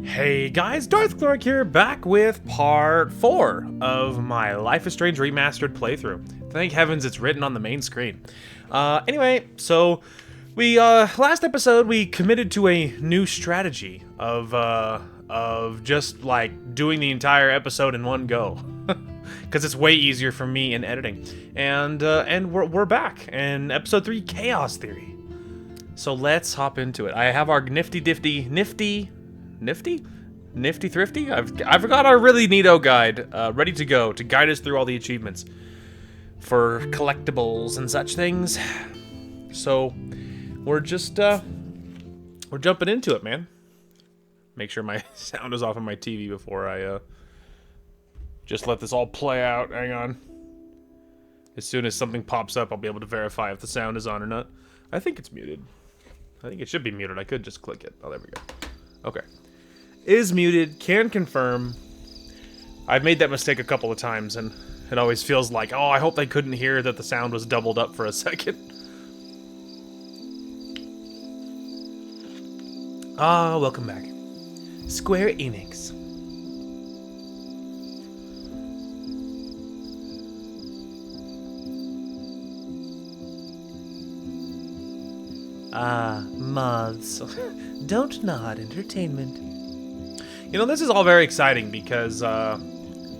Hey guys, Darth Clark here, back with part 4 of my Life is Strange Remastered playthrough. Thank heavens it's written on the main screen. Anyway, so we, last episode we committed to a new strategy of just, like, doing the entire episode in one go. Because it's way easier for me in editing. And we're back in episode 3, Chaos Theory. So let's hop into it. I have our nifty thrifty? I forgot our really neato guide ready to go to guide us through all the achievements for collectibles and such things. So we're just we're jumping into it, man. Make sure my sound is off on my TV before I just let this all play out. Hang on. As soon as something pops up, I'll be able to verify if the sound is on or not. I think it's muted. I think it should be muted. I could just click it. Oh, there we go. Okay. Is muted. Can confirm. I've made that mistake a couple of times, and it always feels like, oh, I hope they couldn't hear that the sound was doubled up for a second. Ah, welcome back. Square Enix. Ah, moths. Don't nod, entertainment. You know, this is all very exciting because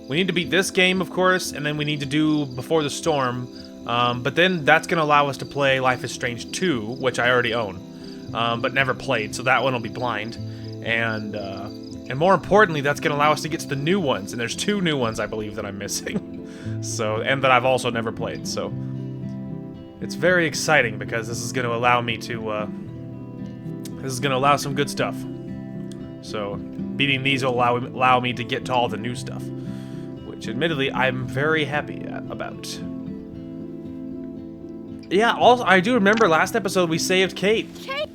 we need to beat this game, of course, and then we need to do Before the Storm. But then that's going to allow us to play Life is Strange 2, which I already own, but never played, so that one will be blind. And more importantly, that's going to allow us to get to the new ones, and there's 2 new ones, I believe, that I'm missing. So, and that I've also never played, so it's very exciting because this is going to allow me to, this is going to allow some good stuff. So, beating these will allow me to get to all the new stuff, which admittedly I'm very happy about. Yeah, also, I do remember last episode we saved Kate. Kate?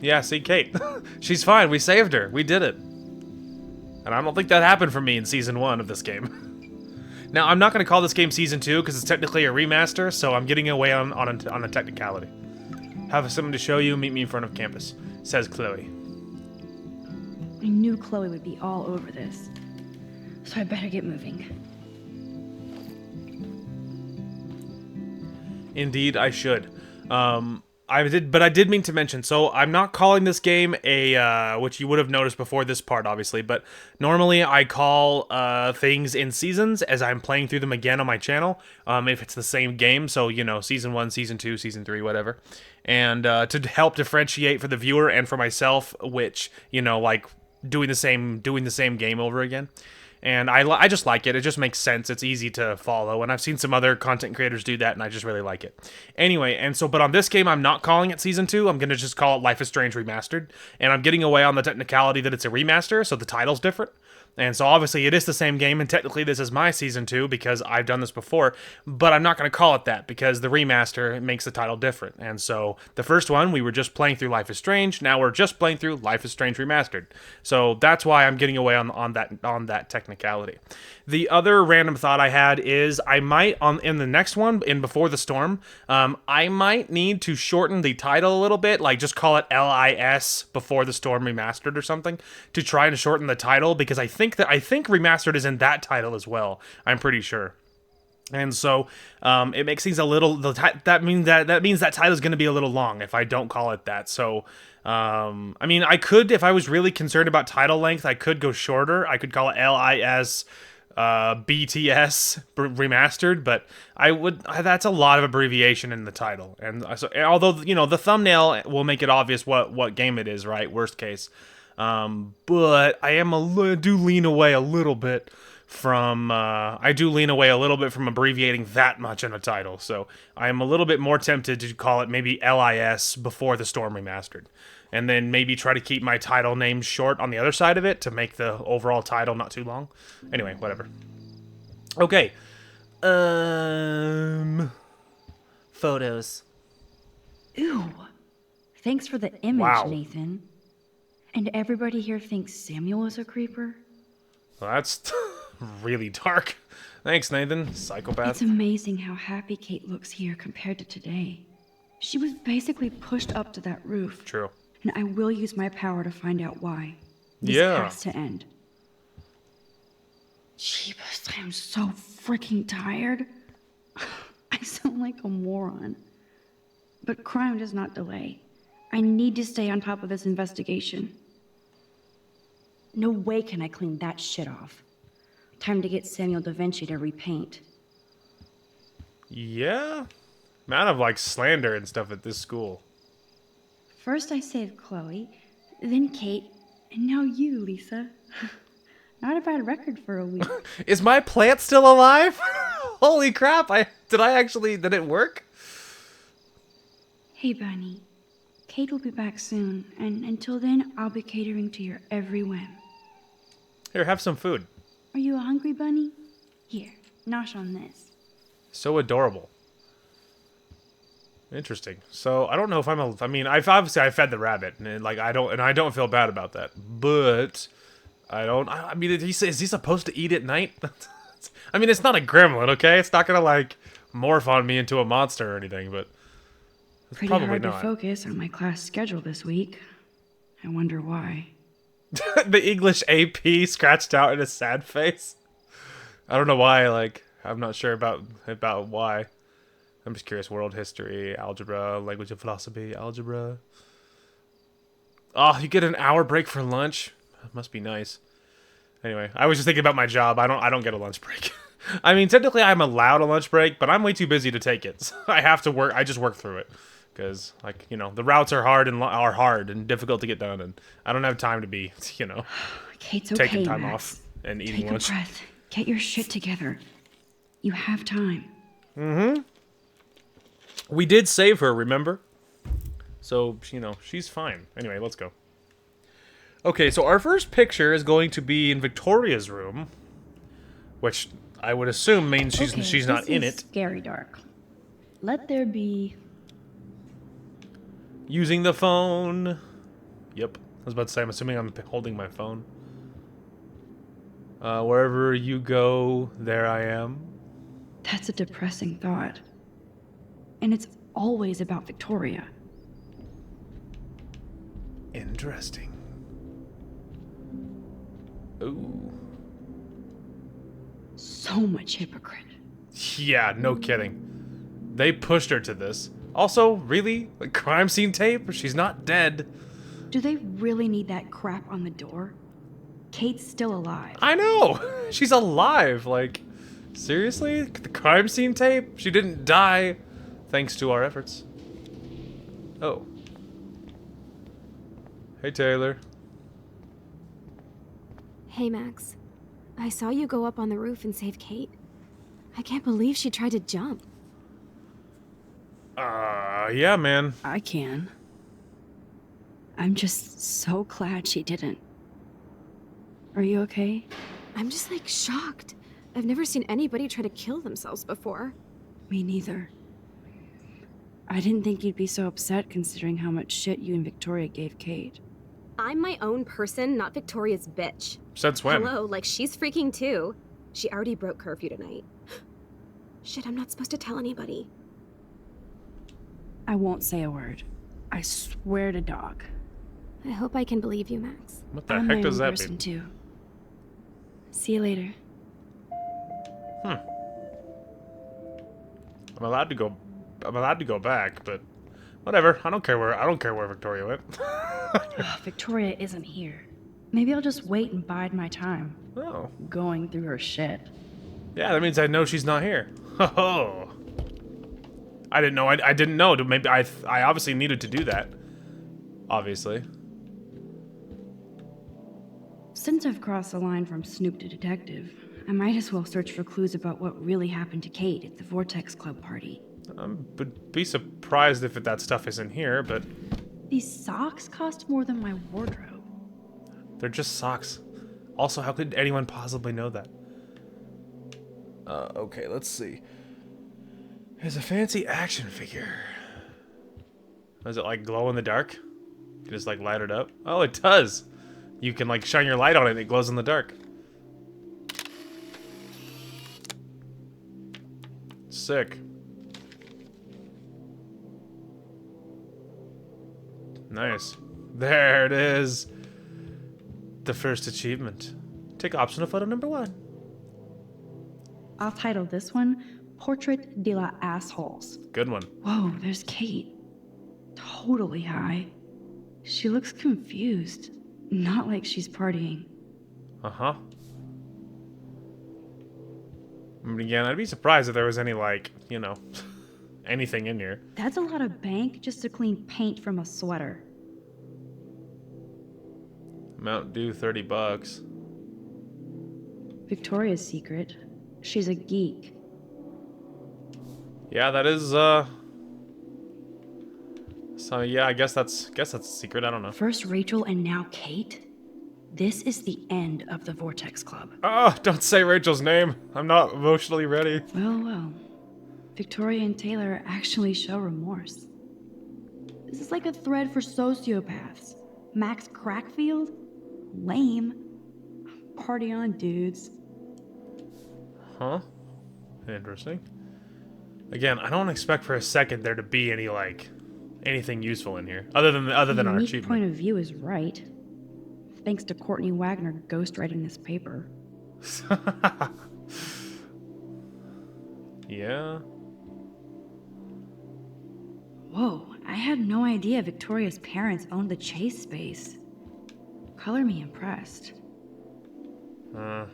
Yeah, see, Kate. She's fine, we saved her. We did it. And I don't think that happened for me in Season 1 of this game. Now, I'm not going to call this game Season 2 because it's technically a remaster, so I'm getting away on a technicality. Have something to show you, meet me in front of campus, says Chloe. I knew Chloe would be all over this, so I better get moving. Indeed, I should. I did mean to mention, so I'm not calling this game a, which you would have noticed before this part, obviously, but normally I call things in seasons as I'm playing through them again on my channel, if it's the same game, so, you know, Season 1, Season 2, Season 3, whatever, and to help differentiate for the viewer and for myself, which, you know, like, doing the same game over again. And I just like it. It just makes sense. It's easy to follow. And I've seen some other content creators do that, and I just really like it. Anyway, and so, but on this game, I'm not calling it Season 2. I'm going to just call it Life is Strange Remastered. And I'm getting away on the technicality that it's a remaster, so the title's different. And so obviously it is the same game, and technically this is my Season 2 because I've done this before, but I'm not going to call it that because the remaster makes the title different. And so the first one, we were just playing through Life is Strange, now we're just playing through Life is Strange Remastered. So that's why I'm getting away on that technicality. The other random thought I had is I might, in the next one, in Before the Storm, I might need to shorten the title a little bit, like just call it LIS Before the Storm Remastered or something, to try and shorten the title, because I think Remastered is in that title as well. I'm pretty sure. And so it makes things a little. That means that title is going to be a little long if I don't call it that. So I mean, I could, if I was really concerned about title length, I could go shorter. I could call it LIS BTS Remastered, but that's a lot of abbreviation in the title. And so, although, you know, the thumbnail will make it obvious what game it is, right? Worst case. But I do lean away a little bit from abbreviating that much in a title. So I am a little bit more tempted to call it maybe LIS Before the Storm Remastered. And then maybe try to keep my title name short on the other side of it to make the overall title not too long. Anyway, whatever. Okay. Photos. Ew. Thanks for the image, Wow. Nathan. And everybody here thinks Samuel is a creeper? Well, that's really dark. Thanks, Nathan. Psychopath. It's amazing how happy Kate looks here compared to today. She was basically pushed up to that roof. True. And I will use my power to find out why. This Yeah. has to end. Jeebus, I am so freaking tired. I sound like a moron. But crime does not delay. I need to stay on top of this investigation. No way can I clean that shit off. Time to get Samuel da Vinci to repaint. Yeah? Amount of, like, slander and stuff at this school. First I saved Chloe, then Kate, and now you, Lisa. Not a bad record for a week. Is my plant still alive? Holy crap, did it work? Hey, Bunny. Kate will be back soon, and until then, I'll be catering to your every whim. Here, have some food. Are you a hungry bunny? Here, nosh on this. So adorable. Interesting. So I don't know if I mean, I fed the rabbit, and like I don't feel bad about that. But I mean, is he supposed to eat at night? I mean, it's not a gremlin, okay? It's not gonna like morph on me into a monster or anything, but it's Pretty probably hard not. to focus on my class schedule this week. I wonder why. The English AP scratched out in a sad face. I don't know why. Like, I'm not sure about why. I'm just curious. World history, algebra, language and philosophy, algebra. Oh, you get an hour break for lunch. That must be nice. Anyway, I was just thinking about my job. I don't get a lunch break. I mean, technically I'm allowed a lunch break, but I'm way too busy to take it. So I have to work. I just work through it because, like, you know, the routes are hard and difficult to get done, and I don't have time to be, you know, Kate's taking okay, time Max. off and eating Take lunch. a breath. Get your shit together. You have time. Mm-hmm. We did save her, remember? So, you know, she's fine. Anyway, let's go. Okay, so our first picture is going to be in Victoria's room, which I would assume means she's not in it. Scary dark. Let there be. Using the phone. Yep. I was about to say, I'm assuming I'm holding my phone. Wherever you go, there I am. That's a depressing thought. And it's always about Victoria. Interesting. Ooh. So much hypocrite. Yeah, no kidding. They pushed her to this. Also, really? Like, crime scene tape? She's not dead. Do they really need that crap on the door? Kate's still alive. I know! She's alive! Like, seriously? The crime scene tape? She didn't die thanks to our efforts. Oh. Hey, Taylor. Hey, Max. I saw you go up on the roof and save Kate. I can't believe she tried to jump. Yeah, man. I can. I'm just so glad she didn't. Are you okay? I'm just, like, shocked. I've never seen anybody try to kill themselves before. Me neither. I didn't think you'd be so upset considering how much shit you and Victoria gave Kate. I'm my own person, not Victoria's bitch. Since when? Hello, like, she's freaking too. She already broke curfew tonight. Shit, I'm not supposed to tell anybody. I won't say a word. I swear to dog. I hope I can believe you, Max. What the I'm heck my does own that person mean? too. See you later. I'm allowed to go back, but whatever. I don't care where Victoria went. Ugh, Victoria isn't here. Maybe I'll just wait and bide my time. Oh. Going through her shit. Yeah, that means I know she's not here. Oh. I didn't know. I didn't know. Maybe I obviously needed to do that. Obviously. Since I've crossed the line from snoop to detective, I might as well search for clues about what really happened to Kate at the Vortex Club party. Would be surprised if that stuff isn't here, but These socks cost more than my wardrobe. they're just socks. Also, how could anyone possibly know that? Okay, let's see. There's a fancy action figure. Does it, like, glow in the dark? You can just, like, light it up? Oh, it does! You can, like, shine your light on it and it glows in the dark. Sick. Nice. There it is. The first achievement. Take optional photo number 1. I'll title this one Portrait de la Assholes. Good one. Whoa, there's Kate. Totally high. She looks confused. Not like she's partying. Uh-huh. I mean, again, I'd be surprised if there was any, like, you know, anything in here. That's a lot of bank just to clean paint from a sweater. Amount due $30. Victoria's secret. She's a geek. Yeah, that is, so yeah, I guess that's a secret. I don't know. First Rachel and now Kate? This is the end of the Vortex Club. Oh, don't say Rachel's name. I'm not emotionally ready. Well, well. Victoria and Taylor actually show remorse. This is like a thread for sociopaths. Max Crackfield? Lame. Party on, dudes. Huh? Interesting. Again, I don't expect for a second there to be any, like, anything useful in here. Other than our Unique achievement. point of view is right. Thanks to Courtney Wagner ghostwriting this paper. Yeah. Whoa, I had no idea Victoria's parents owned the Chase space. Color me impressed. Huh.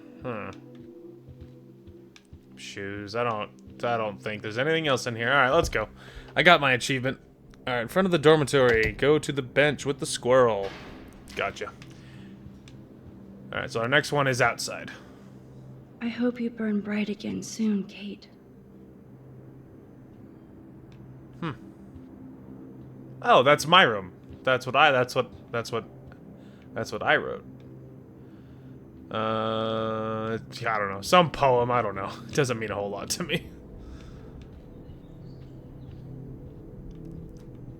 Shoes. I don't think there's anything else in here. All right, let's go. I got my achievement. All right, in front of the dormitory, go to the bench with the squirrel. Gotcha. All right, so our next one is outside. I hope you burn bright again soon, Kate. Oh, that's my room. That's what I wrote. I don't know. Some poem, I don't know. It doesn't mean a whole lot to me.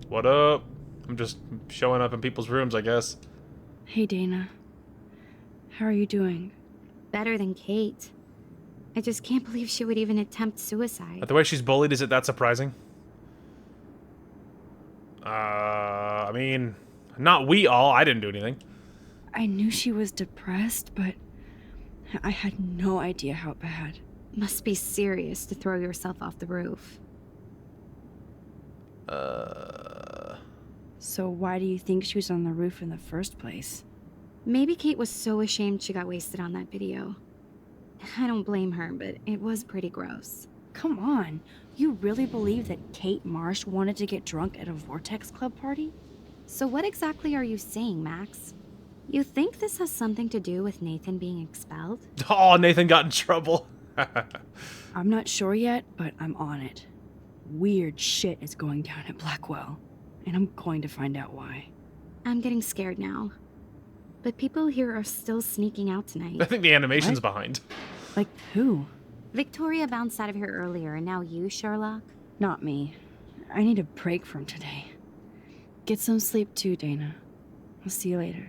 What up? I'm just showing up in people's rooms, I guess. Hey, Dana. How are you doing? Better than Kate. I just can't believe she would even attempt suicide. The way she's bullied, is it that surprising? I mean, not we all. I didn't do anything. I knew she was depressed, but I had no idea how bad. Must be serious to throw yourself off the roof. So why do you think she was on the roof in the first place? Maybe Kate was so ashamed she got wasted on that video. I don't blame her, but it was pretty gross. Come on. You really believe that Kate Marsh wanted to get drunk at a Vortex Club party? So what exactly are you saying, Max? You think this has something to do with Nathan being expelled? Oh, Nathan got in trouble. I'm not sure yet, but I'm on it. Weird shit is going down at Blackwell, and I'm going to find out why. I'm getting scared now. But people here are still sneaking out tonight. I think the animation's behind. Like who? Victoria bounced out of here earlier, and now you, Sherlock? Not me. I need a break from today. Get some sleep too, Dana. I'll see you later.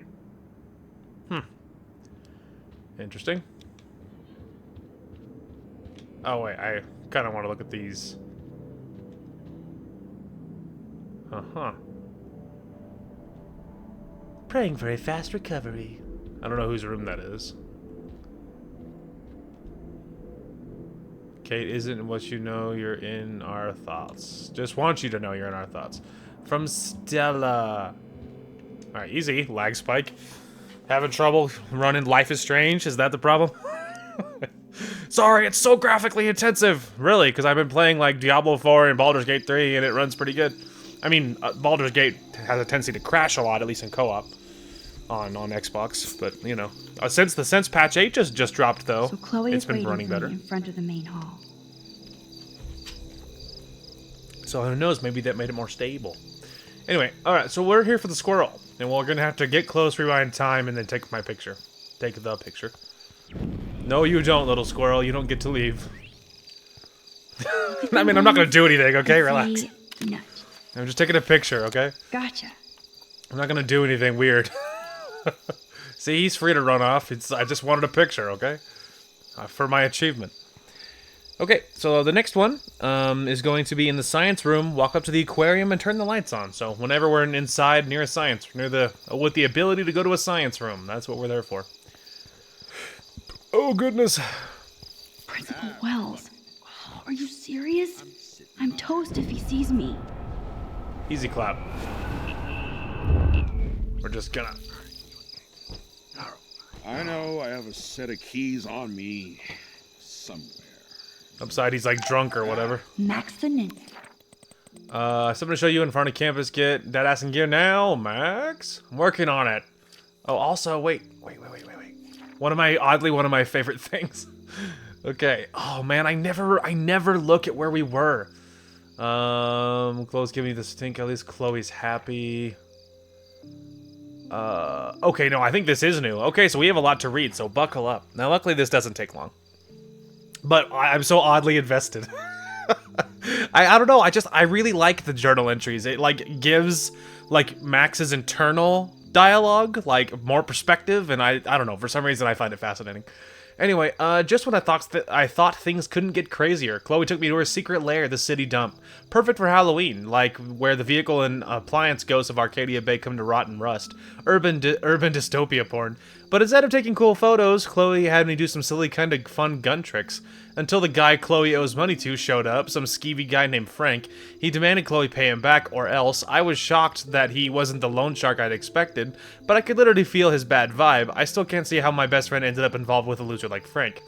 Interesting. Oh, wait, I kind of want to look at these. Uh-huh. Praying for a fast recovery. I don't know whose room that is. Kate isn't what you know, you're in our thoughts. Just want you to know you're in our thoughts. From Stella. Alright, easy. Lag spike. Having trouble running Life is Strange? Is that the problem? Sorry, it's so graphically intensive. Really, because I've been playing like Diablo 4 and Baldur's Gate 3 and it runs pretty good. I mean, Baldur's Gate has a tendency to crash a lot, at least in co-op on Xbox. But, you know, since patch 8 just dropped, though, So Chloe it's is been waiting running for me better. in front of the main hall. So who knows, maybe that made it more stable. Anyway, alright, so we're here for the squirrel. And we're going to have to get close, rewind time, and then take my picture. Take the picture. No, you don't, little squirrel. You don't get to leave. I mean, I'm not going to do anything, okay? Relax. Nut. I'm just taking a picture, okay? Gotcha. I'm not going to do anything weird. See, he's free to run off. I just wanted a picture, okay? For my achievement. Okay, so the next one is going to be in the science room. Walk up to the aquarium and turn the lights on. So whenever we're inside near a science, with the ability to go to a science room, that's what we're there for. Oh goodness. Principal Wells. Are you serious? I'm toast if he sees me. Easy clap. We're just gonna... I know I have a set of keys on me somewhere. Upside, he's like drunk or whatever. Max the Ninja. Something to show you in front of campus. Get that ass in gear now, Max. I'm working on it. Oh, also, wait. One of my favorite things. Okay. Oh man, I never look at where we were. Chloe's giving me the stink. At least Chloe's happy. Okay, no, I think this is new. Okay, so we have a lot to read, so buckle up. Now, luckily, this doesn't take long. But I'm so oddly invested. I don't know, I really like the journal entries. It, like, gives, like, Max's internal dialogue, like, more perspective, and I don't know, for some reason I find it fascinating. Anyway, just when I thought things couldn't get crazier, Chloe took me to her secret lair, the city dump. Perfect for Halloween, like where the vehicle and appliance ghosts of Arcadia Bay come to rot and rust. Urban dystopia porn. But instead of taking cool photos, Chloe had me do some silly kind of fun gun tricks. Until the guy Chloe owes money to showed up, some skeevy guy named Frank. He demanded Chloe pay him back or else. I was shocked that he wasn't the loan shark I'd expected, but I could literally feel his bad vibe. I still can't see how my best friend ended up involved with a loser like Frank.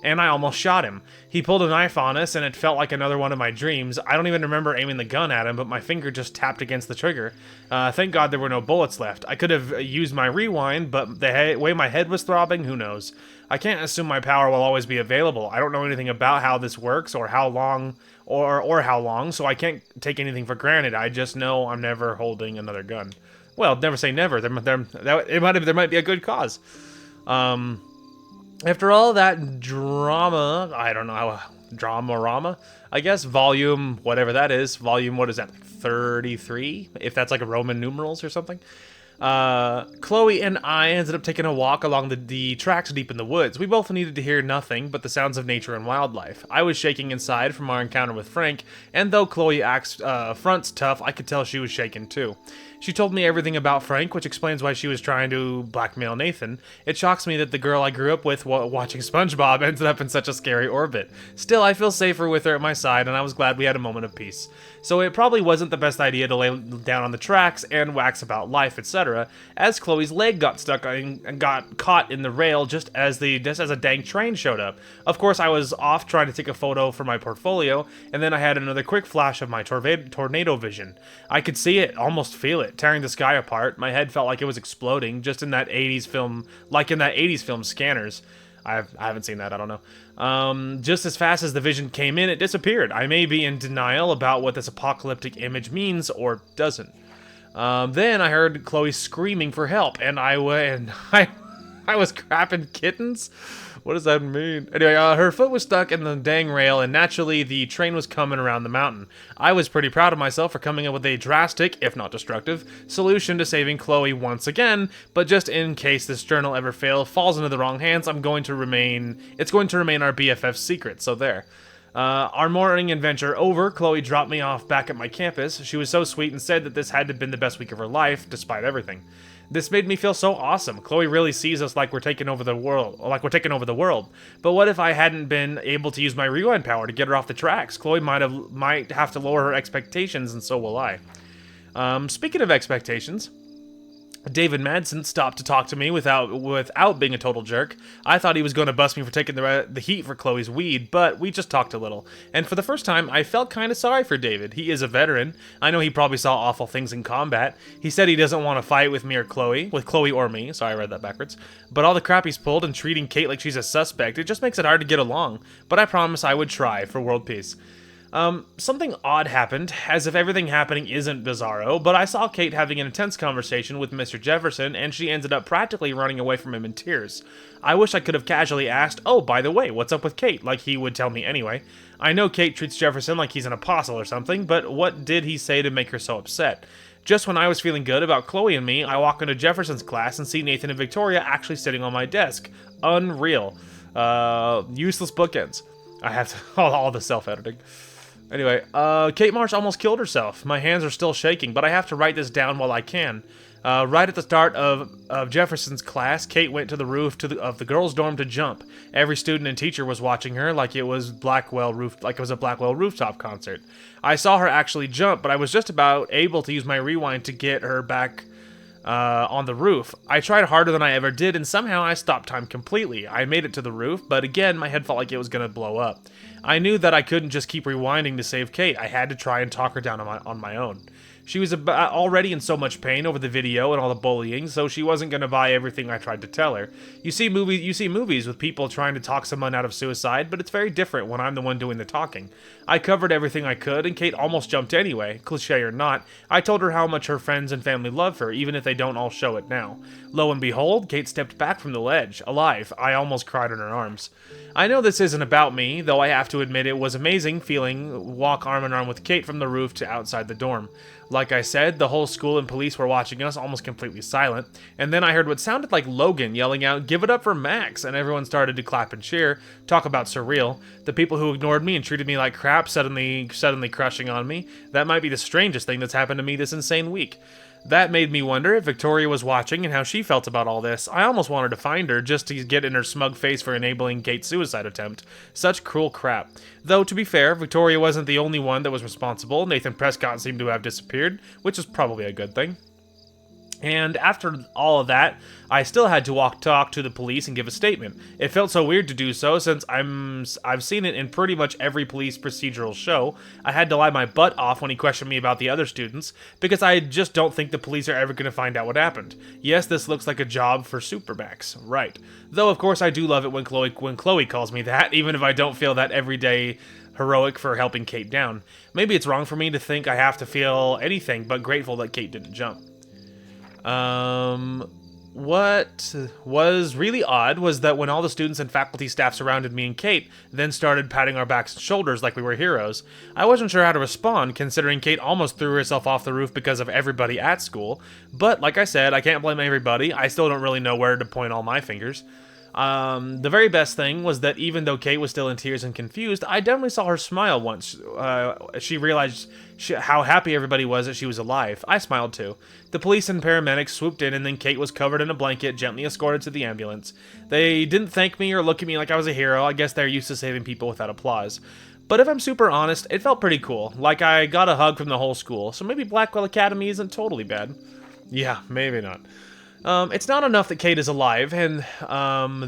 And I almost shot him. He pulled a knife on us, and it felt like another one of my dreams. I don't even remember aiming the gun at him, but my finger just tapped against the trigger. Thank God there were no bullets left. I could have used my rewind, but the way my head was throbbing, who knows? I can't assume my power will always be available. I don't know anything about how this works or how long, or how long, so I can't take anything for granted. I just know I'm never holding another gun. Well, never say never. There might be a good cause. After all that drama, I don't know how, drama-rama, I guess, volume, whatever that is, volume, what is that, like 33? If that's like a Roman numerals or something. Chloe and I ended up taking a walk along the tracks deep in the woods. We both needed to hear nothing but the sounds of nature and wildlife. I was shaking inside from our encounter with Frank, and though Chloe fronts tough, I could tell she was shaken too. She told me everything about Frank, which explains why she was trying to blackmail Nathan. It shocks me that the girl I grew up with watching SpongeBob ended up in such a scary orbit. Still, I feel safer with her at my side, and I was glad we had a moment of peace. So it probably wasn't the best idea to lay down on the tracks and wax about life, etc., as Chloe's leg got stuck and got caught in the rail just as a dang train showed up. Of course, I was off trying to take a photo for my portfolio, and then I had another quick flash of my tornado vision. I could see it, almost feel it, tearing the sky apart. My head felt like it was exploding, just in that 80s film, like in that 80s film Scanners. I haven't seen that, I don't know. Just as fast as the vision came in, it disappeared. I may be in denial about what this apocalyptic image means, or doesn't. Then I heard Chloe screaming for help, and I was crapping kittens? What does that mean? Anyway, her foot was stuck in the dang rail, and naturally, the train was coming around the mountain. I was pretty proud of myself for coming up with a drastic, if not destructive, solution to saving Chloe once again, but just in case this journal ever falls into the wrong hands, it's going to remain our BFF's secret, so there. Our morning adventure over, Chloe dropped me off back at my campus. She was so sweet and said that this had to have been the best week of her life, despite everything. This made me feel so awesome. Chloe really sees us like we're taking over the world. But what if I hadn't been able to use my rewind power to get her off the tracks? Chloe might have to lower her expectations, and so will I. Speaking of expectations, David Madsen stopped to talk to me without being a total jerk. I thought he was going to bust me for taking the heat for Chloe's weed, but we just talked a little. And for the first time, I felt kind of sorry for David. He is a veteran. I know he probably saw awful things in combat. He said he doesn't want to fight with Chloe or me. Sorry, I read that backwards. But all the crap he's pulled and treating Kate like she's a suspect, it just makes it hard to get along. But I promise I would try for world peace. Something odd happened, as if everything happening isn't bizarro, but I saw Kate having an intense conversation with Mr. Jefferson, and she ended up practically running away from him in tears. I wish I could have casually asked, "Oh, by the way, what's up with Kate?" like he would tell me anyway. I know Kate treats Jefferson like he's an apostle or something, but what did he say to make her so upset? Just when I was feeling good about Chloe and me, I walk into Jefferson's class and see Nathan and Victoria actually sitting on my desk. Unreal. Useless bookends. I have to all the self-editing. Anyway, Kate Marsh almost killed herself. My hands are still shaking, but I have to write this down while I can. Right at the start of Jefferson's class, Kate went to the roof of the girls' dorm to jump. Every student and teacher was watching her like it was a Blackwell rooftop concert. I saw her actually jump, but I was just about able to use my rewind to get her back on the roof. I tried harder than I ever did, and somehow I stopped time completely. I made it to the roof, but again, my head felt like it was going to blow up. I knew that I couldn't just keep rewinding to save Kate. I had to try and talk her down on my own. She was already in so much pain over the video and all the bullying, so she wasn't going to buy everything I tried to tell her. You see movies with people trying to talk someone out of suicide, but it's very different when I'm the one doing the talking. I covered everything I could, and Kate almost jumped anyway. Cliche or not, I told her how much her friends and family love her, even if they don't all show it now. Lo and behold, Kate stepped back from the ledge, alive. I almost cried in her arms. I know this isn't about me, though I have to admit it was amazing feeling walk arm in arm with Kate from the roof to outside the dorm. Like I said, the whole school and police were watching us, almost completely silent, and then I heard what sounded like Logan yelling out, "Give it up for Max," and everyone started to clap and cheer. Talk about surreal. The people who ignored me and treated me like crap suddenly crushing on me. That might be the strangest thing that's happened to me this insane week. That made me wonder if Victoria was watching and how she felt about all this. I almost wanted to find her just to get in her smug face for enabling Kate's suicide attempt. Such cruel crap. Though, to be fair, Victoria wasn't the only one that was responsible. Nathan Prescott seemed to have disappeared, which is probably a good thing. And after all of that, I still had to talk to the police and give a statement. It felt so weird to do so since I've seen it in pretty much every police procedural show. I had to lie my butt off when he questioned me about the other students because I just don't think the police are ever going to find out what happened. Yes, this looks like a job for Supermax, right? Though of course I do love it when Chloe calls me that, even if I don't feel that every day heroic for helping Kate down. Maybe it's wrong for me to think I have to feel anything but grateful that Kate didn't jump. What was really odd was that when all the students and faculty staff surrounded me and Kate, then started patting our backs and shoulders like we were heroes, I wasn't sure how to respond, considering Kate almost threw herself off the roof because of everybody at school. But, like I said, I can't blame everybody. I still don't really know where to point all my fingers. The very best thing was that even though Kate was still in tears and confused, I definitely saw her smile once she realized how happy everybody was that she was alive. I smiled too. The police and paramedics swooped in, and then Kate was covered in a blanket, gently escorted to the ambulance. They didn't thank me or look at me like I was a hero. I guess they're used to saving people without applause. But if I'm super honest, it felt pretty cool. Like I got a hug from the whole school, so maybe Blackwell Academy isn't totally bad. Yeah, maybe not. It's not enough that Kate is alive, and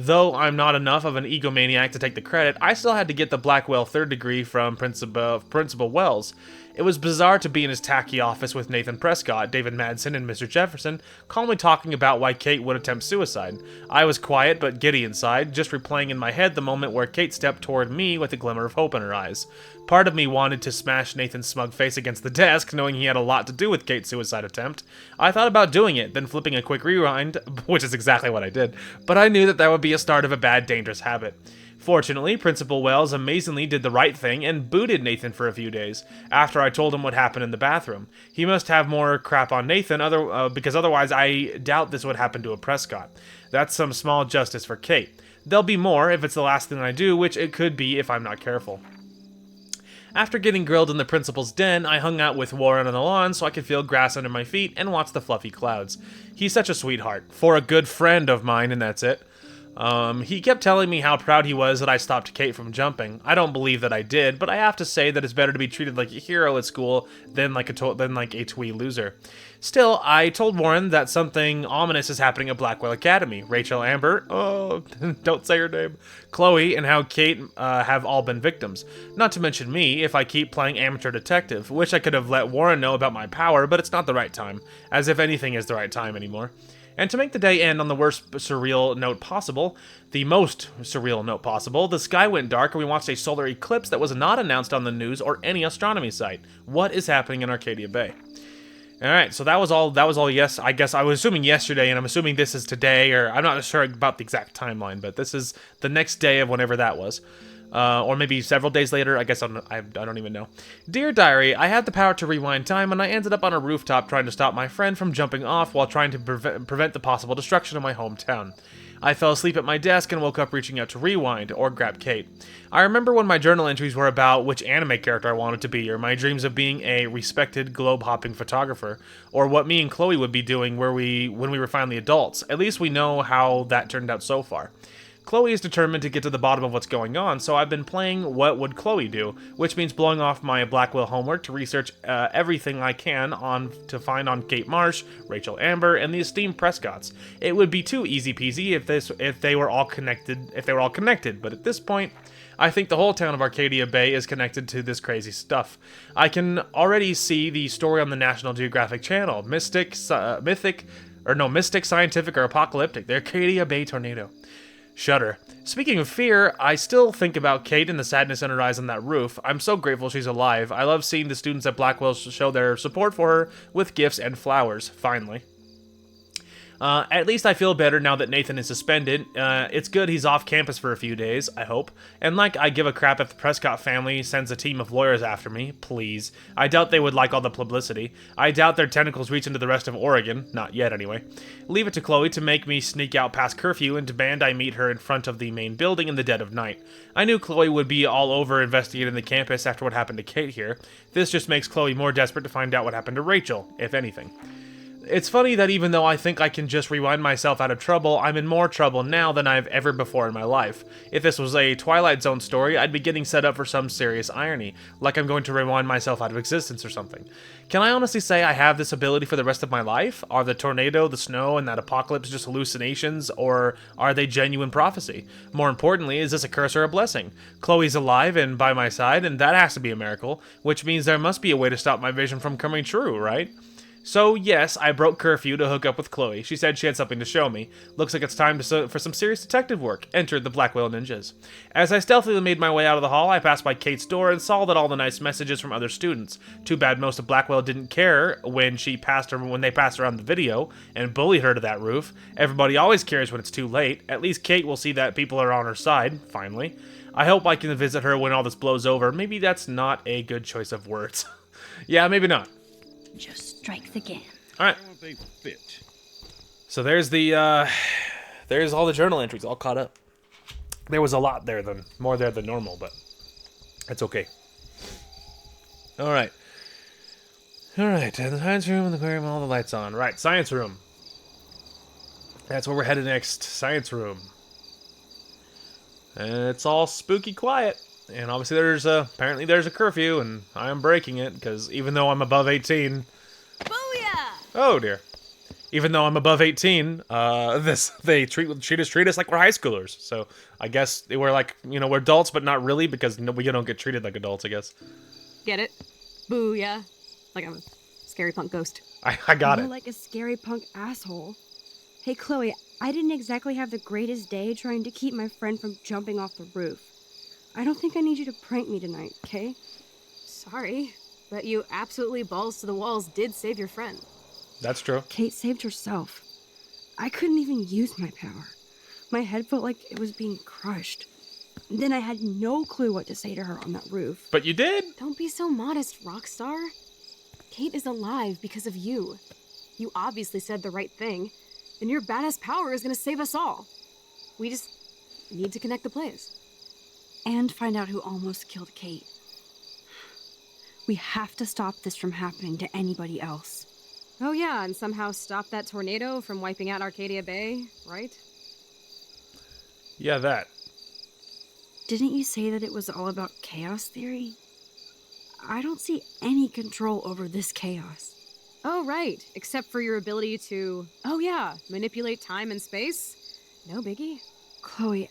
though I'm not enough of an egomaniac to take the credit, I still had to get the Blackwell third degree from Principal Wells. It was bizarre to be in his tacky office with Nathan Prescott, David Madsen, and Mr. Jefferson, calmly talking about why Kate would attempt suicide. I was quiet but giddy inside, just replaying in my head the moment where Kate stepped toward me with a glimmer of hope in her eyes. Part of me wanted to smash Nathan's smug face against the desk, knowing he had a lot to do with Kate's suicide attempt. I thought about doing it, then flipping a quick rewind, which is exactly what I did, but I knew that would be a start of a bad, dangerous habit. Fortunately, Principal Wells amazingly did the right thing and booted Nathan for a few days, after I told him what happened in the bathroom. He must have more crap on Nathan, because otherwise I doubt this would happen to a Prescott. That's some small justice for Kate. There'll be more if it's the last thing I do, which it could be if I'm not careful. After getting grilled in the principal's den, I hung out with Warren on the lawn so I could feel grass under my feet and watch the fluffy clouds. He's such a sweetheart. For a good friend of mine, and that's it. He kept telling me how proud he was that I stopped Kate from jumping. I don't believe that I did, but I have to say that it's better to be treated like a hero at school than like a twee loser. Still, I told Warren that something ominous is happening at Blackwell Academy. Rachel, Amber, oh, don't say her name, Chloe, and how Kate have all been victims. Not to mention me, if I keep playing amateur detective. Wish I could have let Warren know about my power, but it's not the right time. As if anything is the right time anymore. And to make the day end on the worst surreal note possible, the most surreal note possible, the sky went dark and we watched a solar eclipse that was not announced on the news or any astronomy site. What is happening in Arcadia Bay? Alright, so that was all yes, I guess I was assuming yesterday, and I'm assuming this is today, or I'm not sure about the exact timeline, but this is the next day of whenever that was. Or maybe several days later, I guess I don't even know. Dear Diary, I had the power to rewind time, and I ended up on a rooftop trying to stop my friend from jumping off while trying to prevent the possible destruction of my hometown. I fell asleep at my desk and woke up reaching out to rewind or grab Kate. I remember when my journal entries were about which anime character I wanted to be, or my dreams of being a respected globe-hopping photographer, or what me and Chloe would be doing when we were finally adults. At least we know how that turned out so far. Chloe is determined to get to the bottom of what's going on, so I've been playing What Would Chloe Do, which means blowing off my Blackwell homework to research everything I can to find on Kate Marsh, Rachel Amber, and the esteemed Prescotts. It would be too easy peasy if they were all connected, but at this point, I think the whole town of Arcadia Bay is connected to this crazy stuff. I can already see the story on the National Geographic Channel, Mystic, Scientific, or Apocalyptic, the Arcadia Bay tornado. Shudder. Speaking of fear, I still think about Kate and the sadness in her eyes on that roof. I'm so grateful she's alive. I love seeing the students at Blackwell show their support for her with gifts and flowers, finally. At least I feel better now that Nathan is suspended. It's good he's off campus for a few days, I hope. And like, I give a crap if the Prescott family sends a team of lawyers after me, please. I doubt they would like all the publicity. I doubt their tentacles reach into the rest of Oregon, not yet anyway. Leave it to Chloe to make me sneak out past curfew and demand I meet her in front of the main building in the dead of night. I knew Chloe would be all over investigating the campus after what happened to Kate here. This just makes Chloe more desperate to find out what happened to Rachel, if anything. It's funny that even though I think I can just rewind myself out of trouble, I'm in more trouble now than I've ever before in my life. If this was a Twilight Zone story, I'd be getting set up for some serious irony, like I'm going to rewind myself out of existence or something. Can I honestly say I have this ability for the rest of my life? Are the tornado, the snow, and that apocalypse just hallucinations, or are they genuine prophecy? More importantly, is this a curse or a blessing? Chloe's alive and by my side, and that has to be a miracle, which means there must be a way to stop my vision from coming true, right? So, yes, I broke curfew to hook up with Chloe. She said she had something to show me. Looks like it's time for some serious detective work. Entered the Blackwell Ninjas. As I stealthily made my way out of the hall, I passed by Kate's door and saw that all the nice messages from other students. Too bad most of Blackwell didn't care when they passed around the video and bullied her to that roof. Everybody always cares when it's too late. At least Kate will see that people are on her side, finally. I hope I can visit her when all this blows over. Maybe that's not a good choice of words. Yeah, maybe not. Just strikes again. Alright. They fit. So there's there's all the journal entries all caught up. There was a lot there more there than normal, but it's okay. Alright. Alright, the science room and the aquarium, all the lights on. Right, science room. That's where we're headed next. Science room. And it's all spooky quiet. And obviously apparently there's a curfew, and I am breaking it, because even though I'm above 18... Booyah! Oh, dear. Even though I'm above 18, they treat us like we're high schoolers. So I guess we're like, we're adults, but not really, because we don't get treated like adults, I guess. Get it? Booyah. Like I'm a scary punk ghost. I got it. More like a scary punk asshole. Hey, Chloe, I didn't exactly have the greatest day trying to keep my friend from jumping off the roof. I don't think I need you to prank me tonight, okay? Sorry, but you absolutely balls to the walls did save your friend. That's true. Kate saved herself. I couldn't even use my power. My head felt like it was being crushed. Then I had no clue what to say to her on that roof. But you did. Don't be so modest, Rockstar. Kate is alive because of you. You obviously said the right thing, and your badass power is gonna save us all. We just need to connect the plays. And find out who almost killed Kate. We have to stop this from happening to anybody else. Oh yeah, and somehow stop that tornado from wiping out Arcadia Bay, right? Yeah, that. Didn't you say that it was all about chaos theory? I don't see any control over this chaos. Oh right, except for your ability to, oh yeah, manipulate time and space. No biggie. Chloe,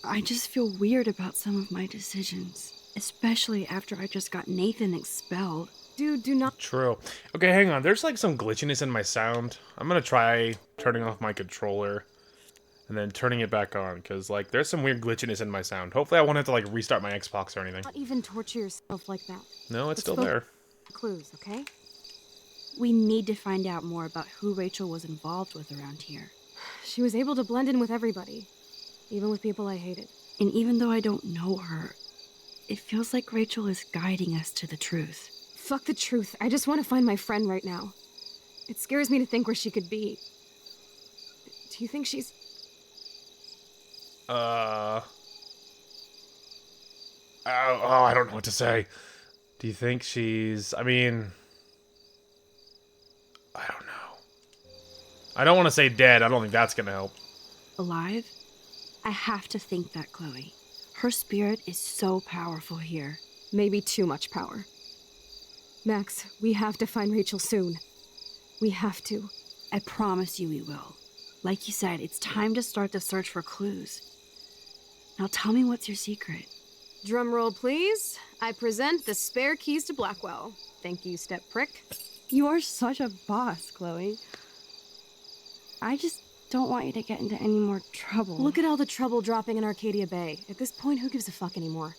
I just feel weird about some of my decisions. Especially after I just got Nathan expelled. Dude, do not... True. Okay, hang on. There's like some glitchiness in my sound. I'm gonna try turning off my controller and then turning it back on, because like there's some weird glitchiness in my sound. Hopefully I won't have to like restart my Xbox or anything. Not even torture yourself like that. No, it's still focus there. Clues, okay? We need to find out more about who Rachel was involved with around here. She was able to blend in with everybody, even with people I hated. And even though I don't know her, it feels like Rachel is guiding us to the truth. Fuck the truth. I just want to find my friend right now. It scares me to think where she could be. Do you think she's... Oh, I don't know what to say. Do you think she's... I mean... I don't know. I don't want to say dead. I don't think that's gonna help. Alive? I have to think that, Chloe. Her spirit is so powerful here. Maybe too much power. Max, we have to find Rachel soon. We have to. I promise you we will. Like you said, it's time to start the search for clues. Now tell me what's your secret. Drum roll, please. I present the spare keys to Blackwell. Thank you, step prick. You are such a boss, Chloe. I just don't want you to get into any more trouble. Look at all the trouble dropping in Arcadia Bay. At this point, who gives a fuck anymore?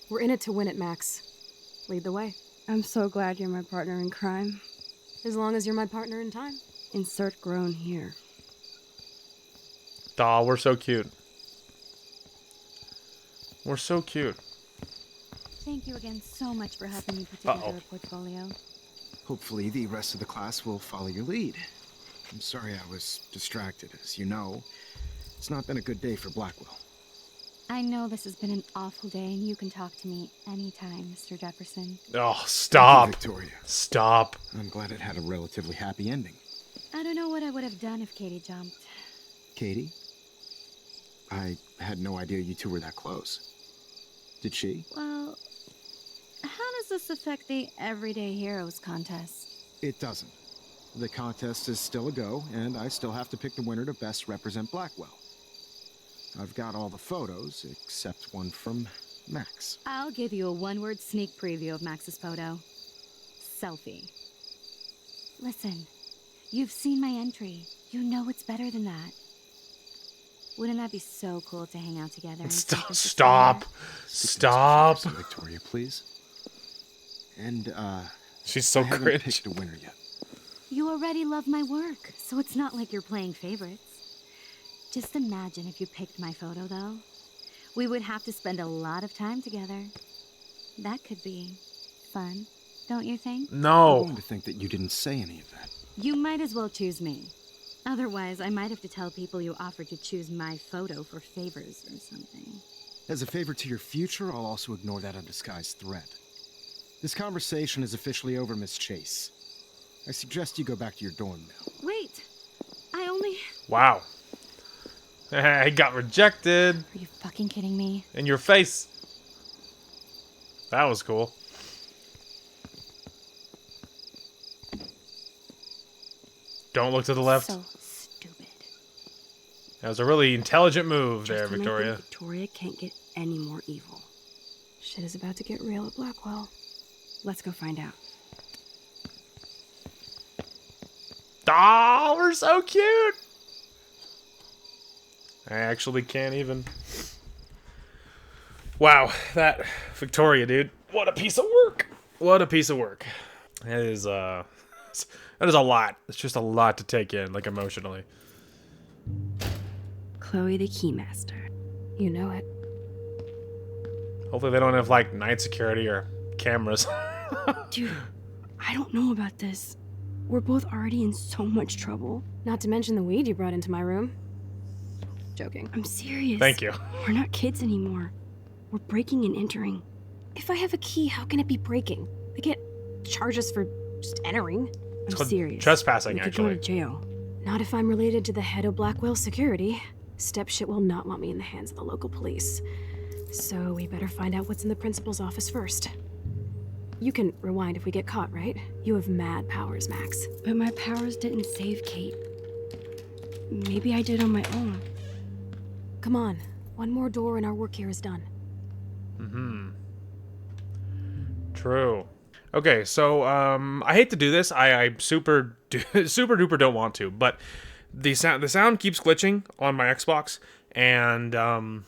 We're in it to win it, Max. Lead the way. I'm so glad you're my partner in crime. As long as you're my partner in time. Insert groan here. Aw, we're so cute. We're so cute. Thank you again so much for helping me put together a portfolio. Hopefully the rest of the class will follow your lead. I'm sorry I was distracted. As you know, it's not been a good day for Blackwell. I know this has been an awful day, and you can talk to me anytime, Mr. Jefferson. Oh, stop. Thank you, Victoria. Stop. I'm glad it had a relatively happy ending. I don't know what I would have done if Katie jumped. Katie? I had no idea you two were that close. Did she? Well, how does this affect the Everyday Heroes contest? It doesn't. The contest is still a go, and I still have to pick the winner to best represent Blackwell. I've got all the photos, except one from Max. I'll give you a one-word sneak preview of Max's photo. Selfie. Listen, you've seen my entry. You know it's better than that. Wouldn't that be so cool to hang out together? Stop. Stop. Victoria, please. And, She's so I haven't cringe. picked a winner yet. You already love my work, so it's not like you're playing favorites. Just imagine if you picked my photo, though. We would have to spend a lot of time together. That could be fun, don't you think? I'm No. going to think that you didn't say any of that. You might as well choose me. Otherwise, I might have to tell people you offered to choose my photo for favors or something. As a favor to your future, I'll also ignore that undisguised threat. This conversation is officially over, Miss Chase. I suggest you go back to your dorm now. Wait! I only... Wow. I got rejected. Are you fucking kidding me? In your face. That was cool. Don't look to the left. So stupid. That was a really intelligent move there, Just when I Victoria. think Victoria can't get any more evil. Shit is about to get real at Blackwell. Let's go find out. Oh, we're so cute. I actually can't even. Wow, that Victoria, dude. What a piece of work. What a piece of work. That is a lot. It's just a lot to take in, like, emotionally. Chloe the Keymaster. You know it. Hopefully they don't have, like, night security or cameras. Dude, I don't know about this. We're both already in so much trouble. Not to mention the weed you brought into my room. Joking. I'm serious. Thank you. We're not kids anymore. We're breaking and entering. If I have a key, how can it be breaking? They can't charge us for just entering. It's I'm called serious. trespassing, we could actually. go to jail. Not if I'm related to the head of Blackwell security. Stepshit will not want me in the hands of the local police. So we better find out what's in the principal's office first. You can rewind if we get caught, right? You have mad powers, Max. But my powers didn't save Kate. Maybe I did on my own. Come on. One more door and our work here is done. True. Okay, so I hate to do this. I super duper don't want to, but the sound keeps glitching on my Xbox, and I'm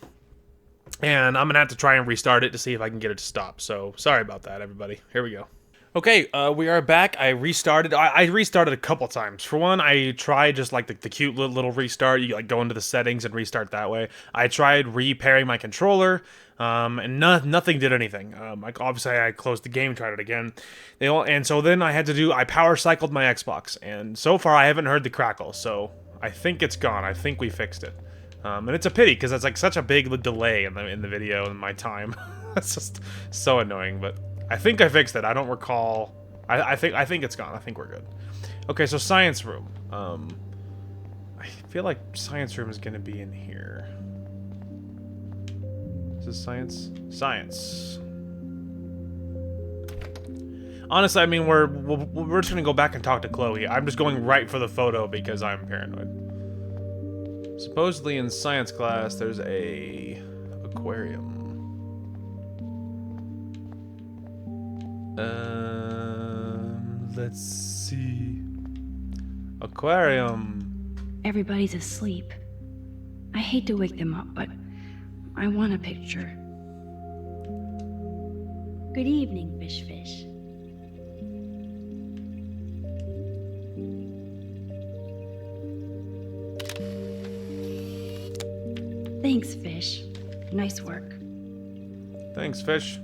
gonna have to try and restart it to see if I can get it to stop. So sorry about that, everybody. Here we go. Okay, we are back. I restarted. I restarted a couple times. For one, I tried just like the cute little restart. You like go into the settings and restart that way. I tried repairing my controller, and nothing did anything. Like obviously, I closed the game, tried it again. And so then I power cycled my Xbox, and so far I haven't heard the crackle. So I think it's gone. I think we fixed it. And it's a pity because it's like such a big delay in the video and my time. It's just so annoying. But I think I fixed it. I don't recall. I think it's gone. I think we're good. Okay, so science room. I feel like science room is gonna be in here. Is this science? Science. Honestly, I mean, we're just gonna go back and talk to Chloe. I'm just going right for the photo because I'm paranoid. Supposedly in science class, there's a aquarium. Let's see. Aquarium. Everybody's asleep. I hate to wake them up, but I want a picture. Good evening, Fish. Thanks, Fish. Nice work. Thanks, Fish.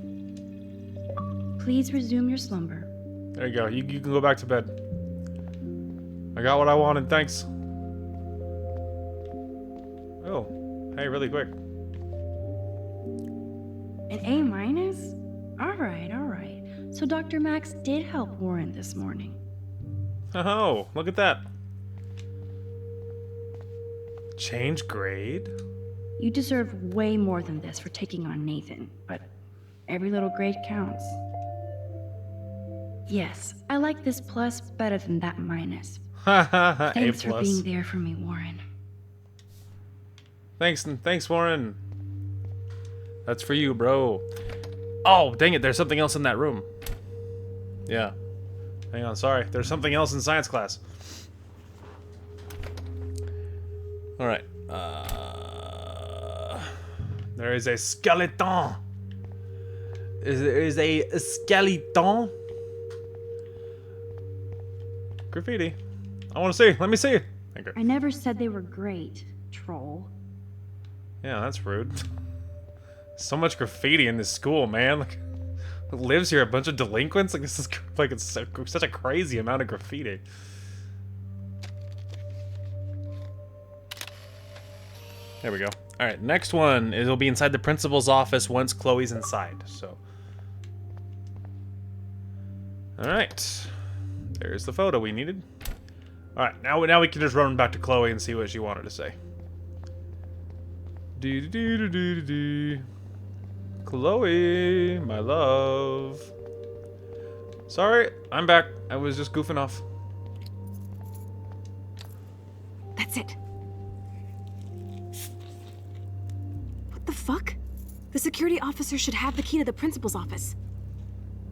Please resume your slumber. There you go. You can go back to bed. I got what I wanted. Thanks. Oh, hey, really quick. An A-? All right. So Dr. Max did help Warren this morning. Oh, look at that. Change grade? You deserve way more than this for taking on Nathan, but every little grade counts. Yes, I like this plus better than that minus. Thanks for being there for me, Warren. Thanks, Warren. That's for you, bro. Oh, dang it, there's something else in that room. Yeah. Hang on, sorry. There's something else in science class. Alright. There is a skeleton. There is a skeleton. Graffiti. I want to see. Let me see. Thank you. I never said they were great, troll. Yeah, that's rude. So much graffiti in this school, man. Like, lives here a bunch of delinquents. Like, this is like it's such a crazy amount of graffiti. There we go. All right, next one is it'll be inside the principal's office once Chloe's inside. So, all right, there's the photo we needed. All right, now we can just run back to Chloe and see what she wanted to say. Chloe, my love. Sorry, I'm back. I was just goofing off. That's it. What the fuck? The security officer should have the key to the principal's office.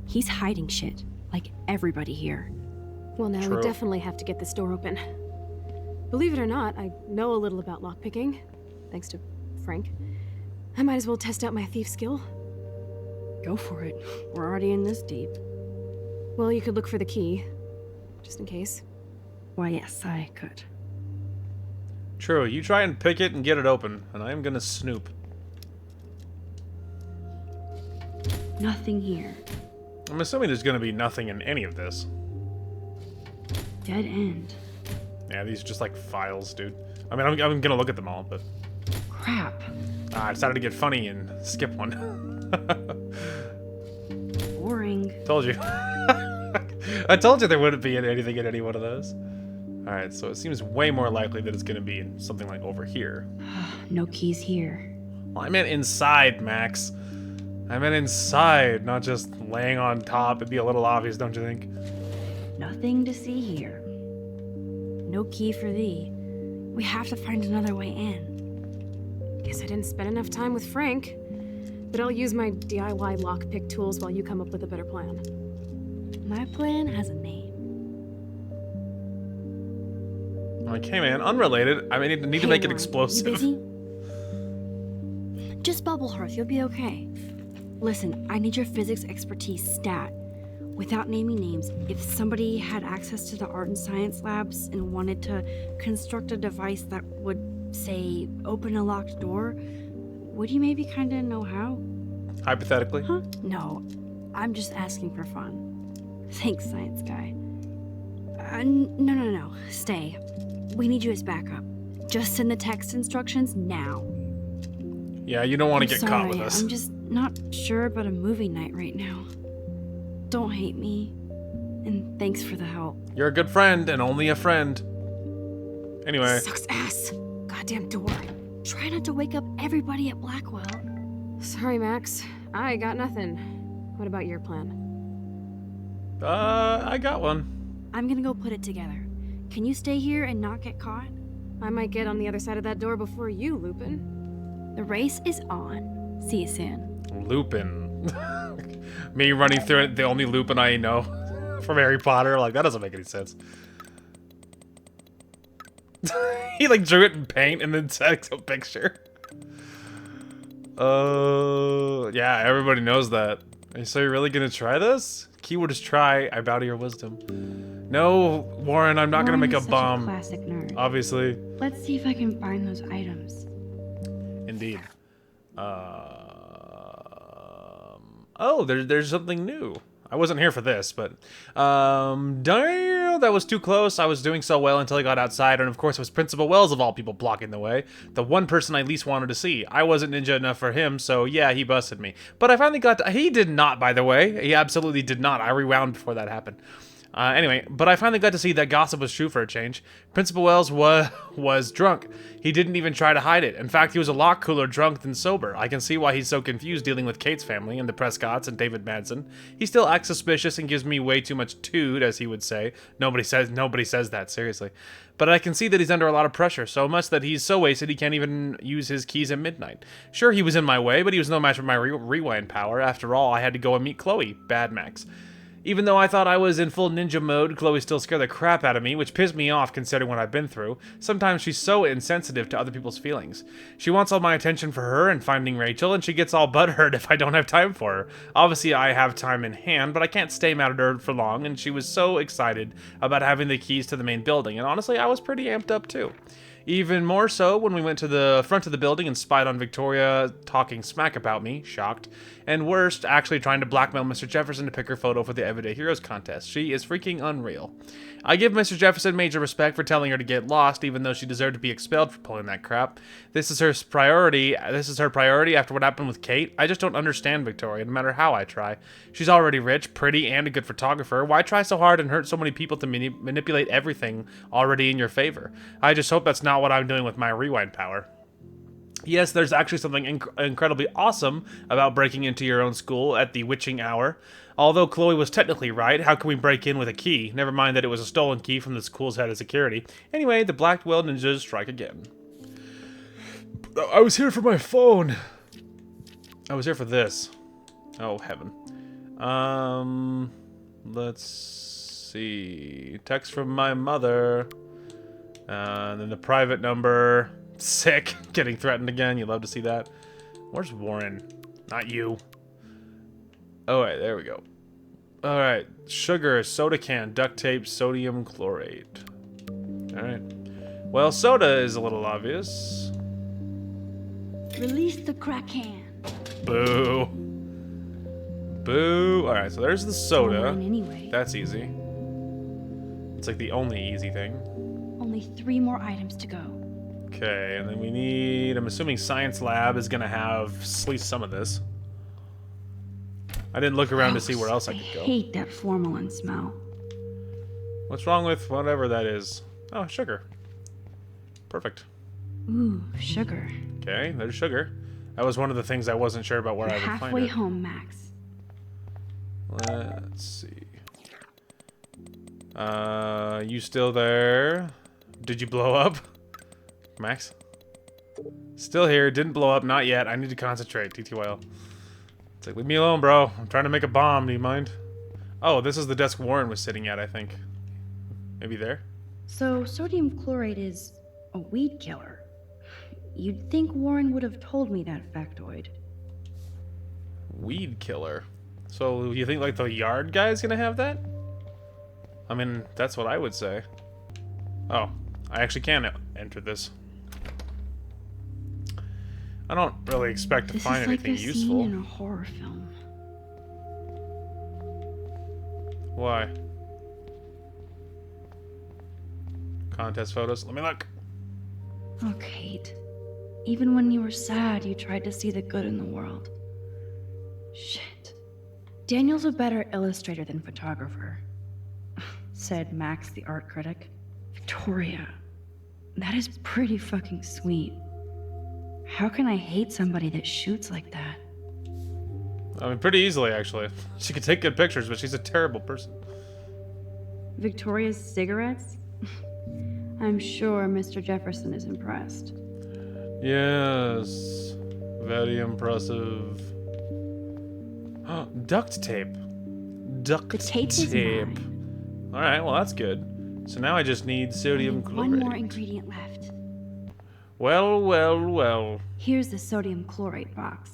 He's hiding shit, like everybody here. Well, now True. we definitely have to get this door open. Believe it or not, I know a little about lockpicking, thanks to Frank. I might as well test out my thief skill. Go for it. We're already in this deep. Well, you could look for the key, just in case. Why, yes, I could. True, you try and pick it and get it open, and I'm gonna snoop. Nothing here. I'm assuming there's gonna be nothing in any of this. Dead end. Yeah, these are just like files, dude. I mean, I'm gonna look at them all, but Crap. I decided to get funny and skip one. Boring. Told you. I told you there wouldn't be anything in any one of those. Alright, so it seems way more likely that it's gonna be in something like over here. No keys here. Well, I meant inside, Max. I meant inside, not just laying on top. It'd be a little obvious, don't you think? Nothing to see here. No key for thee. We have to find another way in. Guess I didn't spend enough time with Frank. But I'll use my DIY lockpick tools while you come up with a better plan. My plan has a name. Like, hey man, unrelated. I mean, need to make it Warren, explosive. You busy? Just bubble hearth, you'll be okay. Listen, I need your physics expertise stat. Without naming names, if somebody had access to the art and science labs and wanted to construct a device that would, say, open a locked door, would you maybe kinda know how? Hypothetically. Huh? No, I'm just asking for fun. Thanks, science guy. No. Stay. We need you as backup. Just send the text instructions now. Yeah, you don't want to get caught with Sorry, us. I'm just not sure about a movie night right now. Don't hate me. And thanks for the help. You're a good friend, and only a friend. Anyway. Sucks ass. Goddamn door. Try not to wake up everybody at Blackwell. Sorry, Max. I got nothing. What about your plan? I got one. I'm gonna go put it together. Can you stay here and not get caught? I might get on the other side of that door before you, Lupin. The race is on. See you soon. Lupin. Me running through it, the only Lupin I know from Harry Potter. Like, that doesn't make any sense. He, like, drew it in paint and then took a picture. Yeah, everybody knows that. So you're really gonna try this? Keyword is try. I bow to your wisdom. No, Warren, I'm not gonna make a Warren is such bomb. Classic nerd. Obviously. Let's see if I can find those items. Indeed. Oh, there's something new. I wasn't here for this, but damn, that was too close. I was doing so well until I got outside, and of course it was Principal Wells of all people blocking the way. The one person I least wanted to see. I wasn't ninja enough for him, so yeah, he busted me. But I finally got to, he did not, by the way. He absolutely did not. I rewound before that happened. Anyway, but I finally got to see that gossip was true for a change. Principal Wells was drunk. He didn't even try to hide it. In fact, he was a lot cooler drunk than sober. I can see why he's so confused dealing with Kate's family and the Prescotts and David Madsen. He still acts suspicious and gives me way too much toot, as he would say. Nobody says that, seriously. But I can see that he's under a lot of pressure, so much that he's so wasted he can't even use his keys at midnight. Sure, he was in my way, but he was no match for my rewind power. After all, I had to go and meet Chloe, Bad Max. Even though I thought I was in full ninja mode, Chloe still scared the crap out of me, which pissed me off considering what I've been through. Sometimes she's so insensitive to other people's feelings. She wants all my attention for her and finding Rachel, and she gets all butthurt if I don't have time for her. Obviously, I have time in hand, but I can't stay mad at her for long, and she was so excited about having the keys to the main building, and honestly, I was pretty amped up too. Even more so when we went to the front of the building and spied on Victoria talking smack about me, shocked. And worst, actually trying to blackmail Mr. Jefferson to pick her photo for the Everyday Heroes contest. She is freaking unreal. I give Mr. Jefferson major respect for telling her to get lost, even though she deserved to be expelled for pulling that crap. This is her priority after what happened with Kate. I just don't understand Victoria, no matter how I try. She's already rich, pretty, and a good photographer. Why try so hard and hurt so many people to manipulate everything already in your favor? I just hope that's not what I'm doing with my rewind power. Yes, there's actually something incredibly awesome about breaking into your own school at the witching hour. Although Chloe was technically right, how can we break in with a key? Never mind that it was a stolen key from the school's head of security. Anyway, the Blackwell ninjas strike again. I was here for my phone. I was here for this. Oh, heaven. Let's see. Text from my mother. And then the private number. Sick. Getting threatened again. You love to see that. Where's Warren? Not you. Oh, wait, there we go. Alright. Sugar, soda can, duct tape, sodium chlorate. Alright. Well, soda is a little obvious. Release the crack can. Boo. Boo. Alright, so there's the soda. Mine anyway. That's easy. It's like the only easy thing. Only 3 more items to go. Okay, and then we need... I'm assuming Science Lab is going to have at least some of this. I didn't look around to see where else I could go. I hate that formalin smell. What's wrong with whatever that is? Oh, sugar. Perfect. Ooh, sugar. Okay, there's sugar. That was one of the things I wasn't sure about where We're I would find halfway it. home, Max. Let's see. You still there? Did you blow up? Max? Still here, didn't blow up, not yet. I need to concentrate, TTYL. It's like, leave me alone, bro. I'm trying to make a bomb, do you mind? Oh, this is the desk Warren was sitting at, I think. Maybe there? So, sodium chlorate is a weed killer. You'd think Warren would have told me that factoid. Weed killer. So, you think, like, the yard guy's gonna have that? I mean, that's what I would say. Oh, I actually can enter this. I don't really expect to find anything useful. useful. This is like a scene in a horror film. Why? Contest photos. Let me look. Oh, Kate. Even when you were sad, you tried to see the good in the world. Shit. Daniel's a better illustrator than photographer, said Max, the art critic. Victoria, that is pretty fucking sweet. How can I hate somebody that shoots like that? I mean, pretty easily, actually. She could take good pictures, but she's a terrible person. Victoria's cigarettes? I'm sure Mr. Jefferson is impressed. Yes. Very impressive. Duct tape. Duct The tape is tape. mine. Alright, well that's good. So now I just need sodium chloride. One more ingredient left. Well, well, well. Here's the sodium chlorate box.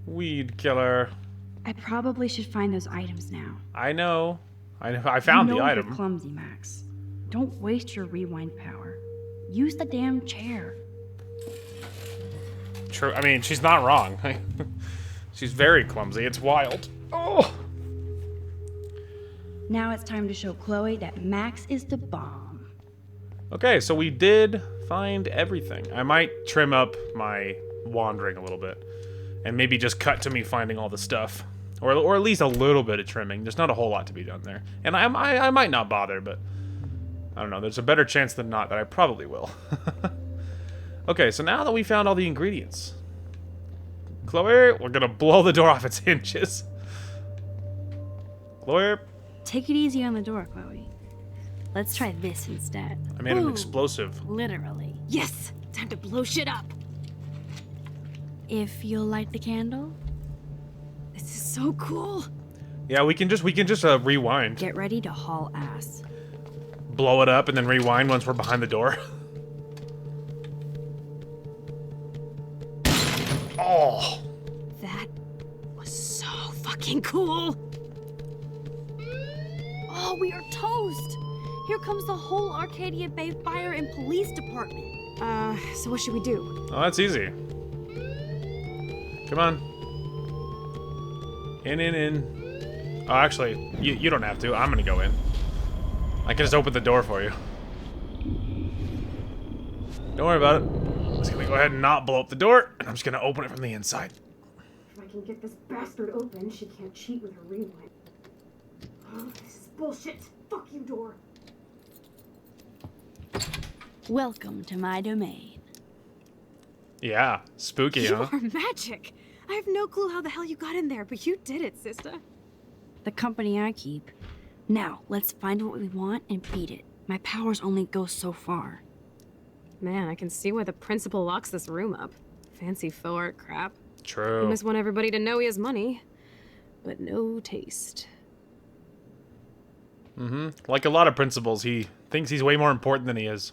Weed killer. I probably should find those items now. I know. I found you know the item. You're clumsy, Max. Don't waste your rewind power. Use the damn chair. True. I mean, she's not wrong. She's very clumsy. It's wild. Oh. Now it's time to show Chloe that Max is the bomb. Okay, so we did find everything. I might trim up my wandering a little bit. And maybe just cut to me finding all the stuff. Or at least a little bit of trimming. There's not a whole lot to be done there. And I might not bother, but... I don't know. There's a better chance than not that I probably will. Okay, so now that we found all the ingredients... Chloe, we're gonna blow the door off its hinges. Chloe... Take it easy on the door, Chloe. Let's try this instead. I made an Ooh. explosive. Literally. Yes! Time to blow shit up! If you'll light the candle, This is so cool! Yeah, we can just rewind. get ready to haul ass. Blow it up and then rewind once we're behind the door. Oh. That was so fucking cool! Oh, we are toast! Here comes the whole Arcadia Bay Fire and Police Department. So what should we do? Oh, that's easy. Come on. In. Oh, actually, you don't have to. I'm gonna go in. I can just open the door for you. Don't worry about it. I'm just gonna go ahead and not blow up the door, and I'm just gonna open it from the inside. If I can get this bastard open, she can't cheat with her rewind. Oh, this is bullshit. Fuck you, door. Welcome to my domain. Yeah, spooky, You huh? are magic! I have no clue how the hell you got in there, but you did it, sister. The company I keep. Now, let's find what we want and beat it. My powers only go so far. Man, I can see why the principal locks this room up. Fancy faux art crap. He True. must want everybody to know he has money, but no taste. Like a lot of principals, he thinks he's way more important than he is.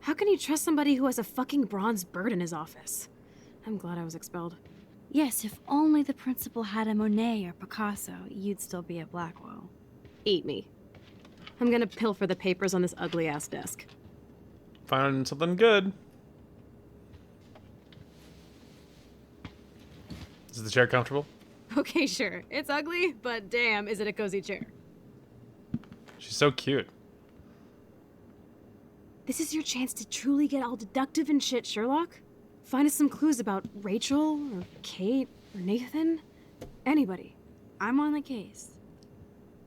How can you trust somebody who has a fucking bronze bird in his office? I'm glad I was expelled. Yes, if only the principal had a Monet or Picasso, you'd still be at Blackwell. Eat me. I'm gonna pilfer the papers on this ugly-ass desk. Find something good. Is the chair comfortable? Okay, sure. It's ugly, but damn, is it a cozy chair. She's so cute. This is your chance to truly get all deductive and shit, Sherlock. Find us some clues about Rachel, or Kate, or Nathan. Anybody. I'm on the case.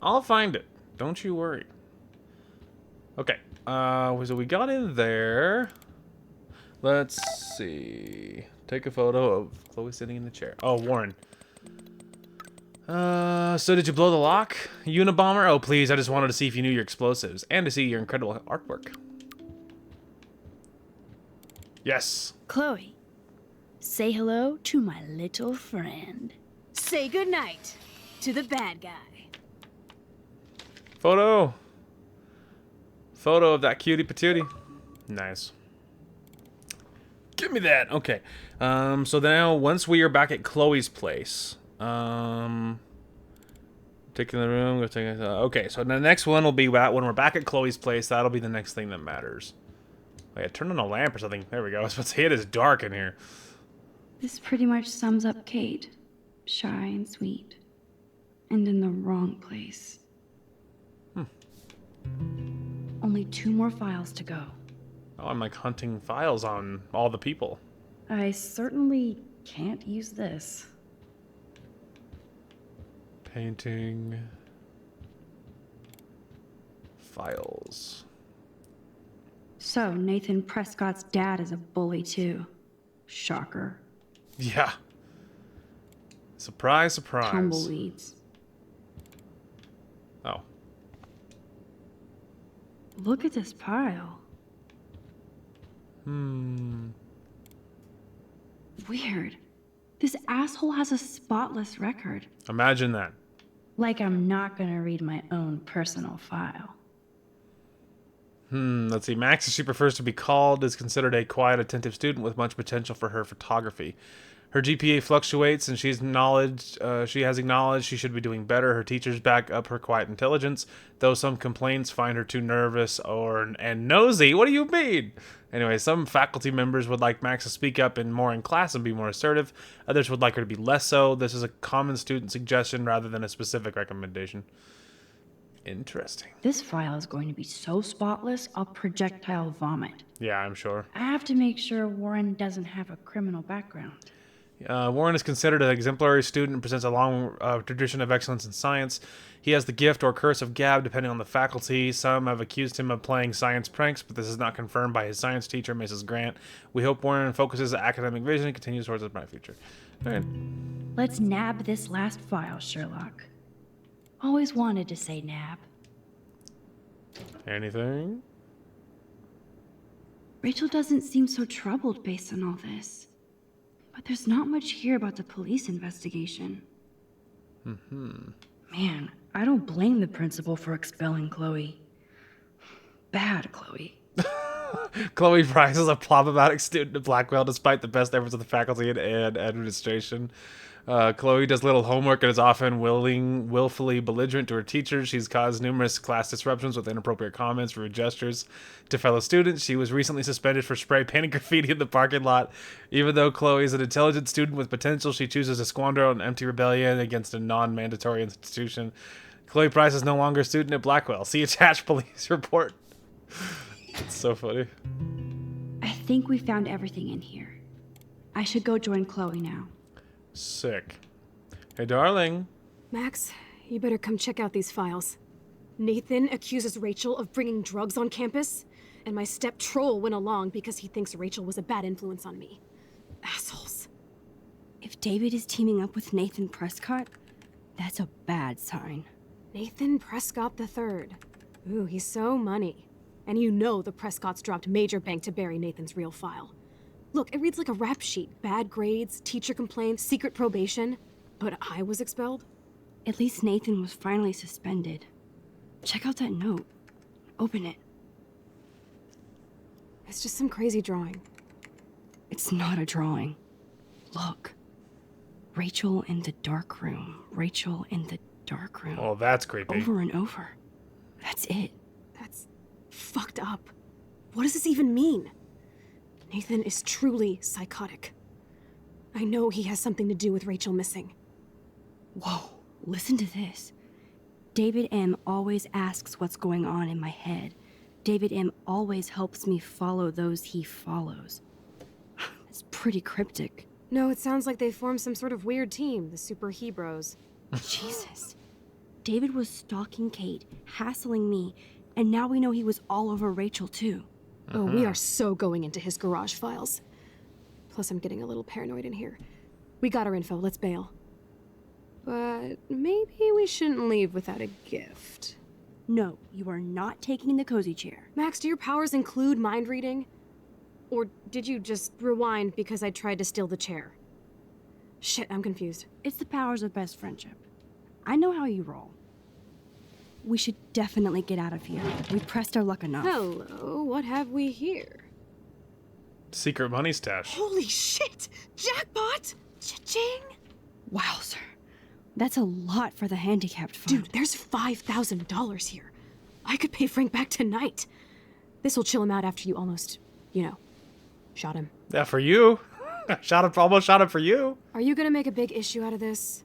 I'll find it. Don't you worry. Okay. So we got in there. Let's see. Take a photo of Chloe sitting in the chair. Oh, Warren. So did you blow the lock? Unabomber? Oh, please. I just wanted to see if you knew your explosives. And to see your incredible artwork. Yes. Chloe, say hello to my little friend. Say goodnight to the bad guy. Photo. Photo of that cutie patootie. Nice. Give me that. Okay. So now once we are back at Chloe's place, taking the room. Go take. Okay. So the next one will be when we're back at Chloe's place. That'll be the next thing that matters. Wait, turn on a lamp or something. There we go. I was about to say it is dark in here. This pretty much sums up Kate. Shy and sweet. And in the wrong place. Only 2 more files to go. Oh, I'm like hunting files on all the people. I certainly can't use this. Painting. Files. So, Nathan Prescott's dad is a bully too. Shocker. Yeah. Surprise, surprise. Tumbleweeds. Oh. Look at this pile. Weird. This asshole has a spotless record. Imagine that. Like I'm not gonna read my own personal file. Let's see. Max, as she prefers to be called, is considered a quiet, attentive student with much potential for her photography. Her GPA fluctuates, and she has acknowledged she should be doing better. Her teachers back up her quiet intelligence, though some complaints find her too nervous and nosy. What do you mean? Anyway, some faculty members would like Max to speak up more in class and be more assertive. Others would like her to be less so. This is a common student suggestion rather than a specific recommendation. Interesting. This file is going to be so spotless, I'll projectile vomit. Yeah, I'm sure. I have to make sure Warren doesn't have a criminal background. Warren is considered an exemplary student and presents a long tradition of excellence in science. He has the gift or curse of gab, depending on the faculty. Some have accused him of playing science pranks, but this is not confirmed by his science teacher, Mrs. Grant. We hope Warren focuses on academic vision and continues towards his bright future. All right. Let's nab this last file, Sherlock. Always wanted to say nab. Anything? Rachel doesn't seem so troubled based on all this. But there's not much here about the police investigation. Man, I don't blame the principal for expelling Chloe. Bad Chloe. Chloe Price is a problematic student at Blackwell despite the best efforts of the faculty and administration. Chloe does little homework and is often willfully belligerent to her teachers. She's caused numerous class disruptions with inappropriate comments, rude gestures to fellow students. She was recently suspended for spray painting graffiti in the parking lot. Even though Chloe is an intelligent student with potential, she chooses to squander on empty rebellion against a non-mandatory institution. Chloe Price is no longer a student at Blackwell. See attached police report. It's so funny. I think we found everything in here. I should go join Chloe now. Sick. Hey, darling. Max, you better come check out these files. Nathan accuses Rachel of bringing drugs on campus, and my step troll went along because he thinks Rachel was a bad influence on me. Assholes. If David is teaming up with Nathan Prescott, that's a bad sign. Nathan Prescott III. Ooh, he's so money. And you know the Prescotts dropped major bank to bury Nathan's real file. Look, it reads like a rap sheet. Bad grades, teacher complaints, secret probation. But I was expelled? At least Nathan was finally suspended. Check out that note. Open it. It's just some crazy drawing. It's not a drawing. Look. Rachel in the dark room. Rachel in the dark room. Oh, that's creepy. Over and over. That's it. That's fucked up. What does this even mean? Nathan is truly psychotic. I know he has something to do with Rachel missing. Whoa, listen to this. David M. always asks what's going on in my head. David M. always helps me follow those he follows. It's pretty cryptic. No, it sounds like they formed some sort of weird team, the Super Hebros. Jesus. David was stalking Kate, hassling me, and now we know he was all over Rachel too. Oh, we are so going into his garage files. Plus, I'm getting a little paranoid in here. We got our info, let's bail. But maybe we shouldn't leave without a gift. No, you are not taking the cozy chair. Max, do your powers include mind reading? Or did you just rewind because I tried to steal the chair? Shit, I'm confused. It's the powers of best friendship. I know how you roll. We should definitely get out of here. We pressed our luck enough. Hello, what have we here? Secret money stash. Holy shit! Jackpot! Cha-ching! Wow, sir. That's a lot for the handicapped fund. Dude, there's $5,000 here. I could pay Frank back tonight. This'll chill him out after you almost, shot him. Yeah, for you. Almost shot him for you. Are you gonna make a big issue out of this?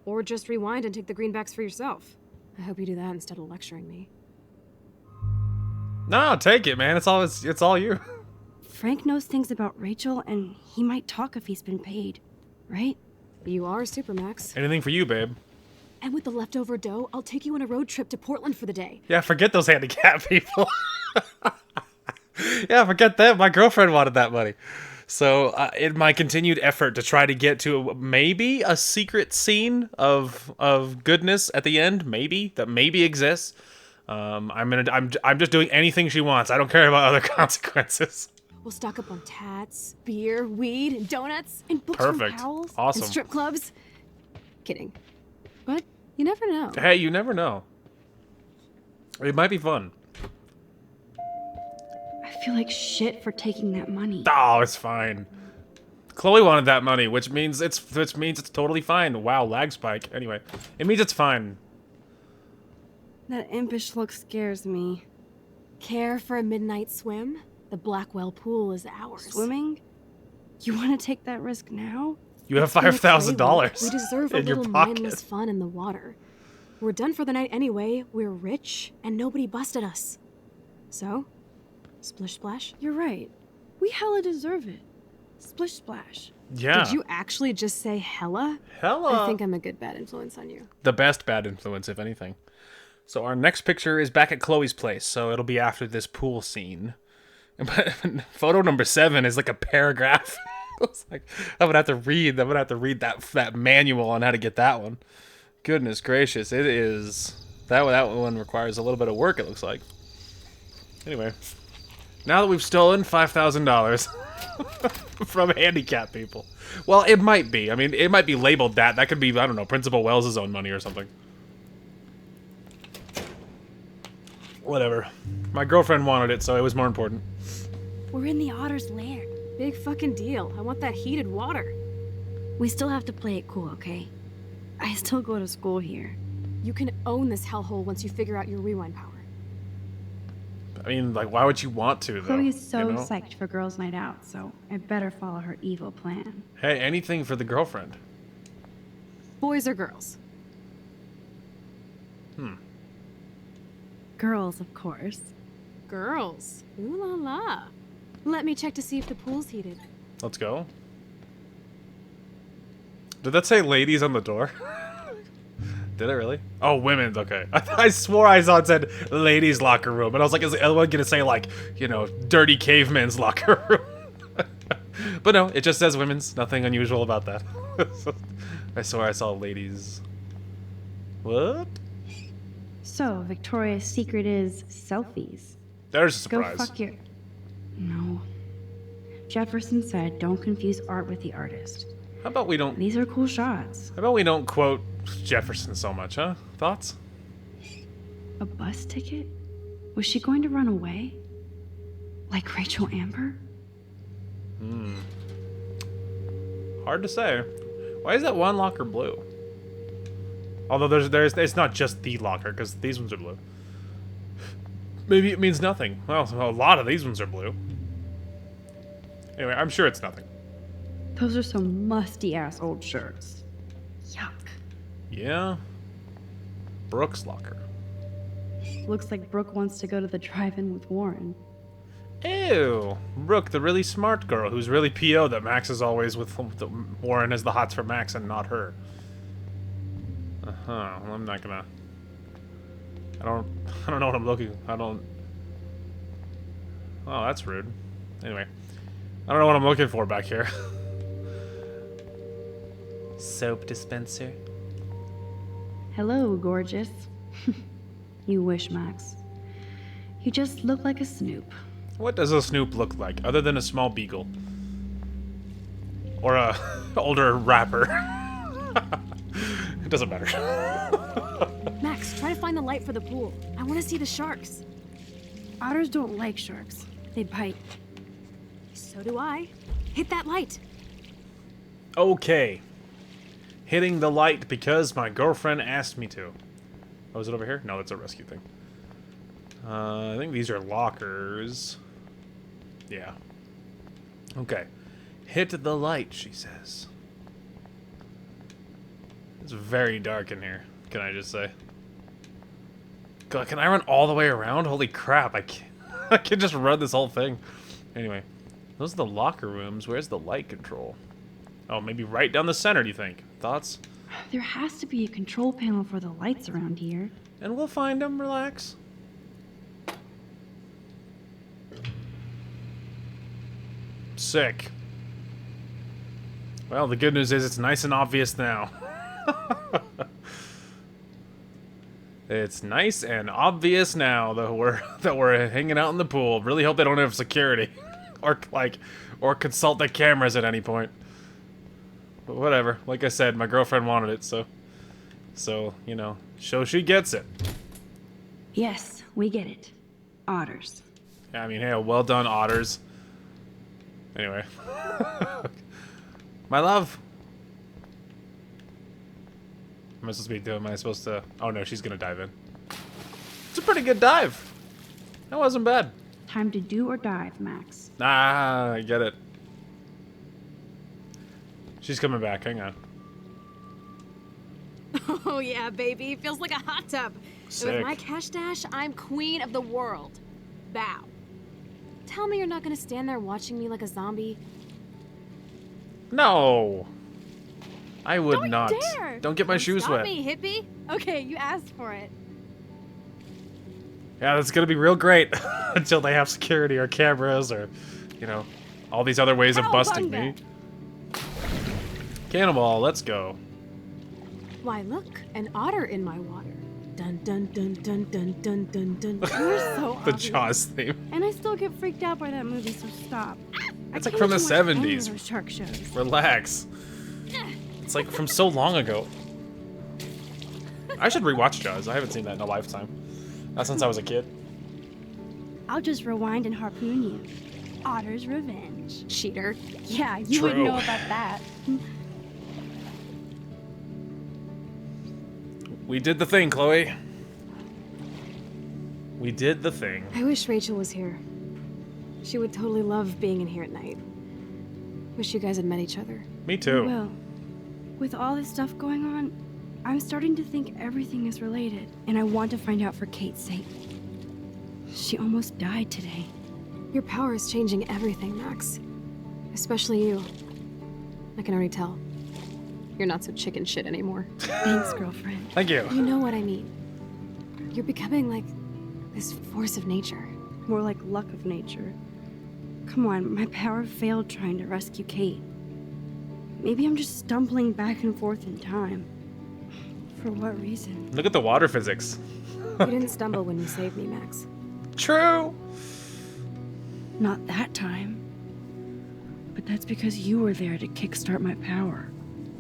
Or just rewind and take the greenbacks for yourself? I hope you do that instead of lecturing me. No, take it, man. It's all you. Frank knows things about Rachel, and he might talk if he's been paid, right? You are Supermax. Anything for you, babe. And with the leftover dough, I'll take you on a road trip to Portland for the day. Yeah, forget those handicapped people. Yeah, forget them. My girlfriend wanted that money. So, in my continued effort to try to get to maybe a secret scene of goodness at the end, that maybe exists, I'm just doing anything she wants. I don't care about other consequences. We'll stock up on tats, beer, weed, and donuts, And books Perfect. from Powell's. Awesome. and strip clubs. Kidding. But you never know. Hey, you never know. It might be fun. I feel like shit for taking that money. Oh, it's fine. Chloe wanted that money, which means it's totally fine. Wow, lag spike. Anyway, it means it's fine. That impish look scares me. Care for a midnight swim? The Blackwell pool is ours. Swimming? You want to take that risk now? You have It's been a $5,000 We deserve a in your little pocket. mindless fun in the water. We're done for the night anyway. We're rich, and nobody busted us. So, splish splash. You're right. We hella deserve it. Splish splash. Yeah. Did you actually just say hella? Hella. I think I'm a good bad influence on you. The best bad influence, if anything. So our next picture is back at Chloe's place, so it'll be after this pool scene. But photo number 7 is like a paragraph. It's like I'm gonna have to read that manual on how to get that one. Goodness gracious, it is that one requires a little bit of work, it looks like. Anyway, now that we've stolen $5,000 from handicapped people, well, it might be. I mean, it might be labeled that. That could be, I don't know, Principal Wells' own money or something. Whatever. My girlfriend wanted it, so it was more important. We're in the otter's lair. Big fucking deal. I want that heated water. We still have to play it cool, okay? I still go to school here. You can own this hellhole once you figure out your rewind power. I mean, like, why would you want to, though? Chloe is so you know? psyched for girls' night out, so I better follow her evil plan. Hey, anything for the girlfriend. Boys or girls? Girls, of course. Girls. Ooh la la. Let me check to see if the pool's heated. Let's go. Did that say ladies on the door? Did it really? Oh, women's, okay. I swore I saw it said ladies' locker room, and I was like, is anyone gonna say, like, you know, dirty caveman's locker room? But no, it just says women's. Nothing unusual about that. I swore I saw ladies. What? So, Victoria's secret is selfies. There's a Go surprise. fuck your... No. Jefferson said, don't confuse art with the artist. How about we don't... These are cool shots. How about we don't quote Jefferson so much, huh? Thoughts? A bus ticket? Was she going to run away? Like Rachel Amber? Hard to say. Why is that one locker blue? Although it's not just the locker, because these ones are blue. Maybe it means nothing. Well, a lot of these ones are blue. Anyway, I'm sure it's nothing. Those are some musty-ass old shirts. Yuck. Yeah. Brooke's locker. Looks like Brooke wants to go to the drive-in with Warren. Ew. Brooke, the really smart girl who's really PO that Max is always with Warren as the hots for Max and not her. Uh-huh. Well, I'm not gonna... I don't know what I'm looking... Oh, that's rude. Anyway. I don't know what I'm looking for back here. Soap dispenser. Hello, gorgeous. You wish, Max. You just look like a Snoop. What does a Snoop look like, other than a small beagle? Or a older rapper? It doesn't matter. Max, try to find the light for the pool. I want to see the sharks. Otters don't like sharks. They bite. So do I. Hit that light. Okay. Hitting the light because my girlfriend asked me to. Oh, is it over here? No, that's a rescue thing. I think these are lockers. Yeah. Okay. Hit the light, she says. It's very dark in here, can I just say? God, can I run all the way around? Holy crap, I can't. I could just run this whole thing. Anyway, those are the locker rooms. Where's the light control? Oh, maybe right down the center, do you think? Thoughts? There has to be a control panel for the lights around here. And we'll find them, relax. Sick. Well, the good news is it's nice and obvious now. It's nice and obvious now that we're hanging out in the pool. Really hope they don't have security, or consult the cameras at any point. But whatever. Like I said, my girlfriend wanted it, so you know, so she gets it. Yes, we get it. Otters. Yeah, I mean, hey, well done, otters. Anyway, my love. Am I supposed to be doing? Am I supposed to? Oh no, she's gonna dive in. It's a pretty good dive. That wasn't bad. Time to do or dive, Max. Ah, I get it. She's coming back. Hang on. Oh yeah, baby. Feels like a hot tub. And Sick. with my cash dash, I'm queen of the world. Bow. Tell me you're not gonna stand there watching me like a zombie. No. I would Don't not. you dare! Don't get my shoes Stop wet. me, hippie. Okay, you asked for it. Yeah, that's gonna be real great until they have security or cameras or, you know, all these other ways of busting me. Cannonball, let's go. Why, look, an otter in my water. Dun dun dun dun dun dun dun dun. You're so The obvious. Jaws theme. And I still get freaked out by that movie, so stop. It's like from the 70s. Those shark shows. Relax. It's like from so long ago. I should rewatch Jaws. I haven't seen that in a lifetime. Not since I was a kid. I'll just rewind and harpoon you. Otter's revenge. Cheater. Yeah, you True. wouldn't know about that. We did the thing, Chloe. We did the thing. I wish Rachel was here. She would totally love being in here at night. Wish you guys had met each other. Me too. Well, with all this stuff going on, I'm starting to think everything is related, and I want to find out for Kate's sake. She almost died today. Your power is changing everything, Max. Especially you. I can already tell. You're not so chicken shit anymore. Thanks, girlfriend. Thank you. You know what I mean. You're becoming like this force of nature. More like luck of nature. Come on, my power failed trying to rescue Kate. Maybe I'm just stumbling back and forth in time. For what reason? Look at the water physics. You didn't stumble when you saved me, Max. True. Not that time. But that's because you were there to kickstart my power.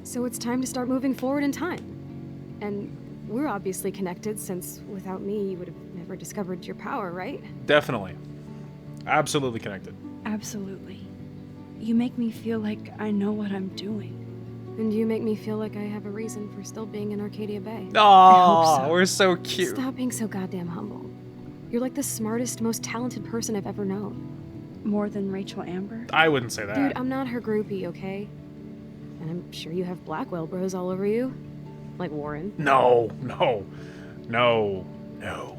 So it's time to start moving forward in time. And we're obviously connected, since without me, you would have never discovered your power, right? Definitely. Absolutely connected. Absolutely. You make me feel like I know what I'm doing. And you make me feel like I have a reason for still being in Arcadia Bay. Oh, so. we're so cute. Stop being so goddamn humble. You're like the smartest, most talented person I've ever known. More than Rachel Amber? I wouldn't say that. Dude, I'm not her groupie, okay? And I'm sure you have Blackwell bros all over you. Like Warren. No, no, no, no.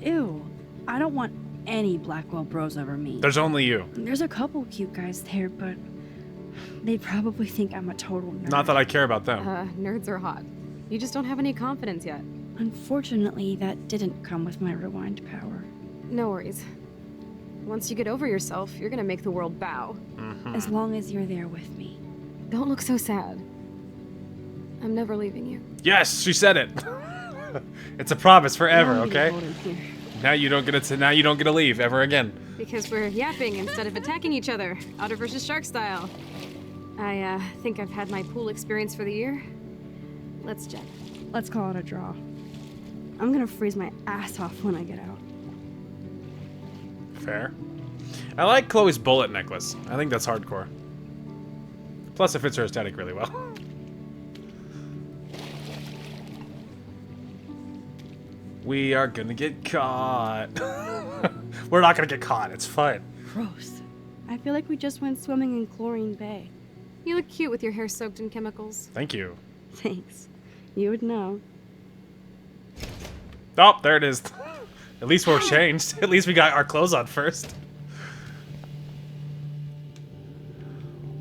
Ew. I don't want any Blackwell bros over me. There's only you. There's a couple cute guys there, but they'd probably think I'm a total nerd. Not that I care about them. Nerds are hot. You just don't have any confidence yet. Unfortunately, that didn't come with my rewind power. No worries. Once you get over yourself, you're gonna make the world bow. As long as you're there with me. Don't look so sad. I'm never leaving you. Yes, she said it. It's a promise forever, Allow me to okay? hold him here. Now you don't get to. Now you don't get to leave ever again. Because we're yapping instead of attacking each other. Otter versus shark style. I think I've had my pool experience for the year. Let's jet. Let's call it a draw. I'm gonna freeze my ass off when I get out. Fair. I like Chloe's bullet necklace. I think that's hardcore. Plus, it fits her aesthetic really well. We are gonna get caught. We're not gonna get caught. It's fine. Gross. I feel like we just went swimming in Chlorine Bay. You look cute with your hair soaked in chemicals. Thank you. Thanks. You would know. Oh, there it is. At least we're changed. At least we got our clothes on first.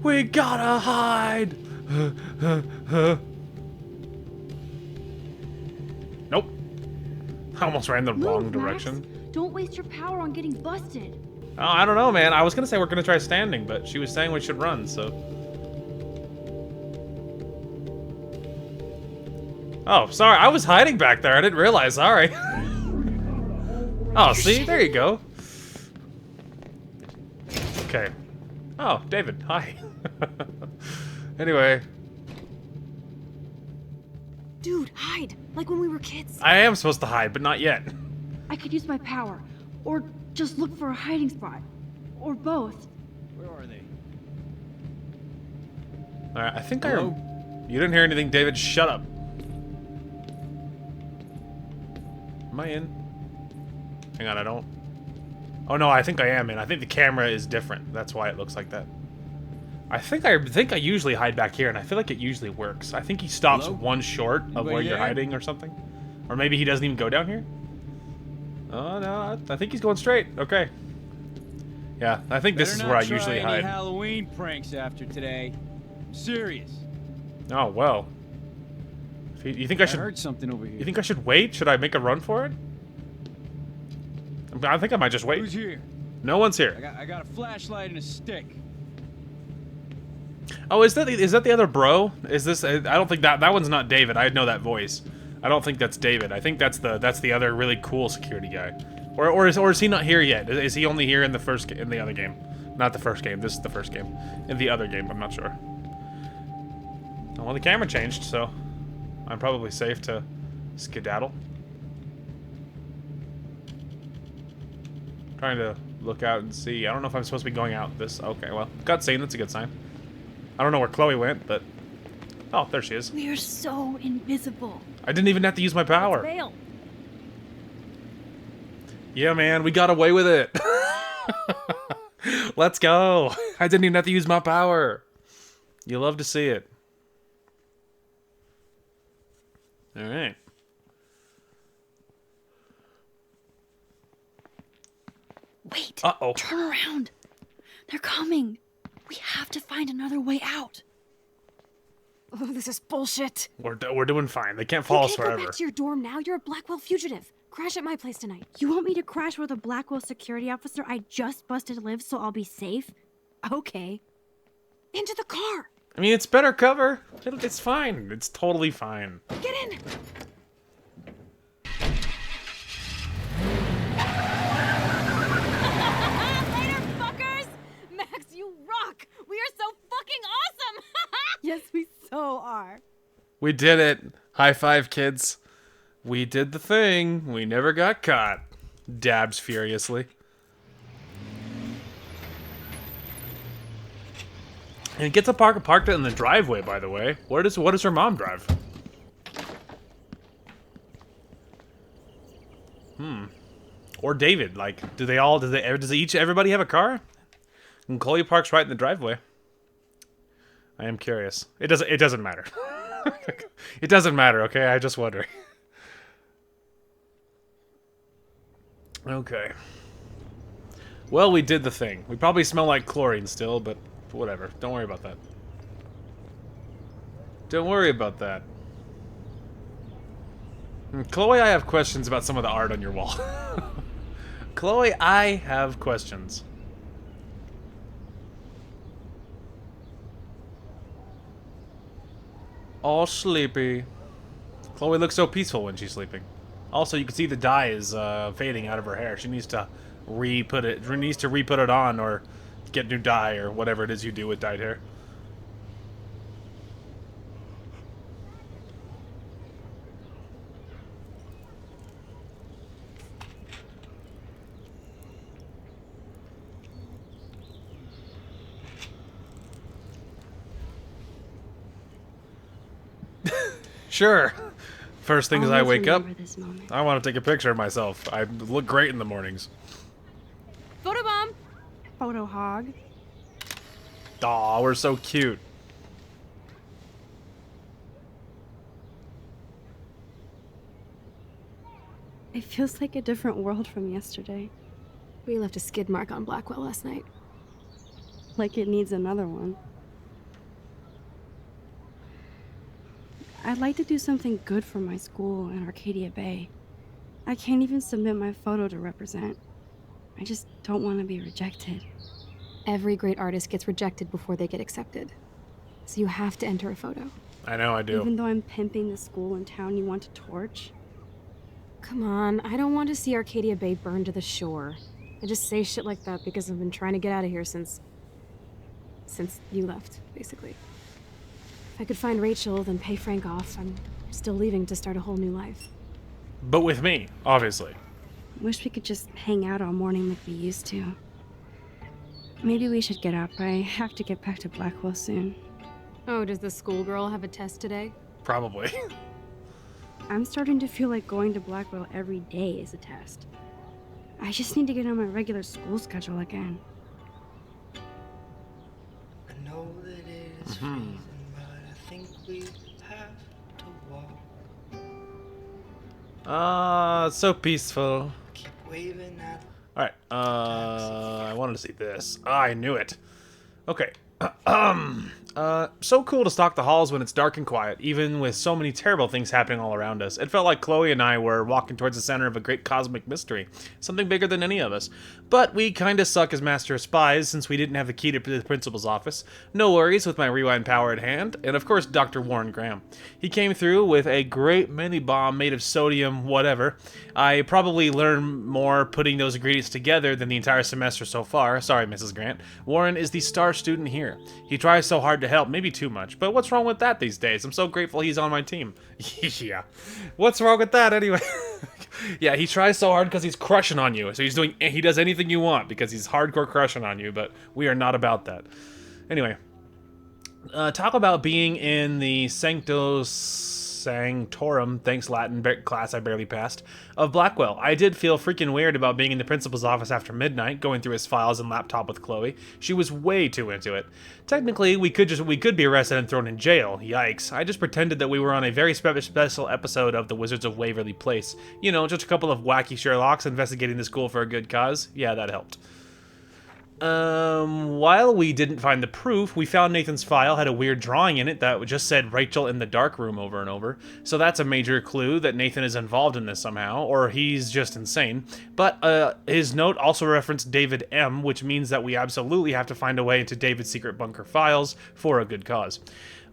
We gotta hide! Nope. I almost ran the wrong direction. Max. Don't waste your power on getting busted. Oh, I don't know, man. I was gonna say we're gonna try standing, but she was saying we should run, so... Oh, sorry. I was hiding back there. I didn't realize. Sorry. Oh, see? There you go. Okay. Oh, David. Hi. Anyway. Dude, hide. Like when we were kids. I am supposed to hide, but not yet. I could use my power. Or just look for a hiding spot. Or both. Where are they? Alright, I think Hello? You didn't hear anything, David. Shut up. Am I in? Hang on, I don't... Oh no, I think I am in. I think the camera is different. That's why it looks like that. I think I usually hide back here, and I feel like it usually works. I think he stops Hello? one short of Anybody where you're there? hiding or something. Or maybe he doesn't even go down here. Oh no, I think he's going straight. Okay. Yeah, I think this is where I usually Better not try any hide. Halloween pranks after today. I'm serious. Oh well. You think I should? heard something over here. You think I should wait? Should I make a run for it? I think I might just wait. Who's here? No one's here. I got a flashlight and a stick. Oh, is that the other bro? Is this? I don't think that one's not David. I know that voice. I don't think that's David. I think that's the other really cool security guy. Or is he not here yet? Is he only here in the other game? Not the first game. This is the first game. In the other game, I'm not sure. Oh, well, the camera changed, so I'm probably safe to skedaddle. Trying to look out and see. I don't know if I'm supposed to be going out this. Okay, well, cutscene. That's a good sign. I don't know where Chloe went, but oh, there she is. We are so invisible. I didn't even have to use my power. Fail. Yeah, man, we got away with it. Let's go. I didn't even have to use my power. You love to see it. All right. Wait. Uh-oh. Turn around. They're coming. We have to find another way out. Oh, this is bullshit. We're doing fine. They can't follow us You can't go forever. back to your dorm now. You're a Blackwell fugitive. Crash at my place tonight. You want me to crash with a Blackwell security officer I just busted live so I'll be safe? Okay. Into the car. I mean, it's better cover. It's fine. It's totally fine. Get in. Later, fuckers. Max, you rock. We are so fucking awesome. Yes, we so are. We did it. High five, kids. We did the thing. We never got caught. Dabs furiously. And it gets a parked it in the driveway, by the way. What does her mom drive? Or David, like, does everybody have a car? And Chloe parks right in the driveway. I am curious. It doesn't matter. It doesn't matter, okay? I just wonder. Okay. Well, we did the thing. We probably smell like chlorine still, but whatever. Don't worry about that. Don't worry about that. Chloe, I have questions about some of the art on your wall. Chloe, I have questions. All sleepy. Chloe looks so peaceful when she's sleeping. Also, you can see the dye is fading out of her hair. She needs to re-put it on or get new dye or whatever it is you do with dyed hair. Sure. First thing as I wake up, This moment. I want to take a picture of myself. I look great in the mornings. Photobomb. Photo hog. Aw, we're so cute. It feels like a different world from yesterday. We left a skid mark on Blackwell last night. Like it needs another one. I'd like to do something good for my school in Arcadia Bay. I can't even submit my photo to represent. I just don't want to be rejected. Every great artist gets rejected before they get accepted. So you have to enter a photo. I know, I do. Even though I'm pimping the school in town you want to torch? Come on, I don't want to see Arcadia Bay burned to the shore. I just say shit like that because I've been trying to get out of here since you left, basically. If I could find Rachel, then pay Frank off, I'm still leaving to start a whole new life. But with me, obviously. Wish we could just hang out all morning like we used to. Maybe we should get up. I have to get back to Blackwell soon. Oh, does the schoolgirl have a test today? Probably. I'm starting to feel like going to Blackwell every day is a test. I just need to get on my regular school schedule again. I know that it is freezing, but I think we have to walk. So peaceful. Keep waving at. Alright, I wanted to see this. I knew it. Okay. So cool to stalk the halls when it's dark and quiet, even with so many terrible things happening all around us. It felt like Chloe and I were walking towards the center of a great cosmic mystery, something bigger than any of us. But we kinda suck as master of spies since we didn't have the key to the principal's office. No worries with my rewind power at hand, and of course Dr. Warren Graham. He came through with a great mini bomb made of sodium whatever. I probably learned more putting those ingredients together than the entire semester so far. Sorry, Mrs. Grant. Warren is the star student here. He tries so hard to help, maybe too much, but what's wrong with that these days? I'm so grateful he's on my team. Yeah. What's wrong with that anyway? Yeah, he tries so hard because he's crushing on you. So he does anything you want because he's hardcore crushing on you, but we are not about that. Anyway, talk about being in the Sanctorum, thanks Latin class I barely passed, of Blackwell. I did feel freaking weird about being in the principal's office after midnight, going through his files and laptop with Chloe. She was way too into it. Technically, we could be arrested and thrown in jail. Yikes. I just pretended that we were on a very special episode of The Wizards of Waverly Place. You know, just a couple of wacky Sherlocks investigating the school for a good cause. Yeah, that helped. While we didn't find the proof, we found Nathan's file had a weird drawing in it that just said Rachel in the dark room over and over. So that's a major clue that Nathan is involved in this somehow, or he's just insane. But his note also referenced David M, which means that we absolutely have to find a way into David's secret bunker files for a good cause.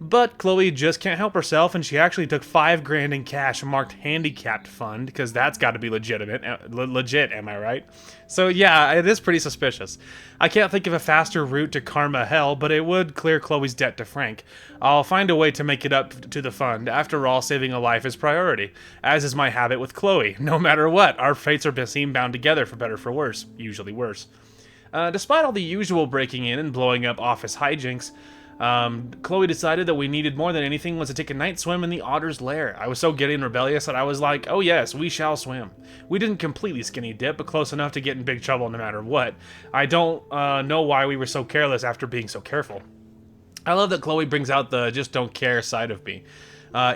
But Chloe just can't help herself, and she actually took $5 grand in cash marked handicapped fund, because that's got to be legit, am I right? So yeah, it is pretty suspicious. I can't think of a faster route to karma hell, but it would clear Chloe's debt to Frank. I'll find a way to make it up to the fund. After all, saving a life is priority, as is my habit with Chloe. No matter what, our fates seem bound together for better or for worse, usually worse. Despite all the usual breaking in and blowing up office hijinks, Chloe decided that we needed more than anything was to take a night swim in the Otter's Lair. I was so giddy and rebellious that I was like, oh yes, we shall swim. We didn't completely skinny dip, but close enough to get in big trouble no matter what. I don't know why we were so careless after being so careful. I love that Chloe brings out the just don't care side of me.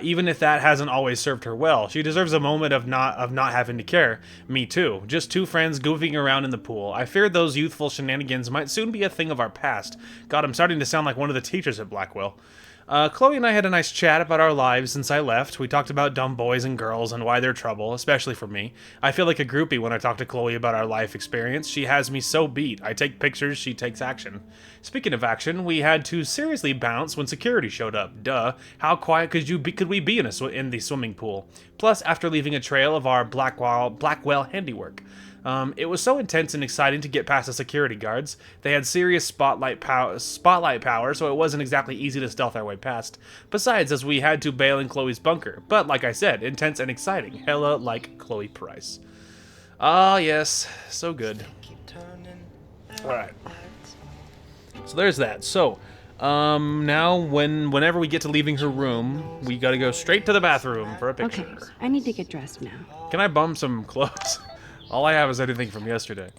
Even if that hasn't always served her well, she deserves a moment of not having to care. Me too. Just two friends goofing around in the pool. I feared those youthful shenanigans might soon be a thing of our past. God, I'm starting to sound like one of the teachers at Blackwell. Chloe and I had a nice chat about our lives since I left. We talked about dumb boys and girls and why they're trouble, especially for me. I feel like a groupie when I talk to Chloe about our life experience. She has me so beat. I take pictures, she takes action. Speaking of action, we had to seriously bounce when security showed up. Duh. How quiet could we be in the swimming pool? Plus, after leaving a trail of our Blackwell handiwork. It was so intense and exciting to get past the security guards. They had serious spotlight power, so it wasn't exactly easy to stealth our way past. Besides, as we had to bail in Chloe's bunker. But, like I said, intense and exciting. Hella like Chloe Price. Ah, yes. So good. Alright. So there's that. So, now whenever we get to leaving her room, we gotta go straight to the bathroom for a picture. Okay, I need to get dressed now. Can I bum some clothes? All I have is anything from yesterday.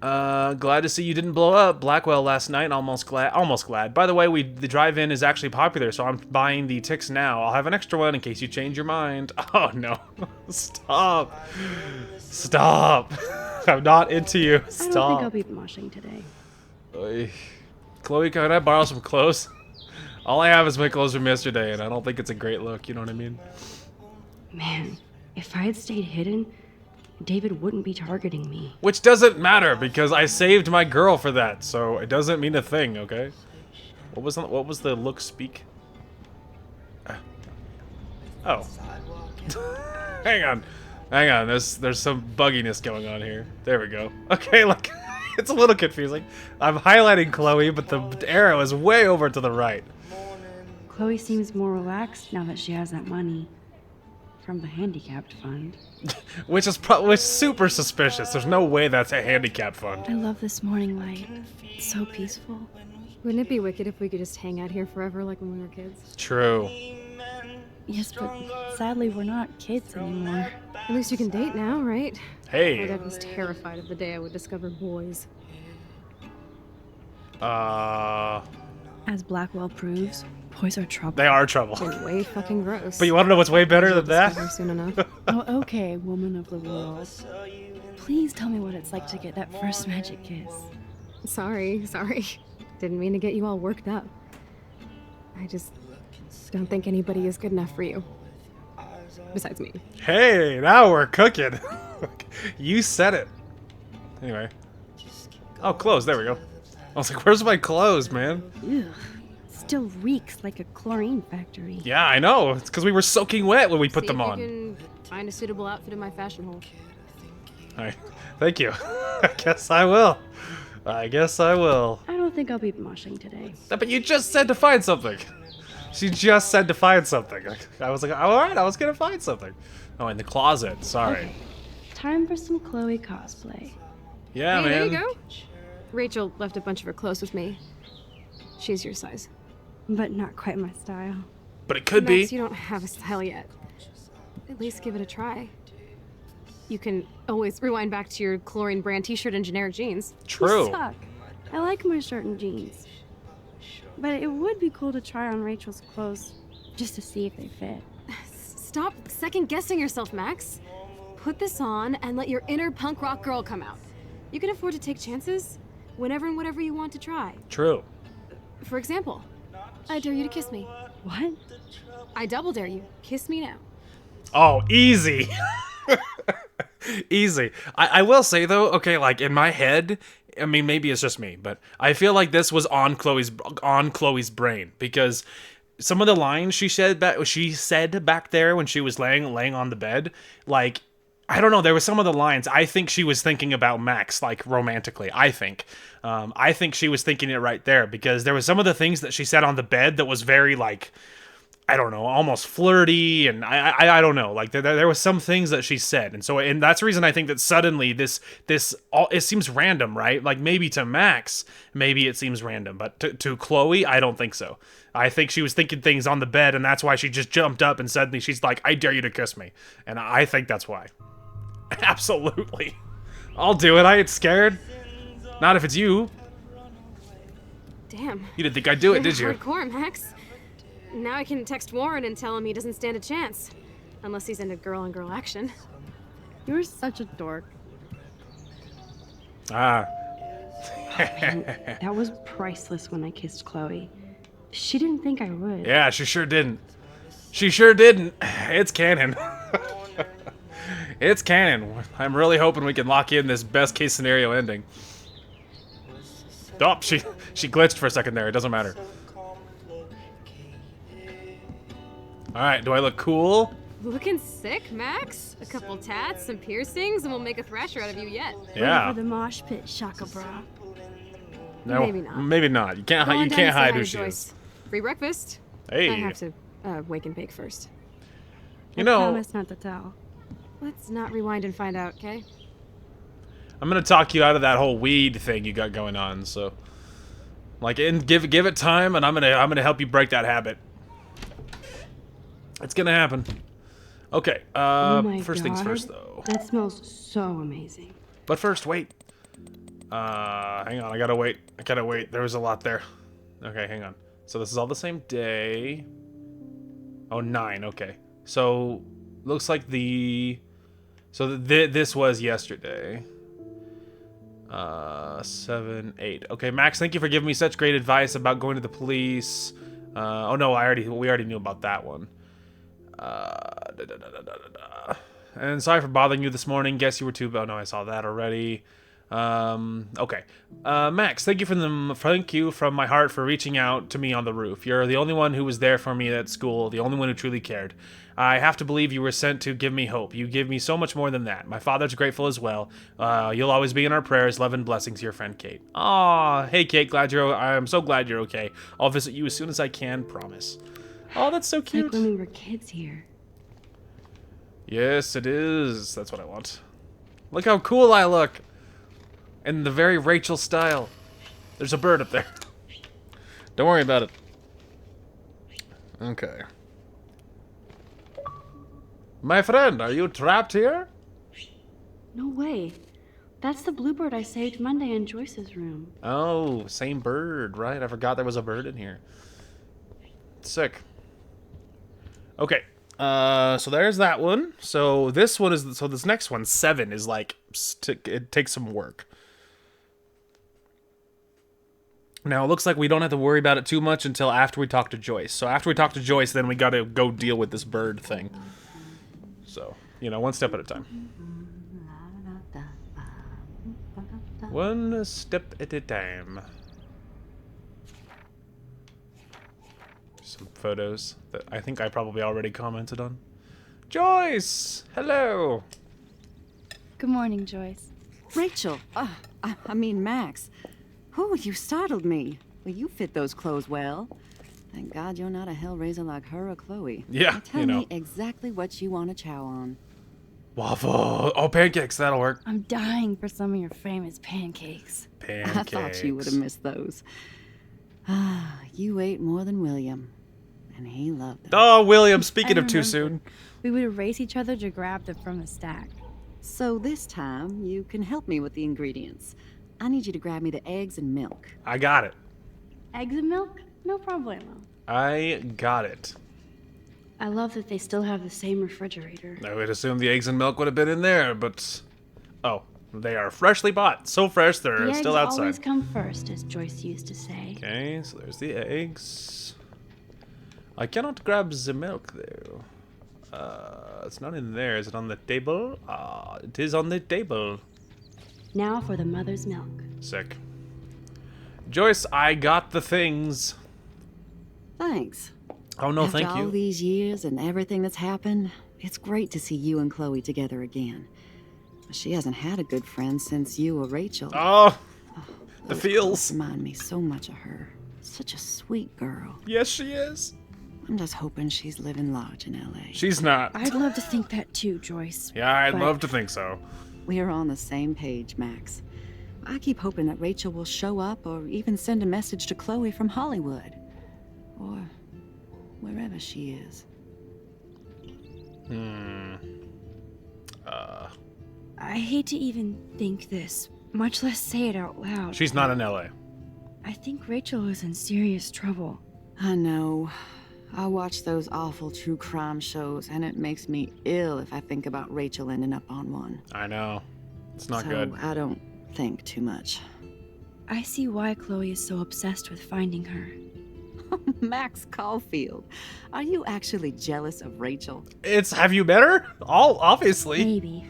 Glad to see you didn't blow up Blackwell last night. Almost glad. By the way, the drive-in is actually popular, so I'm buying the ticks now. I'll have an extra one in case you change your mind. Oh no. Stop. Stop. I'm not into you. Stop. I don't think I'll be moshing today. Oy. Chloe, can I borrow some clothes? All I have is my clothes from yesterday, and I don't think it's a great look, you know what I mean? Man, if I had stayed hidden, David wouldn't be targeting me. Which doesn't matter, because I saved my girl for that, so it doesn't mean a thing, okay? What was the look speak? Oh. Hang on. There's some bugginess going on here. There we go. Okay, look. It's a little confusing. I'm highlighting Chloe, but the arrow is way over to the right. Chloe seems more relaxed now that she has that money from the handicapped fund. Which is super suspicious. There's no way that's a handicap fund. I love this morning light. It's so peaceful. Wouldn't it be wicked if we could just hang out here forever like when we were kids? True. Yes, but sadly we're not kids anymore. At least you can date now, right? Hey. My dad was terrified of the day I would discover boys. As Blackwell proves, boys are trouble. They are trouble. They're way fucking gross. But you want to know what's way better than that? Discover soon enough. Oh, okay, woman of the world. Please tell me what it's like to get that first magic kiss. Sorry. Didn't mean to get you all worked up. I just don't think anybody is good enough for you. Besides me. Hey, now we're cooking. You said it. Anyway. Oh, clothes. There we go. I was like, where's my clothes, man? Ugh. Still reeks like a chlorine factory. Yeah, I know. It's because we were soaking wet when we put See them if on. you can find a suitable outfit in my fashion hole. Alright. Thank you. I guess I will. I don't think I'll be moshing today. But you just said to find something. She just said to find something. I was like, alright, I was gonna find something. Oh, in the closet. Sorry. Okay. Time for some Chloe cosplay. Yeah, Hey, man. there you go. Rachel left a bunch of her clothes with me. She's your size. But not quite my style. But it could Max, be. you don't have a style yet. At least give it a try. You can always rewind back to your chlorine brand t-shirt and generic jeans. True. You suck. I like my shirt and jeans. But it would be cool to try on Rachel's clothes just to see if they fit. Stop second-guessing yourself, Max. Put this on and let your inner punk rock girl come out. You can afford to take chances whenever and whatever you want to try. True. For example, I dare you to kiss me. What? I double dare you. Kiss me now. Oh, easy. Easy. I will say though, okay, like in my head, I mean maybe it's just me, but I feel like this was on Chloe's brain because some of the lines she said back there when she was laying on the bed, like I don't know, there was some of the lines I think she was thinking about Max, like romantically. I think she was thinking it right there because there was some of the things that she said on the bed that was very like, I don't know, almost flirty, and I don't know, like there was some things that she said, and that's the reason I think that suddenly this all it seems random, right? Like maybe to Max, maybe it seems random, but to Chloe, I don't think so. I think she was thinking things on the bed, and that's why she just jumped up and suddenly she's like, "I dare you to kiss me," and I think that's why. Absolutely, I'll do it. I ain't scared. Not if it's you. Damn. You didn't think I'd do it, did you? Hardcore, Max. Now I can text Warren and tell him he doesn't stand a chance. Unless he's into girl-on-girl action. You're such a dork. Ah. That was priceless when I kissed Chloe. She didn't think I would. Yeah, she sure didn't. She sure didn't. It's canon. It's canon. I'm really hoping we can lock in this best case scenario ending. Oh, she glitched for a second there. It doesn't matter. Alright, do I look cool? Looking sick, Max? A couple tats, some piercings, and we'll make a thrasher out of you yet. Yeah. Ready for the mosh pit, Shaka Bra. No, Maybe not. Maybe not. You can't Go on you down can't and say hide hi who to she Joyce. is. Free breakfast? Hey. I have to wake and bake first. You I know, promise not to tell. Let's not rewind and find out, okay? I'm gonna talk you out of that whole weed thing you got going on, so like and give it time and I'm gonna help you break that habit. It's gonna happen. Okay, Oh my first things God. first though. That smells so amazing. But first, wait. Hang on, I gotta wait. There was a lot there. Okay, hang on. So this is all the same day. Oh, 9, okay. So, looks like this was yesterday. 7, 8. Okay, Max, thank you for giving me such great advice about going to the police. Oh no, we already knew about that one. And sorry for bothering you this morning. Guess you were too. Oh no, I saw that already. Okay. Max, thank you from my heart for reaching out to me on the roof. You're the only one who was there for me at school, the only one who truly cared. I have to believe you were sent to give me hope. You give me so much more than that. My father's grateful as well. You'll always be in our prayers. Love and blessings, your friend Kate. Aw, hey Kate, I'm so glad you're okay. I'll visit you as soon as I can, promise. Oh, that's so cute. Like when we were kids here. Yes, it is. That's what I want. Look how cool I look. In the very Rachel style. There's a bird up there. Don't worry about it. Okay. My friend, are you trapped here? No way. That's the bluebird I saved Monday in Joyce's room. Oh, same bird, right? I forgot there was a bird in here. Sick. Okay. So there's that one. So this one is, so this next one, 7, is like, it takes some work. Now, it looks like we don't have to worry about it too much until after we talk to Joyce. So after we talk to Joyce, then we gotta go deal with this bird thing. So, you know, one step at a time. One step at a time. Some photos that I think I probably already commented on. Joyce! Hello! Good morning, Joyce. Rachel, I mean Max. Oh, you startled me. Well, you fit those clothes well. Thank God you're not a hellraiser like her or Chloe. Yeah, now tell me exactly what you want to chow on. Waffle. Oh, pancakes. That'll work. I'm dying for some of your famous pancakes. Pancakes. I thought you would have missed those. Ah, you ate more than William. And he loved them. Oh, William, speaking of too soon. We would race each other to grab them from the stack. So this time, you can help me with the ingredients. I need you to grab me the eggs and milk. I got it. Eggs and milk? No problemo. I got it. I love that they still have the same refrigerator. I would assume the eggs and milk would have been in there, but... Oh, they are freshly bought. So fresh, they're still outside. The eggs always come first, as Joyce used to say. Okay, so there's the eggs. I cannot grab the milk, though. It's not in there. Is it on the table? It is on the table. Now for the mother's milk. Sick. Joyce, I got the things. Thanks. Oh, no, thank After you. all these years and everything that's happened, it's great to see you and Chloe together again. She hasn't had a good friend since you or Rachel. Oh, the feels. Remind me so much of her. Such a sweet girl. Yes, she is. I'm just hoping she's living large in LA. She's not. I'd love to think that too, Joyce. Yeah, I'd but love to think so. We are on the same page, Max. I keep hoping that Rachel will show up or even send a message to Chloe from Hollywood. Or wherever she is. I hate to even think this, much less say it out loud. She's not in LA. I think Rachel is in serious trouble. I know. I watch those awful true crime shows, and it makes me ill if I think about Rachel ending up on one. I know. It's not so good. I don't think too much. I see why Chloe is so obsessed with finding her. Max Caulfield, are you actually jealous of Rachel? Have you met her? Obviously. Maybe.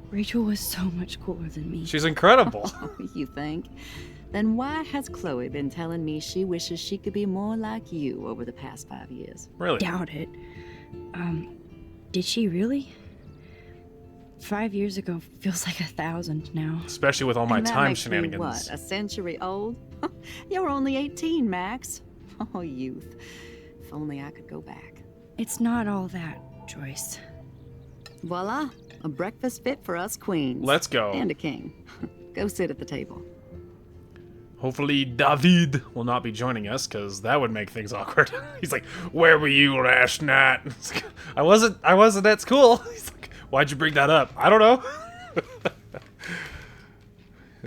Rachel was so much cooler than me. She's incredible. You think? Then why has Chloe been telling me she wishes she could be more like you over the past 5 years? Really? Doubt it. Did she really? 5 years ago feels like 1,000 now. Especially with all my And that time makes me, shenanigans. what, a century old? You're only 18, Max. Oh, youth. If only I could go back. It's not all that, Joyce. Voila, a breakfast fit for us queens. Let's go. And a king. Go sit at the table. Hopefully David will not be joining us, because that would make things awkward. He's like, "Where were you last night?" Like, I wasn't at school. He's like, "Why'd you bring that up?" I don't know.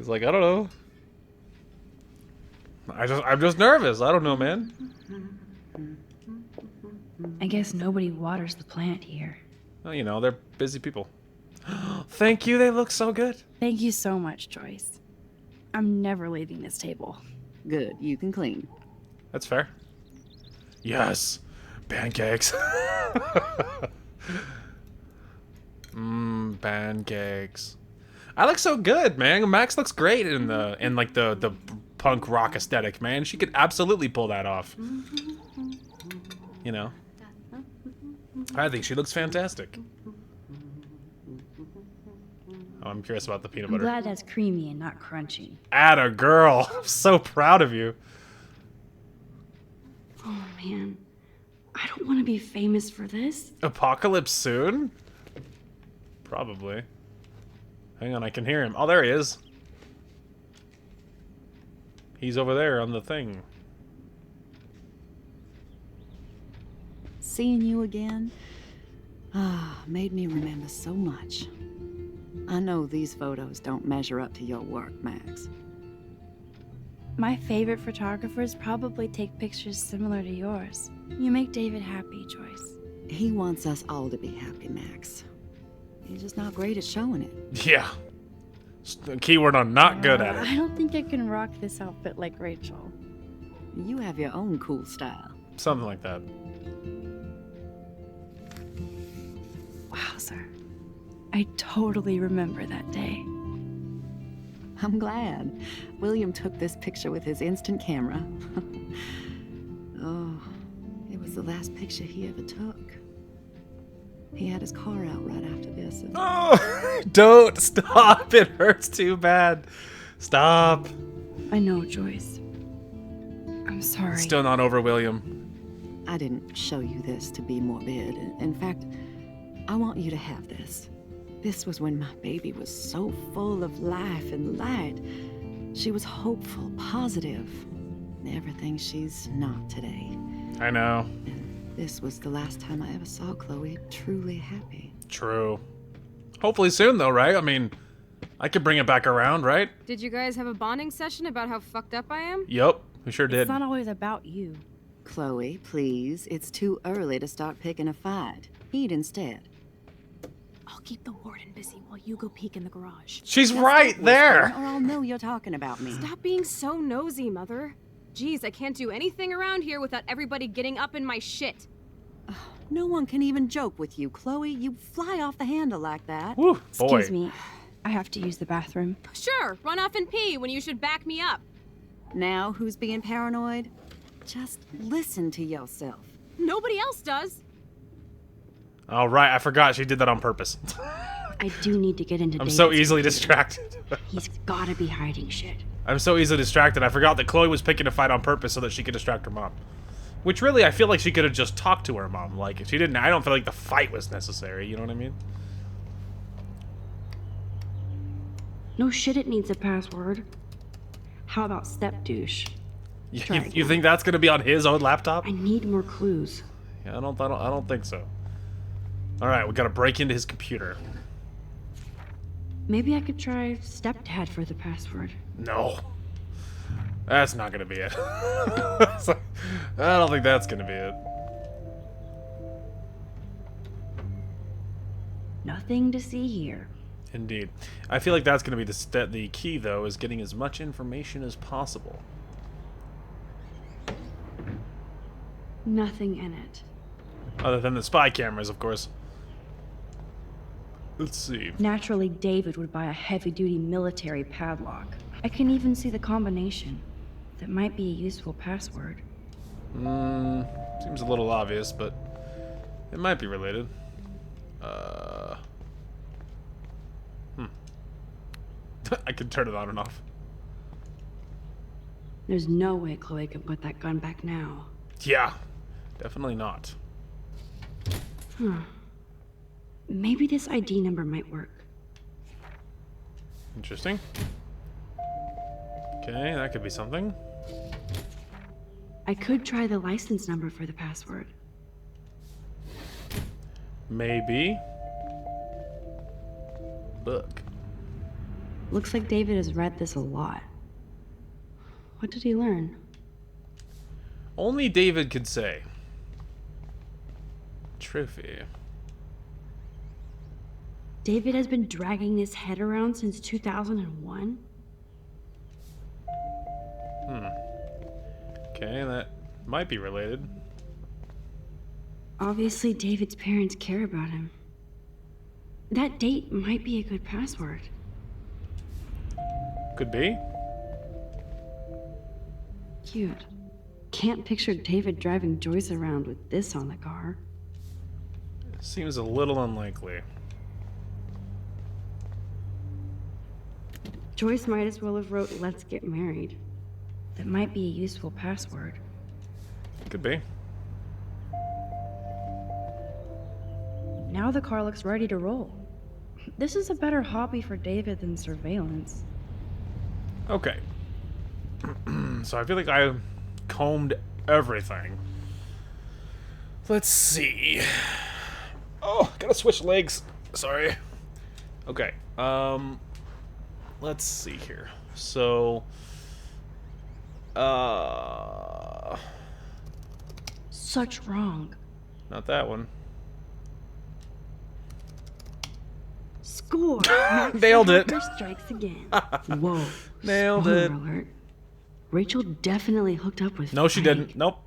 He's like, I don't know. I'm just nervous. I don't know, man. I guess nobody waters the plant here. Well, you know, they're busy people. Thank you. They look so good. Thank you so much, Joyce. I'm never leaving this table. Good, you can clean. That's fair. Yes. Pancakes. Pancakes. I look so good, man. Max looks great in like the punk rock aesthetic, man. She could absolutely pull that off. You know. I think she looks fantastic. Oh, I'm curious about the peanut I'm butter. glad that's creamy and not crunchy. Atta girl. I'm so proud of you. Oh man, I don't want to be famous for this. Apocalypse soon? Probably. Hang on, I can hear him. Oh, there he is. He's over there on the thing. Seeing you again, made me remember so much. I know these photos don't measure up to your work, Max. My favorite photographers probably take pictures similar to yours. You make David happy, Joyce. He wants us all to be happy, Max. He's just not great at showing it. Yeah. Keyword on not good at I it. don't think I can rock this outfit like Rachel. You have your own cool style. Something like that. Wowzer. I totally remember that day. I'm glad. William took this picture with his instant camera. Oh, it was the last picture he ever took. He had his car out right after this. And... Oh, don't stop. It hurts too bad. Stop. I know, Joyce. I'm sorry. Still not over William. I didn't show you this to be morbid. In fact, I want you to have this. This was when my baby was so full of life and light. She was hopeful, positive. Everything she's not today. I know. And this was the last time I ever saw Chloe truly happy. True. Hopefully soon, though, right? I mean, I could bring it back around, right? Did you guys have a bonding session about how fucked up I am? Yup, we sure did. It's not always about you. Chloe, please. It's too early to start picking a fight. Eat instead. I'll keep the warden busy while you go peek in the garage. She's right there. Or I'll know you're talking about me. Stop being so nosy, Mother. Jeez, I can't do anything around here without everybody getting up in my shit. No one can even joke with you, Chloe. You fly off the handle like that. Woo, boy. Excuse me. I have to use the bathroom. Sure, run off and pee when you should back me up. Now who's being paranoid? Just listen to yourself. Nobody else does. All right, I forgot she did that on purpose. I do need to get into I'm David's so easily computer. distracted. He's gotta be hiding shit. I'm so easily distracted. I forgot that Chloe was picking a fight on purpose so that she could distract her mom. Which really, I feel like she could have just talked to her mom. Like, if she didn't, I don't feel like the fight was necessary. You know what I mean? No shit, it needs a password. How about step douche? Try You again. think that's gonna be on his own laptop? I need more clues. Yeah, I don't think so. All right, we gotta break into his computer. Maybe I could try stepdad for the password. No, that's not gonna be it. I don't think that's gonna be it. Nothing to see here. Indeed, I feel like that's gonna be the key though, is getting as much information as possible. Nothing in it. Other than the spy cameras, of course. Let's see. Naturally, David would buy a heavy-duty military padlock. I can even see the combination. That might be a useful password. Seems a little obvious, but it might be related. I can turn it on and off. There's no way Chloe can put that gun back now. Yeah, definitely not. Maybe this ID number might work. Interesting. Okay, that could be something. I could try the license number for the password. Maybe. Book. Looks like David has read this a lot. What did he learn? Only David could say. Trophy. David has been dragging his head around since 2001? Okay, that might be related. Obviously, David's parents care about him. That date might be a good password. Could be. Cute. Can't picture David driving Joyce around with this on the car. Seems a little unlikely. Joyce might as well have wrote "Let's get married." That might be a useful password. Could be. Now the car looks ready to roll. This is a better hobby for David than surveillance. Okay. So I feel like I combed everything. Let's see. Oh, gotta switch legs. Sorry. Okay. Let's see here. So, Such wrong. not that one. Score! Nailed it. Hacker strikes again. Whoa. Nailed Spoiler it. alert. Rachel definitely hooked up with No, she Frank. didn't. Nope.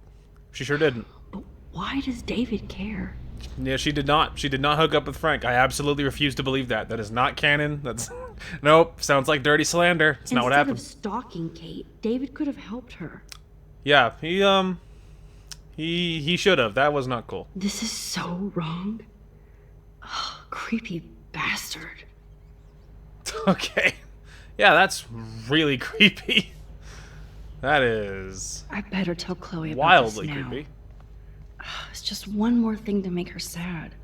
She sure didn't. But why does David care? Yeah, she did not. She did not hook up with Frank. I absolutely refuse to believe that. That is not canon. That's... Nope. Sounds like dirty slander. It's not what happened. Instead of stalking Kate, David could have helped her. Yeah, he should have. That was not cool. This is so wrong. Ugh, creepy bastard. Okay. Yeah, that's really creepy. That is I better tell Chloe about wildly this now. creepy. It's just one more thing to make her sad.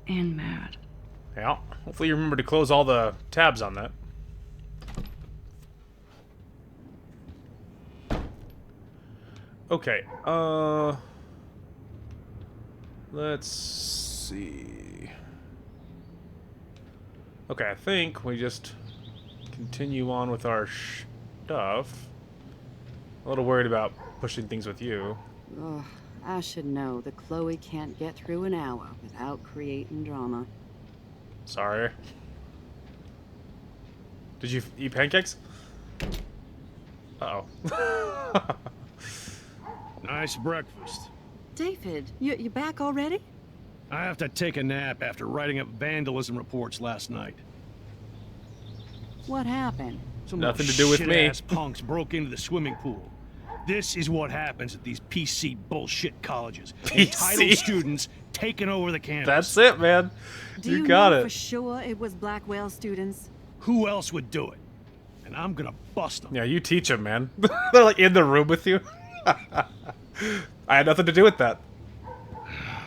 And mad. Yeah. Hopefully you remember to close all the tabs on that. Okay. Let's see. Okay, I think we just continue on with our stuff. A little worried about pushing things with you. Ugh, I should know that Chloe can't get through an hour without creating drama. Sorry. Did you eat pancakes? Uh-oh. Nice breakfast. David, you back already? I have to take a nap after writing up vandalism reports last night. What happened? Some Nothing to do with me. shit-ass punks broke into the swimming pool. This is what happens at these PC bullshit colleges. Entitled PC? students taking over the campus. That's it, man. Do you you got know it. for sure it was Blackwell students? Who else would do it? And I'm gonna bust them. Yeah, you teach them, man. They're like in the room with you. I had nothing to do with that.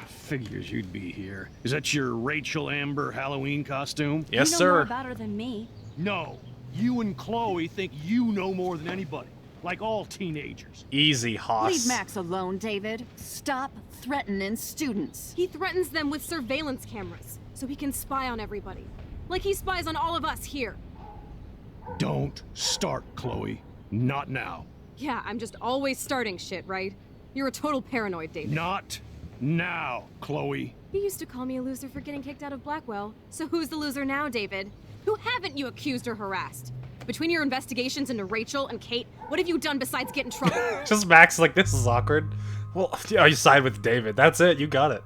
Figures you'd be here. Is that your Rachel Amber Halloween costume? Yes, you know sir. more about her than me. No. You and Chloe think you know more than anybody. Like all teenagers. Easy, Hoss. Leave Max alone, David. Stop threatening students. He threatens them with surveillance cameras, so he can spy on everybody. Like he spies on all of us here. Don't start, Chloe. Not now. Yeah, I'm just always starting shit, right? You're a total paranoid, David. Not now, Chloe. You used to call me a loser for getting kicked out of Blackwell. So who's the loser now, David? Who haven't you accused or harassed? Between your investigations into Rachel and Kate, what have you done besides get in trouble? Just Max like, this is awkward. Well, yeah, you side with David. That's it. You got it.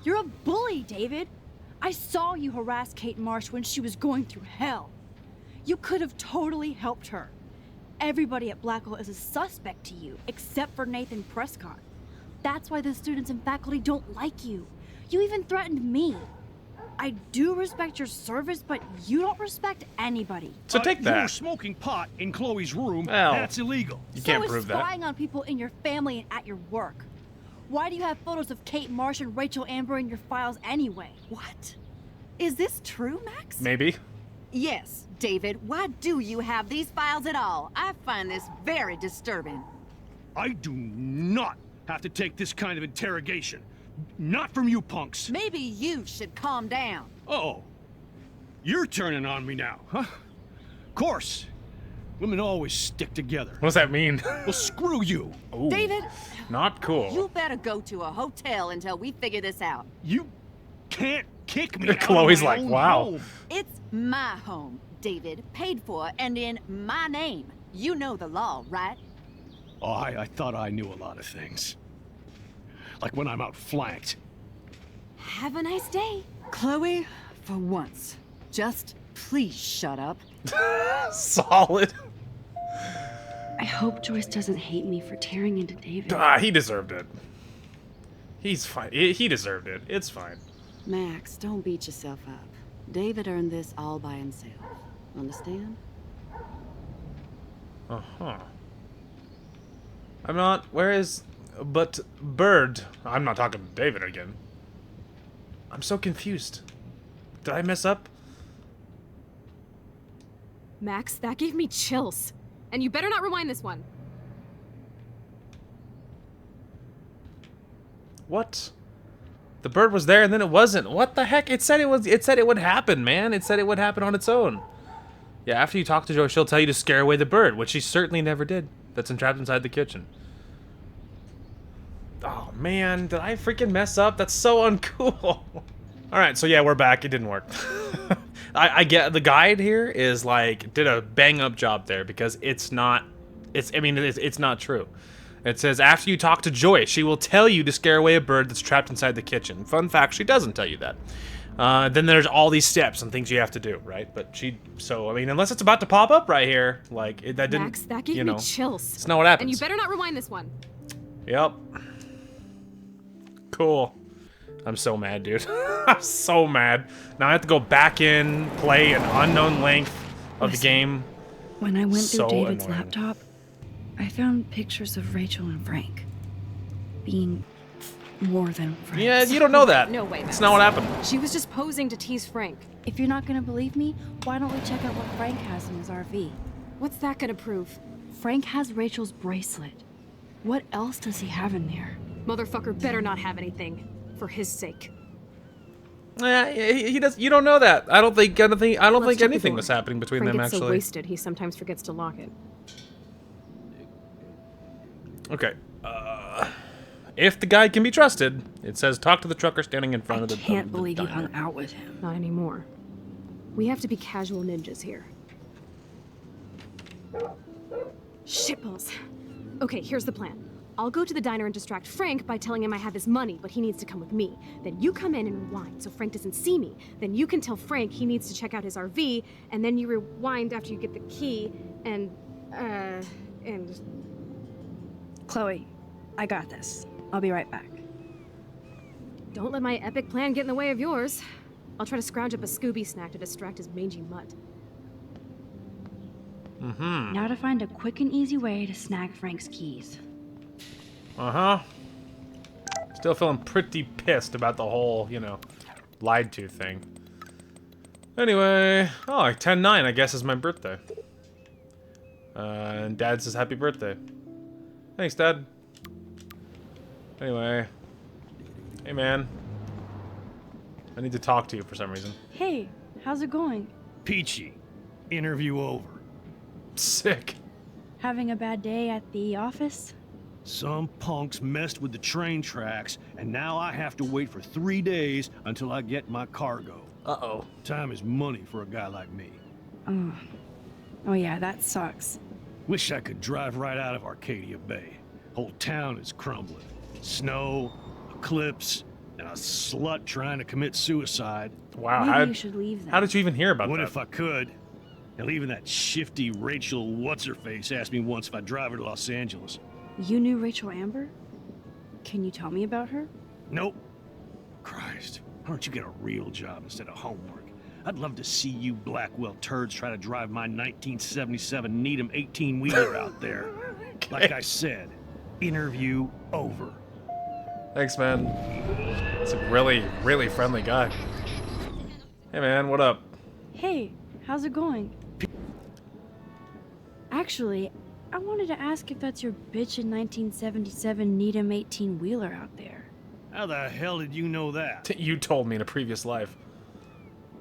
You're a bully, David. I saw you harass Kate Marsh when she was going through hell. You could have totally helped her. Everybody at Blackwell is a suspect to you, except for Nathan Prescott. That's why the students and faculty don't like you. You even threatened me. I do respect your service, but you don't respect anybody. So take You were that. smoking pot in Chloe's room. Well, That's illegal. You can't so is prove that. spying on people in your family and at your work. Why do you have photos of Kate Marsh and Rachel Amber in your files anyway? What? Is this true, Max? Maybe. Yes, David. Why do you have these files at all? I find this very disturbing. I do not have to take this kind of interrogation. Not from you punks. Maybe you should calm down. Uh-oh. You're turning on me now, huh? Of course. Women always stick together. What does that mean? Well, screw you. Ooh, David, not cool. you better go to a hotel until we figure this out. You can't kick me out Chloe's of my like, own wow. home. It's my home, David, paid for and in my name. You know the law, right? Oh, I thought I knew a lot of things. Like when I'm outflanked. Have a nice day. Chloe, for once, just please shut up. Solid. I hope Joyce doesn't hate me for tearing into David. Ah, he deserved it. He's fine. He deserved it. It's fine. Max, don't beat yourself up. David earned this all by himself. Understand? Uh-huh. I'm not... Where is... But Bird... I'm not talking to David again. I'm so confused. Did I mess up? Max, that gave me chills. And you better not rewind this one. What? The bird was there and then it wasn't. What the heck? It said it was. It said it would happen, man. It said it would happen on its own. Yeah, after you talk to Joy, she'll tell you to scare away the bird, which she certainly never did. That's entrapped inside the kitchen. Oh man, did I freaking mess up? That's so uncool. All right, so yeah, we're back. It didn't work. I get the guide here is like did a bang up job there because it's not. It's not true. It says, after you talk to Joy, she will tell you to scare away a bird that's trapped inside the kitchen. Fun fact, she doesn't tell you that. Then there's all these steps and things you have to do, right? But unless it's about to pop up right here, like, that didn't, Max, that gave me chills. It's not what happens. And you better not rewind this one. Yep. Cool. I'm so mad, dude. I'm so mad. Now I have to go back in, play an unknown length of the game. When I went through So David's annoying. laptop, I found pictures of Rachel and Frank being more than friends. Yeah, you don't know that. No way, That's Max. not what happened. She was just posing to tease Frank. If you're not gonna believe me, why don't we check out what Frank has in his RV? What's that gonna prove? Frank has Rachel's bracelet. What else does he have in there? Motherfucker better not have anything. For his sake. Yeah, he does. You don't know that. I don't think Let's check anything the was door. happening between Frank them gets so actually. wasted, he sometimes forgets to lock it. Okay. If the guy can be trusted, it says talk to the trucker standing in front of the. Can't believe you hung out with him. Not anymore. We have to be casual ninjas here. Shitballs. Okay, here's the plan. I'll go to the diner and distract Frank by telling him I have his money, but he needs to come with me. Then you come in and rewind so Frank doesn't see me. Then you can tell Frank he needs to check out his RV, and then you rewind after you get the key, and... Chloe, I got this. I'll be right back. Don't let my epic plan get in the way of yours. I'll try to scrounge up a Scooby snack to distract his mangy mutt. Mm-hmm. Now to find a quick and easy way to snag Frank's keys. Uh-huh. Still feeling pretty pissed about the whole, lied to thing. Anyway, 10-9, I guess, is my birthday. And Dad says happy birthday. Thanks, Dad. Anyway. Hey, man. I need to talk to you for some reason. Hey, how's it going? Peachy. Interview over. Sick. Having a bad day at the office? Some punks messed with the train tracks, and now I have to wait for 3 days until I get my cargo. Uh-oh. Time is money for a guy like me. Oh yeah, that sucks. Wish I could drive right out of Arcadia Bay. Whole town is crumbling. Snow, eclipse, and a slut trying to commit suicide. Wow, Maybe you should leave then. how did you even hear about What that? if I could? Hell, even that shifty Rachel What's-Her-Face asked me once if I'd drive her to Los Angeles. You knew Rachel Amber? Can you tell me about her? Nope. Christ, why don't you get a real job instead of homework? I'd love to see you Blackwell turds try to drive my 1977 Needham 18-wheeler out there. Like I said, interview over. Thanks, man. It's a really, really friendly guy. Hey, man, what up? Hey, how's it going? Actually, I wanted to ask if that's your bitchin' 1977 Needham 18-wheeler out there. How the hell did you know that? You told me in a previous life.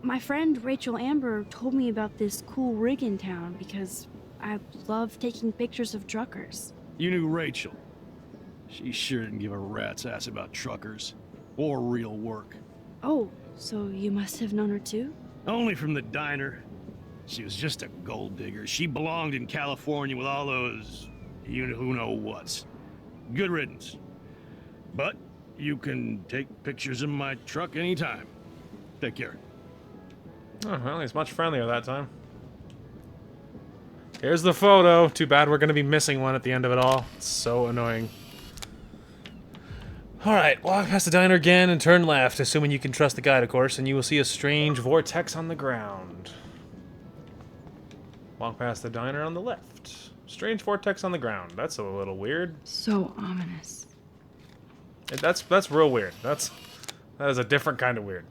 My friend Rachel Amber told me about this cool rig in town because I love taking pictures of truckers. You knew Rachel. She sure didn't give a rat's ass about truckers. Or real work. Oh, so you must have known her too? Only from the diner. She was just a gold digger. She belonged in California with all those... who know whats. Good riddance. But you can take pictures of my truck anytime. Take care. Oh, well, he's much friendlier that time. Here's the photo. Too bad we're going to be missing one at the end of it all. It's so annoying. Alright, walk past the diner again and turn left, assuming you can trust the guide, of course, and you will see a strange vortex on the ground. Walk past the diner on the left. Strange vortex on the ground. That's a little weird. So ominous. That's real weird. That is a different kind of weird.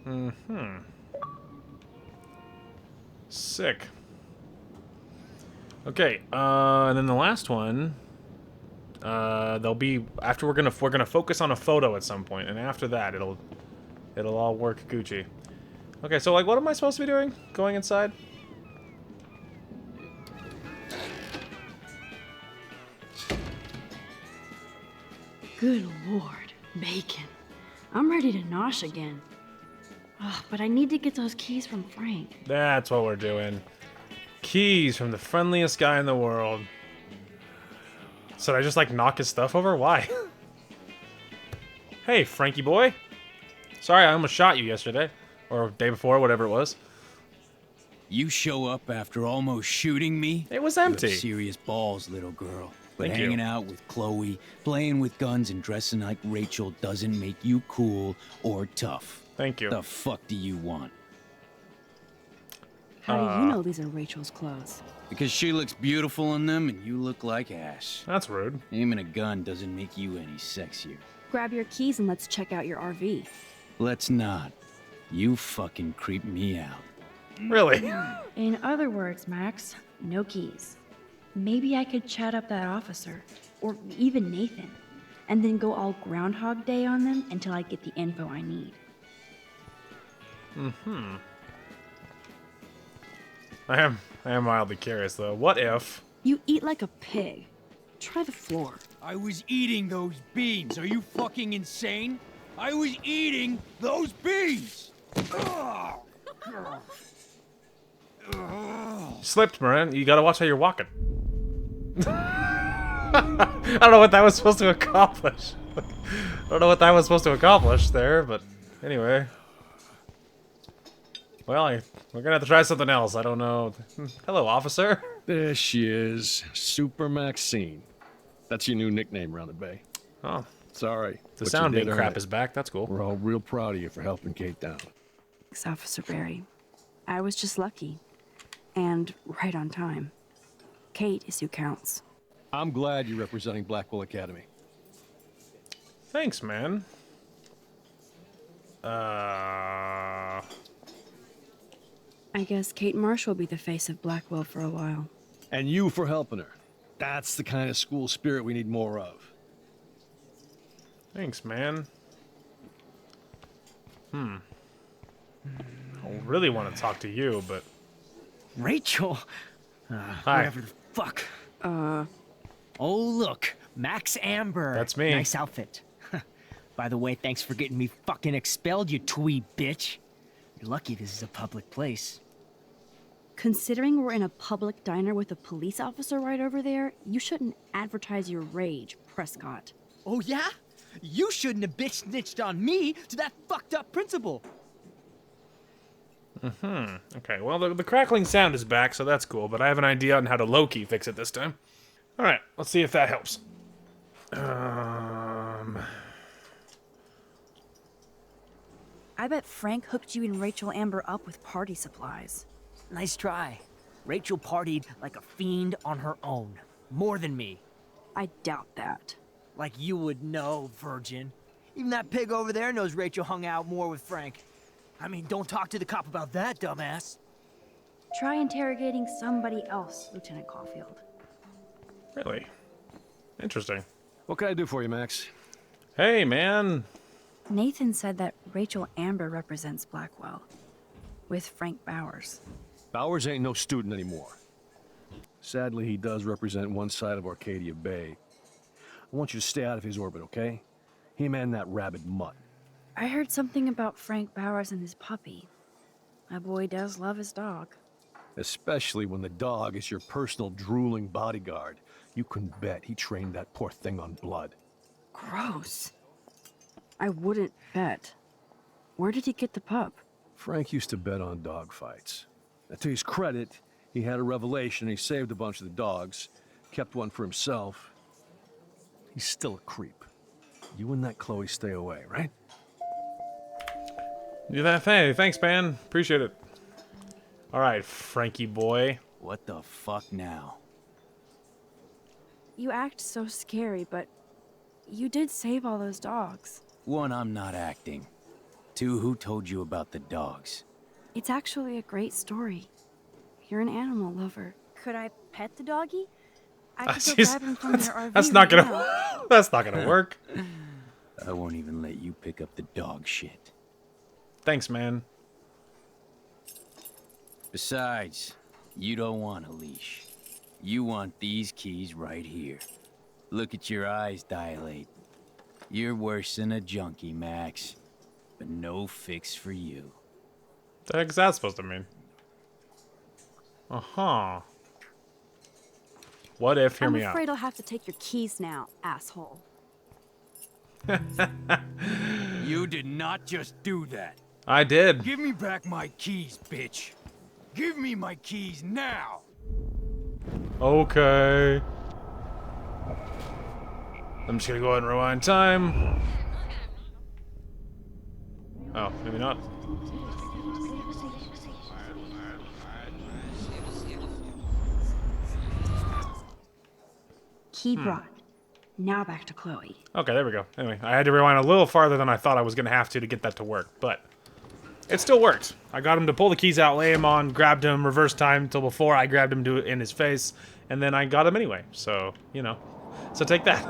Mm-hmm. Sick. Okay, and then the last one, they'll be after we're gonna focus on a photo at some point, and after that it'll all work Gucci. Okay, so like, what am I supposed to be doing? Going inside? Good lord, bacon. I'm ready to nosh again. Ugh, but I need to get those keys from Frank. That's what we're doing. Keys from the friendliest guy in the world. Should I just like knock his stuff over? Why? Hey, Frankie boy. Sorry, I almost shot you yesterday. Or day before, whatever it was. You show up after almost shooting me? It was You empty. have serious balls, little girl. But Thank you. hanging out with Chloe, playing with guns, and dressing like Rachel doesn't make you cool or tough. Thank you. The fuck do you want? How do you know these are Rachel's clothes? Because she looks beautiful in them and you look like ass. That's rude. Aiming a gun doesn't make you any sexier. Grab your keys and let's check out your RV. Let's not. You fucking creep me out. Really? In other words, Max, no keys. Maybe I could chat up that officer, or even Nathan, and then go all Groundhog Day on them until I get the info I need. Mm-hmm. I am mildly curious though. What if... You eat like a pig. Try the floor. I was eating those beans. Are you fucking insane? I was eating those beans! Slipped, Moran. You gotta watch how you're walking. I don't know what that was supposed to accomplish. I don't know what that was supposed to accomplish there, but anyway. Well, we're gonna have to try something else. I don't know. Hello, officer. There she is, Super Maxine. That's your new nickname around the bay. Oh, sorry. The sound being crap is back. That's cool. We're all real proud of you for helping Kate down. Thanks, Officer Barry. I was just lucky. And right on time. Kate is who counts. I'm glad you're representing Blackwell Academy. Thanks, man. I guess Kate Marsh will be the face of Blackwell for a while. And you for helping her. That's the kind of school spirit we need more of. Thanks, man. I really want to talk to you, but... Rachel? Hi. Whatever the fuck. Oh, look. Max Amber. That's me. Nice outfit. By the way, thanks for getting me fucking expelled, you twee bitch. You're lucky this is a public place. Considering we're in a public diner with a police officer right over there, you shouldn't advertise your rage, Prescott. Oh, yeah? You shouldn't have bitch snitched on me to that fucked up principal. Okay, well, the crackling sound is back, so that's cool, but I have an idea on how to low-key fix it this time. Alright, let's see if that helps. I bet Frank hooked you and Rachel Amber up with party supplies. Nice try. Rachel partied like a fiend on her own. More than me. I doubt that. Like you would know, virgin. Even that pig over there knows Rachel hung out more with Frank. I mean, don't talk to the cop about that, dumbass. Try interrogating somebody else, Lieutenant Caulfield. Really? Interesting. What can I do for you, Max? Hey, man. Nathan said that Rachel Amber represents Blackwell, with Frank Bowers. Bowers ain't no student anymore. Sadly, he does represent one side of Arcadia Bay. I want you to stay out of his orbit, okay? Him and that rabid mutt. I heard something about Frank Bowers and his puppy. My boy does love his dog. Especially when the dog is your personal drooling bodyguard. You can bet he trained that poor thing on blood. Gross. I wouldn't bet. Where did he get the pup? Frank used to bet on dog fights. Now, to his credit, he had a revelation. He saved a bunch of the dogs, kept one for himself. He's still a creep. You and that Chloe stay away, right? Do that. Hey, thanks, man. Appreciate it. All right, Frankie boy. What the fuck now? You act so scary, but you did save all those dogs. One, I'm not acting. Two, who told you about the dogs? It's actually a great story. You're an animal lover. Could I pet the doggy? I could go grab him from your RV. That's not gonna. That's not gonna work. I won't even let you pick up the dog shit. Thanks, man. Besides, you don't want a leash. You want these keys right here. Look at your eyes dilate. You're worse than a junkie, Max. But no fix for you. The heck's that supposed to mean? Uh-huh. What if? Hear me out. I'm afraid I'll have to take your keys now, asshole. You did not just do that. I did. Give me back my keys, bitch. Give me my keys now. Okay. I'm just gonna go ahead and rewind time. Oh, maybe not. Key brought. Now back to Chloe. Okay, there we go. Anyway, I had to rewind a little farther than I thought I was gonna have to get that to work, but it still worked. I got him to pull the keys out, lay him on, grabbed him, reverse time until before I grabbed him to in his face, and then I got him anyway. So, you know. So take that.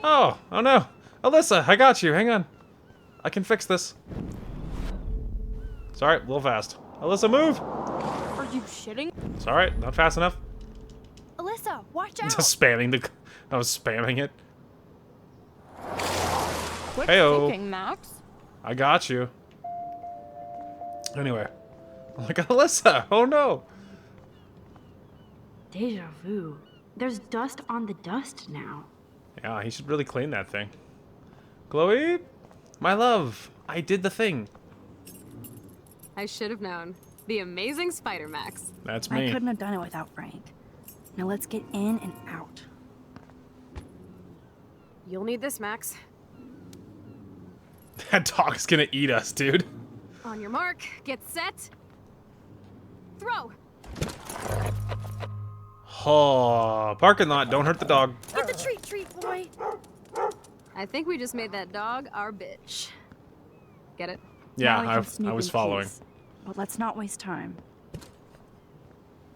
Oh no. Alyssa, I got you. Hang on. I can fix this. Sorry, a little fast. Alyssa, move! Are you shitting? Sorry, not fast enough. Alyssa, watch out! Just spamming the... I was spamming it. Quick Heyo. thinking, Max. I got you. Anyway. Oh my god, Alyssa! Oh no! Deja vu. There's dust on the dust now. Yeah, he should really clean that thing. Chloe? My love, I did the thing. I should have known. The amazing Spider Max. That's me. I couldn't have done it without Frank. Now let's get in and out. You'll need this, Max. That dog's gonna eat us, dude. On your mark, get set, throw. Oh, parking lot, don't hurt the dog. Get the treat, boy. I think we just made that dog our bitch. Get it? Yeah, Now we can sneak I was in following. peace. But let's not waste time.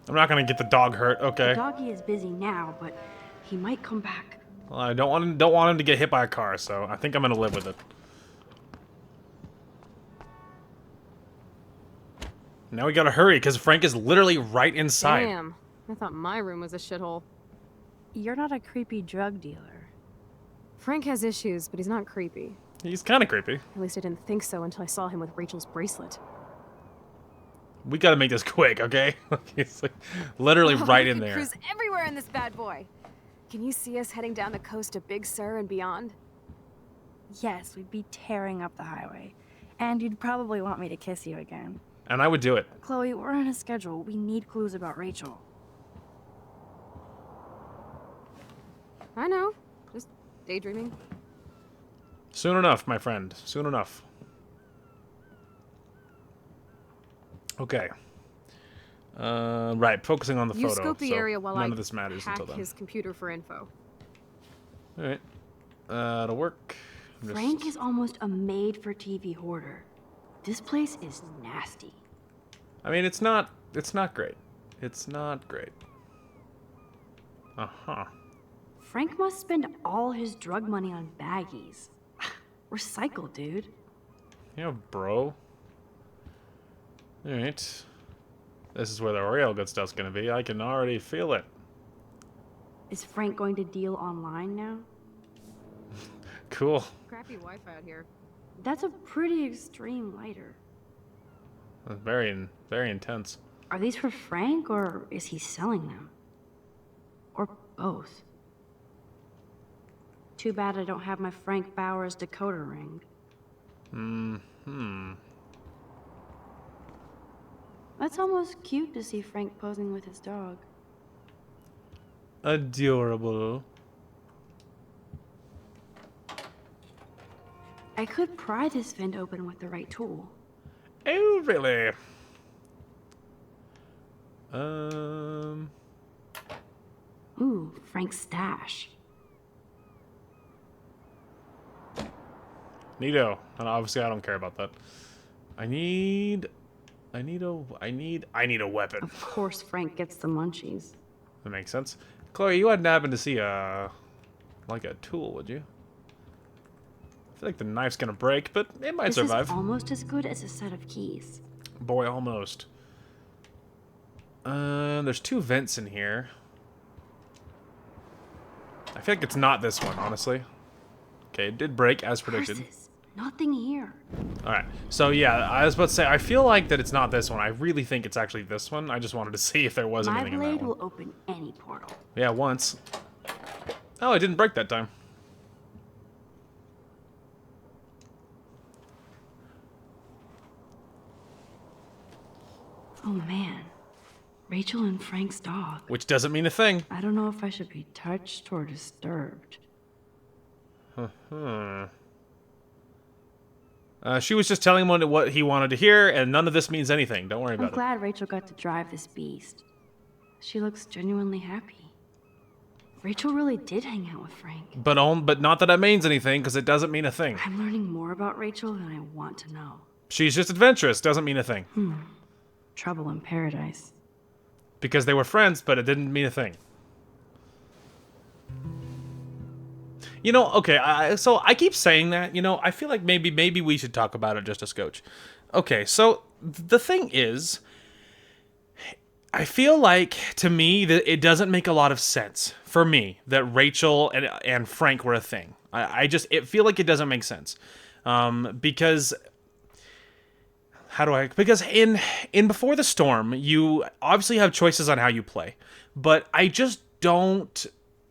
I'm not gonna get the dog hurt, okay. The doggy is busy now, but he might come back. Well, I don't want him to get hit by a car, so I think I'm gonna live with it. Now we gotta hurry, because Frank is literally right inside. Damn, I thought my room was a shithole. You're not a creepy drug dealer. Frank has issues, but he's not creepy. He's kind of creepy. At least I didn't think so until I saw him with Rachel's bracelet. We gotta make this quick, okay? It's like literally right in there. Cruise everywhere in this bad boy. Can you see us heading down the coast to Big Sur and beyond? Yes, we'd be tearing up the highway. And you'd probably want me to kiss you again. And I would do it. Chloe, we're on a schedule. We need clues about Rachel. I know. Just daydreaming. Soon enough, my friend. Soon enough. Okay. Right, focusing on the You photo. scope the so area while none I of this matters hack until then. his computer for info. All right. That'll work. Frank is almost a made-for-TV hoarder. This place is nasty. I mean, it's not great. It's not great. Uh-huh. Frank must spend all his drug money on baggies. Recycle, dude. Yeah, bro. Alright. This is where the real good stuff's gonna be. I can already feel it. Is Frank going to deal online now? Cool. Crappy Wi-Fi out here. That's a pretty extreme lighter. Very, very intense. Are these for Frank, or is he selling them? Or both? Too bad I don't have my Frank Bowers decoder ring. That's almost cute to see Frank posing with his dog. Adorable. I could pry this vent open with the right tool. Oh, really? Ooh, Frank's stash. Neato. And obviously I don't care about that. I need a weapon. Of course Frank gets the munchies. That makes sense. Chloe, you wouldn't happen to see like a tool, would you? I feel like the knife's gonna break, but it might survive. This is almost as good as a set of keys. Boy, almost. There's 2 vents in here. I feel like it's not this one, honestly. Okay, it did break as predicted. Curses. Nothing here. Alright, so yeah, I was about to say, I feel like that it's not this one. I really think it's actually this one. I just wanted to see if there was My anything in that blade one. will open any portal. Yeah, once. Oh, it didn't break that time. Oh man. Rachel and Frank's dog. Which doesn't mean a thing. I don't know if I should be touched or disturbed. She was just telling him what he wanted to hear, and none of this means anything. Don't worry I'm about it. glad Rachel got to drive this beast. She looks genuinely happy. Rachel really did hang out with Frank. But not that that means anything, because it doesn't mean a thing. I'm learning more about Rachel than I want to know. She's just adventurous. Doesn't mean a thing. Trouble in paradise. Because they were friends, but it didn't mean a thing. You know, okay, so I keep saying that, you know, I feel like maybe we should talk about it just a scotch. Okay, so the thing is, I feel like, to me, that it doesn't make a lot of sense for me that Rachel and Frank were a thing. I feel like it doesn't make sense. Because... Because in Before the Storm, you obviously have choices on how you play, but I just don't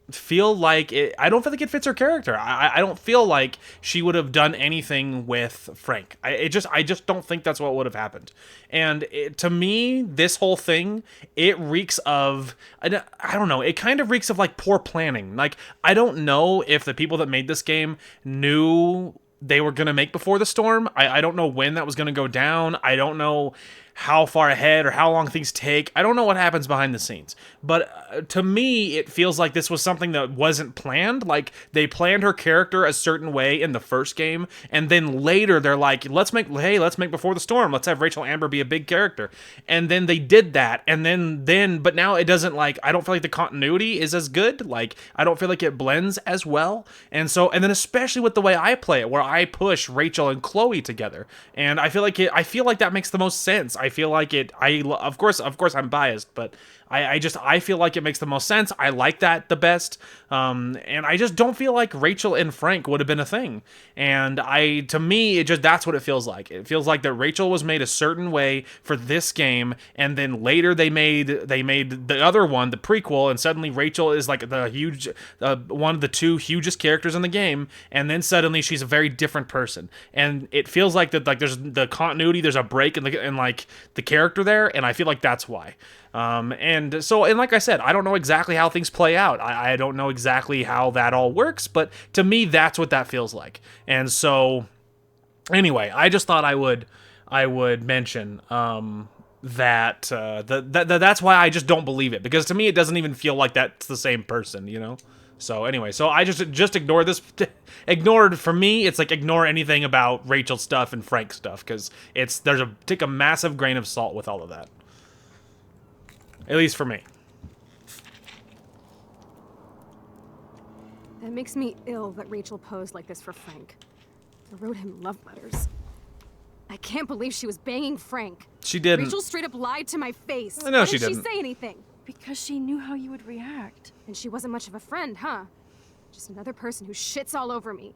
feel like it. I don't feel like it fits her character. I don't feel like she would have done anything with Frank. I just don't think that's what would have happened. And to me, this whole thing, it reeks of, I don't know, it kind of reeks of like poor planning. Like, I don't know if the people that made this game knew they were going to make Before the Storm. I don't know when that was going to go down. I don't know how far ahead or how long things take. I don't know what happens behind the scenes. But to me, it feels like this was something that wasn't planned. Like, they planned her character a certain way in the first game, and then later they're like, let's make Before the Storm. Let's have Rachel Amber be a big character. And then they did that, and then but now it doesn't, like, I don't feel like the continuity is as good. Like, I don't feel like it blends as well. And then especially with the way I play it, where I push Rachel and Chloe together. And I feel like that makes the most sense. I feel like of course I'm biased, but I feel like it makes the most sense. I like that the best. And I just don't feel like Rachel and Frank would have been a thing. And to me, that's what it feels like. It feels like that Rachel was made a certain way for this game, and then later they made the other one, the prequel, and suddenly Rachel is like the huge, one of the 2 hugest characters in the game, and then suddenly she's a very different person. And it feels like that, like, there's the continuity, there's a break in the character there, and I feel like that's why. And like I said, I don't know exactly how things play out. I don't know exactly how that all works, but to me, that's what that feels like. And so, anyway, I just thought I would mention that's why I just don't believe it, because to me, it doesn't even feel like that's the same person, you know. So anyway, so I just ignore this. For me, it's like ignore anything about Rachel stuff and Frank stuff, because take a massive grain of salt with all of that. At least for me. It makes me ill that Rachel posed like this for Frank. I wrote him love letters. I can't believe she was banging Frank. She didn't. Rachel straight up lied to my face. I know Why she didn't didn't. she say anything? Because she knew how you would react. And she wasn't much of a friend, huh? Just another person who shits all over me.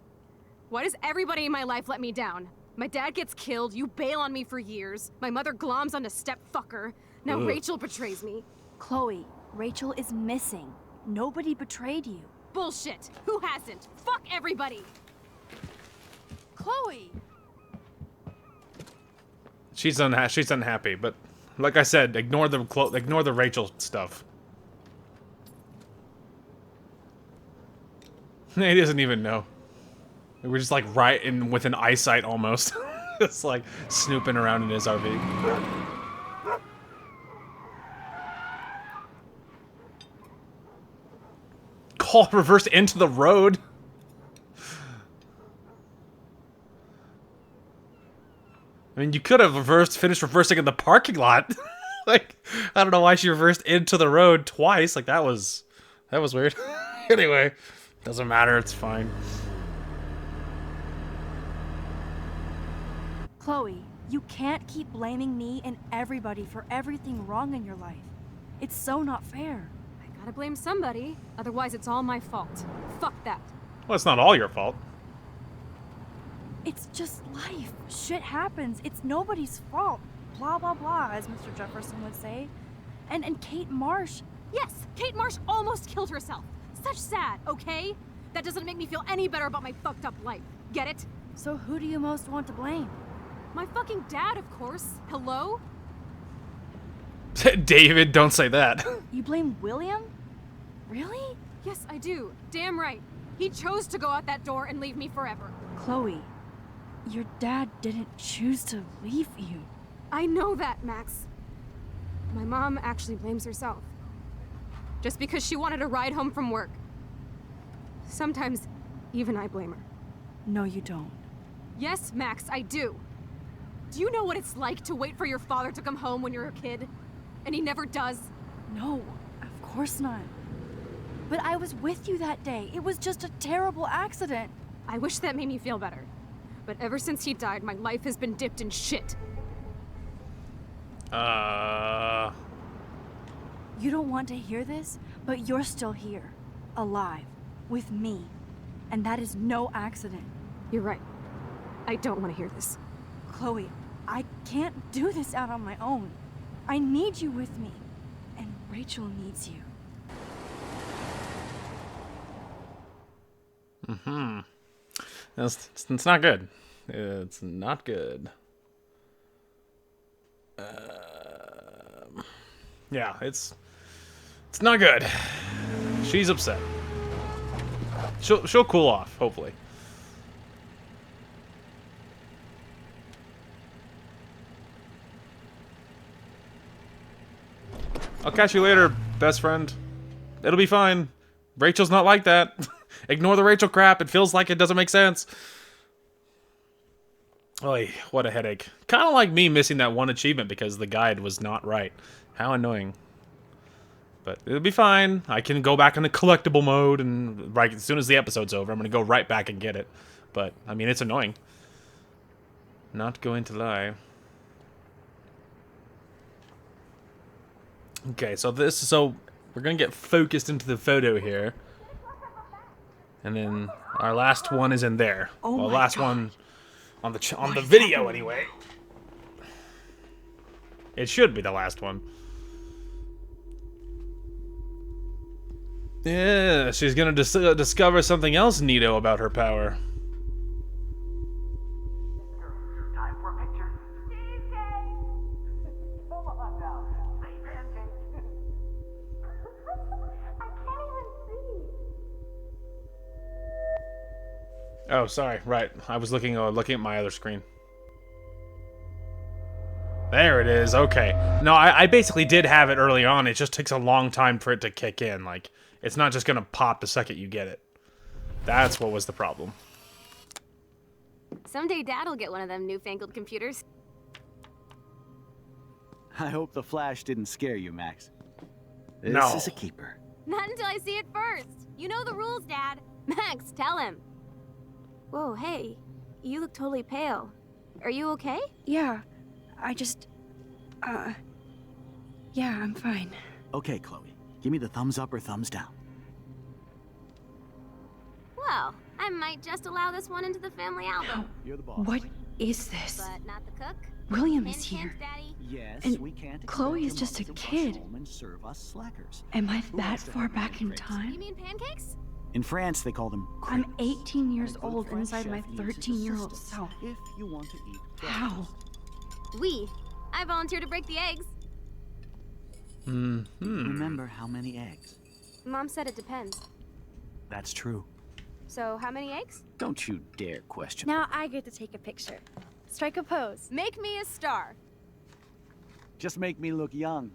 Why does everybody in my life let me down? My dad gets killed, you bail on me for years. My mother gloms onto stepfucker. Now Ugh. Rachel betrays me. Chloe, Rachel is missing. Nobody betrayed you. Bullshit. Who hasn't? Fuck everybody. Chloe! She's unhappy, but like I said, ignore the Rachel stuff. He doesn't even know. We're just like right in within eyesight almost. It's like snooping around in his RV. Call reversed into the road. I mean, you could have finished reversing in the parking lot. Like, I don't know why she reversed into the road twice. Like, that was weird. Anyway, doesn't matter. It's fine. Chloe, you can't keep blaming me and everybody for everything wrong in your life. It's so not fair. I gotta blame somebody, otherwise it's all my fault. Fuck that. Well, it's not all your fault. It's just life. Shit happens. It's nobody's fault. Blah, blah, blah, as Mr. Jefferson would say. And Kate Marsh. Yes, Kate Marsh almost killed herself. Such sad, okay? That doesn't make me feel any better about my fucked up life. Get it? So who do you most want to blame? My fucking dad, of course. Hello? David, don't say that. You blame William? Really? Yes, I do. Damn right. He chose to go out that door and leave me forever. Chloe, your dad didn't choose to leave you. I know that, Max. My mom actually blames herself. Just because she wanted a ride home from work. Sometimes, even I blame her. No, you don't. Yes, Max, I do. Do you know what it's like to wait for your father to come home when you're a kid? And he never does? No, of course not. But I was with you that day. It was just a terrible accident. I wish that made me feel better. But ever since he died, my life has been dipped in shit. You don't want to hear this, but you're still here. Alive. With me. And that is no accident. You're right. I don't want to hear this. Chloe, I can't do this out on my own. I need you with me. And Rachel needs you. Mm-hmm. It's not good. It's not good. Yeah, it's not good. She's upset. She'll cool off, hopefully. I'll catch you later, best friend. It'll be fine. Rachel's not like that. Ignore the Rachel crap. It feels like it doesn't make sense. Oy, what a headache. Kind of like me missing that one achievement because the guide was not right. How annoying. But it'll be fine. I can go back into collectible mode, and right as soon as the episode's over, I'm going to go right back and get it. But, I mean, it's annoying. Not going to lie. Okay, so we're going to get focused into the photo here. And then our last one is in there. Oh well, my last God. one on the video anyway. It should be the last one. Yeah, she's gonna discover something else neato about her power. Time for a picture. Come on now. Say pancake. I can't even see. Oh, sorry. Right, I was looking at my other screen. There it is. Okay. No, I basically did have it early on. It just takes a long time for it to kick in. Like, it's not just gonna pop the second you get it. That's what was the problem. Someday Dad'll get one of them newfangled computers. I hope the flash didn't scare you, Max. This No. is a keeper. Not until I see it first. You know the rules, Dad. Max, tell him. Whoa, hey. You look totally pale. Are you okay? Yeah, I just... yeah, I'm fine. Okay, Chloe. Give me the thumbs up or thumbs down. Well, I might just allow this one into the family album. You're the boss. What is this? But not the cook. William is Hint, here. hint, Daddy. Yes, And we can't Chloe expect is just a your mother to kid. rush home and serve us slackers. Am I Who that wants to far have back in pancakes? time? You mean pancakes? In France, they call them I'm crepes. 18 years A good old French inside my chef uses 13-year-old assistance self. If you want to eat How? We. I volunteer to break the eggs. Remember how many eggs? Mom said it depends. That's true. So, how many eggs? Don't you dare question. Now I get to take a picture. Strike a pose. Make me a star. Just make me look young.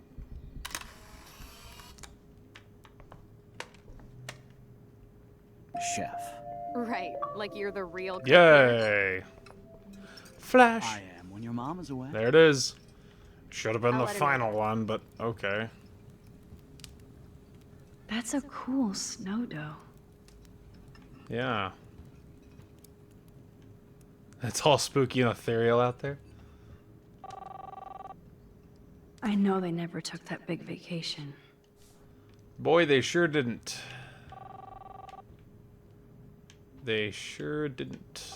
Chef. Right, like you're the real cook. Yay. Flash. I am when your mom is away. There it is. Should have been I'll the let her final one, but okay. That's a cool snow dough. Yeah. It's all spooky and ethereal out there. I know they never took that big vacation. Boy, they sure didn't. They sure didn't.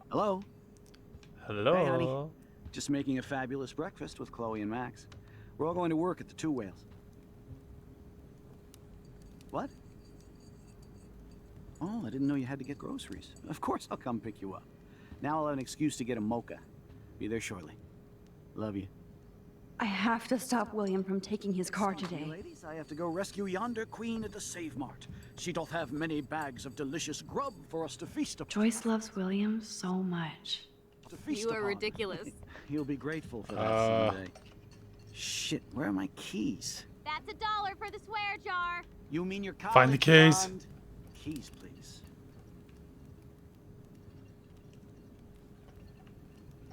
Hello. Hello. Hey, honey. Just making a fabulous breakfast with Chloe and Max. We're all going to work at the Two Whales. What? Oh, I didn't know you had to get groceries. Of course I'll come pick you up. Now I'll have an excuse to get a mocha. Be there shortly. Love you. I have to stop William from taking his car Excuse me, today. ladies, I have to go rescue yonder queen at the Save Mart. She doth have many bags of delicious grub for us to feast upon. Joyce loves William so much. You are ridiculous. He'll be grateful for that someday. Shit, where are my keys? That's $1 for the swear jar. You mean your college Find the keys. fund? Keys, please.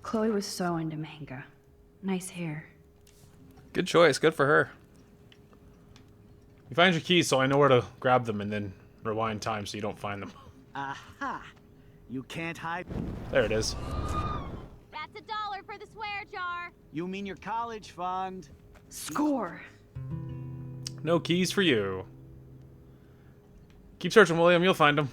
Chloe was so into manga. Nice hair. Good choice. Good for her. You find your keys so I know where to grab them and then rewind time so you don't find them. Aha! You can't hide. There it is. That's $1 for the swear jar. You mean your college fund? Score! No keys for you. Keep searching, William. You'll find them.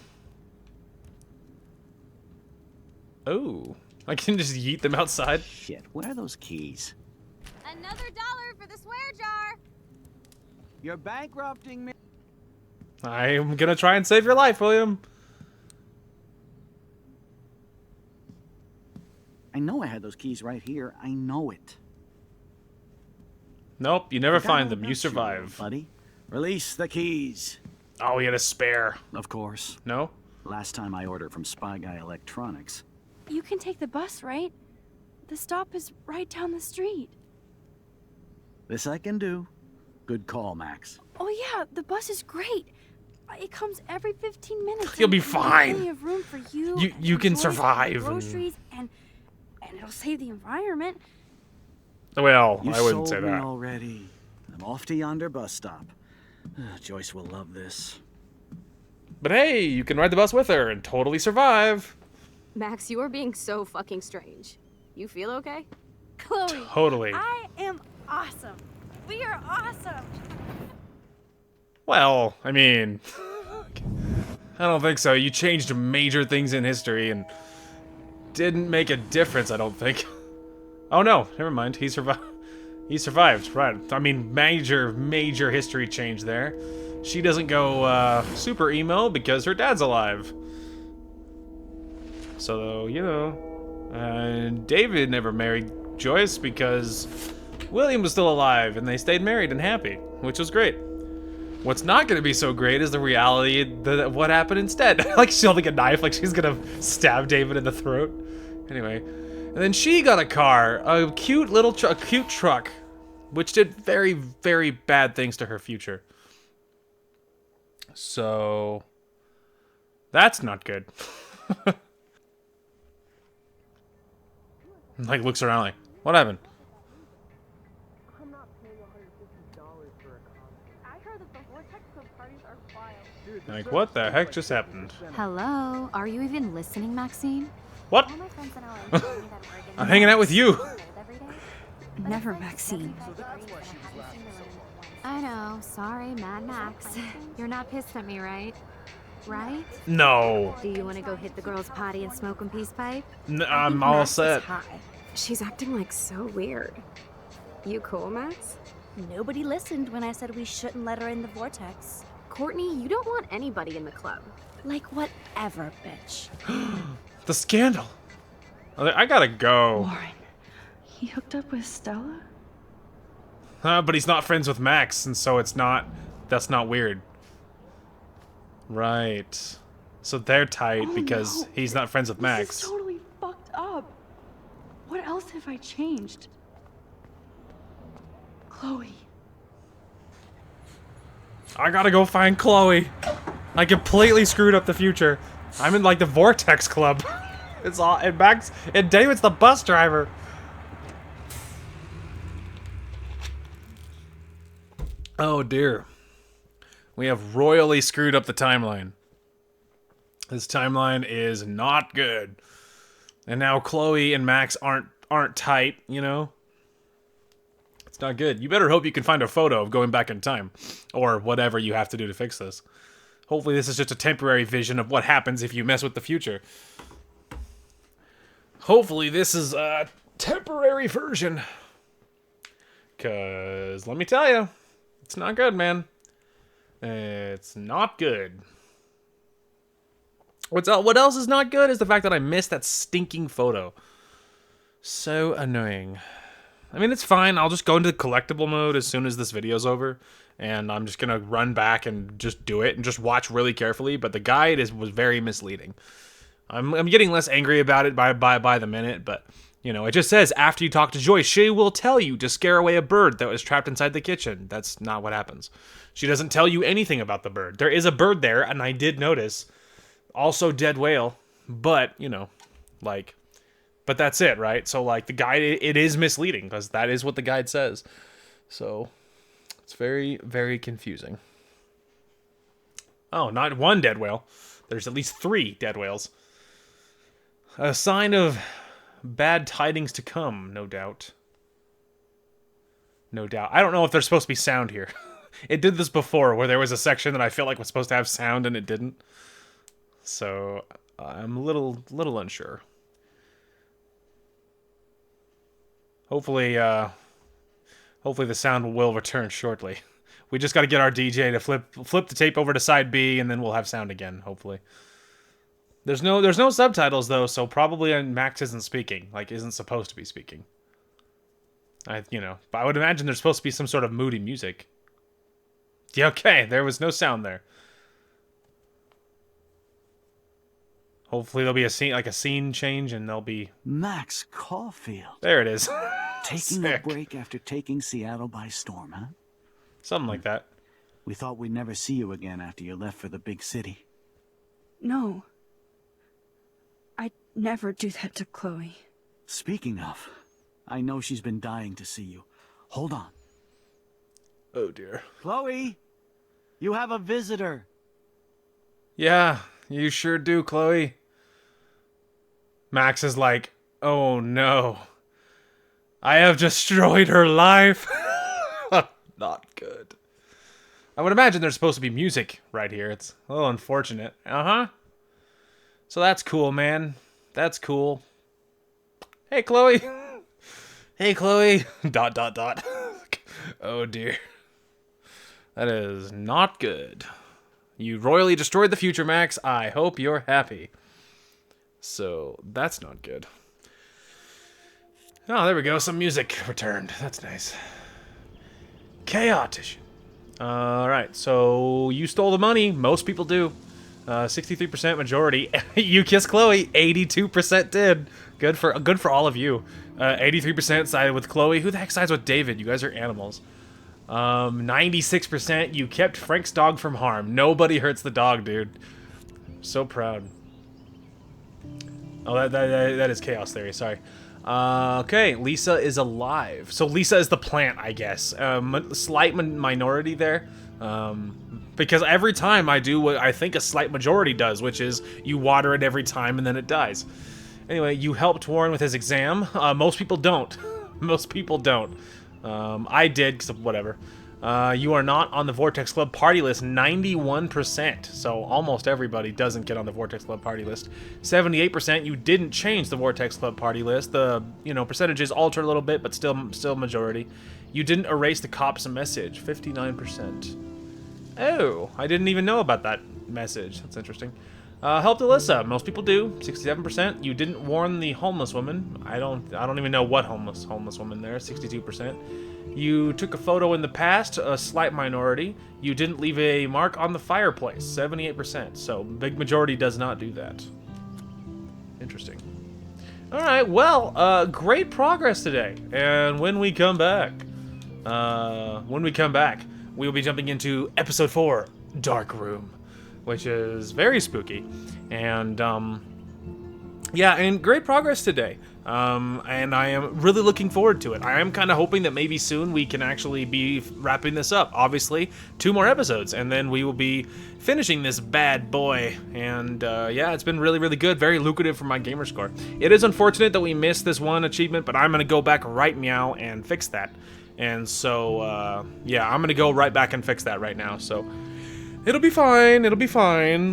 Oh. I can just yeet them outside. Shit, where are those keys? Another $1 for the swear jar. You're bankrupting me. I'm gonna try and save your life, William. I know I had those keys right here. I know it. Nope, you never Forgot find all them. You about survive. buddy. Release the keys. Oh, he had a spare. Of course. No? Last time I ordered from Spy Guy Electronics. You can take the bus, right? The stop is right down the street. This I can do. Good call, Max. Oh yeah, the bus is great. It comes every 15 minutes. You'll be and there's fine. Plenty of room for you. You and can Joyce and survive and- Groceries and it'll save the environment. Well, You I wouldn't sold say me that. already. I'm off to yonder bus stop. Joyce will love this. But hey, you can ride the bus with her and totally survive. Max, you are being so fucking strange. You feel okay? Chloe. Totally. I am awesome. We are awesome. Well, I mean, I don't think so. You changed major things in history and didn't make a difference, I don't think. Oh no, never mind. He survived. He survived, right. I mean, major history change there. She doesn't go super emo because her dad's alive. So, you know, David never married Joyce because William was still alive and they stayed married and happy, which was great. What's not going to be so great is the reality of what happened instead. Like she's holding a knife, like she's going to stab David in the throat. Anyway, and then she got a car, a cute little cute truck, which did very, very bad things to her future. So, that's not good. Like looks around like, what happened? I'm not paying $150 for a concert. I heard that the Vortex Club parties are wild. Like, what the heck just happened? Hello? Are you even listening, Maxine? What? I'm hanging out with you. Never Maxine. I know. Sorry, Mad Max. You're not pissed at me, right? Right? No. Do you want to go hit the girls' potty and smoke a peace pipe? I'm all set. She's acting like so weird. You cool, Max? Nobody listened when I said we shouldn't let her in the vortex. Courtney, you don't want anybody in the club. Like whatever, bitch. The scandal. I gotta go. Warren, he hooked up with Stella? But he's not friends with Max, and so it's not... That's not weird. Right. So they're tight because he's not friends with Max. This is totally fucked up. What else have I changed? Chloe. I gotta go find Chloe. I completely screwed up the future. I'm in like the Vortex Club. It's all and Max and David's the bus driver. Oh dear. We have royally screwed up the timeline. This timeline is not good. And now Chloe and Max aren't tight, you know? It's not good. You better hope you can find a photo of going back in time. Or whatever you have to do to fix this. Hopefully this is just a temporary vision of what happens if you mess with the future. Hopefully this is a temporary version. Because, let me tell you, it's not good, man. It's not good. What else is not good is the fact that I missed that stinking photo. So annoying. I mean, it's fine. I'll just go into collectible mode as soon as this video's over. And I'm just going to run back and just do it and just watch really carefully. But the guide was very misleading. I'm getting less angry about it by the minute. But, you know, it just says, after you talk to Joyce, she will tell you to scare away a bird that was trapped inside the kitchen. That's not what happens. She doesn't tell you anything about the bird. There is a bird there, and I did notice. Also dead whale. But, you know, like... But that's it, right? So, like, the guide, it is misleading, because that is what the guide says. So, it's very, very confusing. Oh, not one dead whale. There's at least 3 dead whales. A sign of bad tidings to come, no doubt. No doubt. I don't know if there's supposed to be sound here. It did this before, where there was a section that I felt like was supposed to have sound, and it didn't. So, I'm a little unsure. Hopefully the sound will return shortly. We just got to get our DJ to flip the tape over to side B, and then we'll have sound again. Hopefully. There's no subtitles though, so probably Max isn't speaking, like isn't supposed to be speaking. But I would imagine there's supposed to be some sort of moody music. Yeah, okay, there was no sound there. Hopefully there'll be a scene change, and there'll be... Max Caulfield. There it is. Taking a break after taking Seattle by storm, huh? Something like that. We thought we'd never see you again after you left for the big city. No. I'd never do that to Chloe. Speaking of, I know she's been dying to see you. Hold on. Oh dear. Chloe! You have a visitor. Yeah, you sure do, Chloe. Max is like, oh no. I have destroyed her life. Not good. I would imagine there's supposed to be music right here. It's a little unfortunate. Uh-huh. So that's cool, man. That's cool. Hey, Chloe. Hey, Chloe. ... Oh, dear. That is not good. You royally destroyed the future, Max. I hope you're happy. So, that's not good. Oh, there we go. Some music returned. That's nice. Chaotician. Alright, so you stole the money. Most people do. 63% majority. You kissed Chloe. 82% did. Good for all of you. 83% sided with Chloe. Who the heck sides with David? You guys are animals. 96% you kept Frank's dog from harm. Nobody hurts the dog, dude. So proud. Oh, that is chaos theory. Sorry. Okay, Lisa is alive. So Lisa is the plant, I guess. Slight minority there. Because every time I do what I think a slight majority does, which is you water it every time and then it dies. Anyway, you helped Warren with his exam. Most people don't. Most people don't. I did, because whatever. You are not on the Vortex Club party list, 91%. So almost everybody doesn't get on the Vortex Club party list. 78%, you didn't change the Vortex Club party list. The, percentages alter a little bit, but still majority. You didn't erase the cops message, 59%. Oh, I didn't even know about that message. That's interesting. Helped Alyssa. Most people do. 67%. You didn't warn the homeless woman. I don't even know what homeless woman there. 62%. You took a photo in the past. A slight minority. You didn't leave a mark on the fireplace. 78%. So big majority does not do that. Interesting. All right. Well, great progress today. And when we come back, we will be jumping into episode 4, Dark Room, which is very spooky, and yeah, and great progress today. And I am really looking forward to it. I am kind of hoping that maybe soon we can actually be wrapping this up. Obviously, 2 more episodes, and then we will be finishing this bad boy. And yeah, it's been really, really good. Very lucrative for my gamer score. It is unfortunate that we missed this one achievement, but I'm gonna go back right meow and fix that. And so, yeah, I'm gonna go right back and fix that right now, so it'll be fine,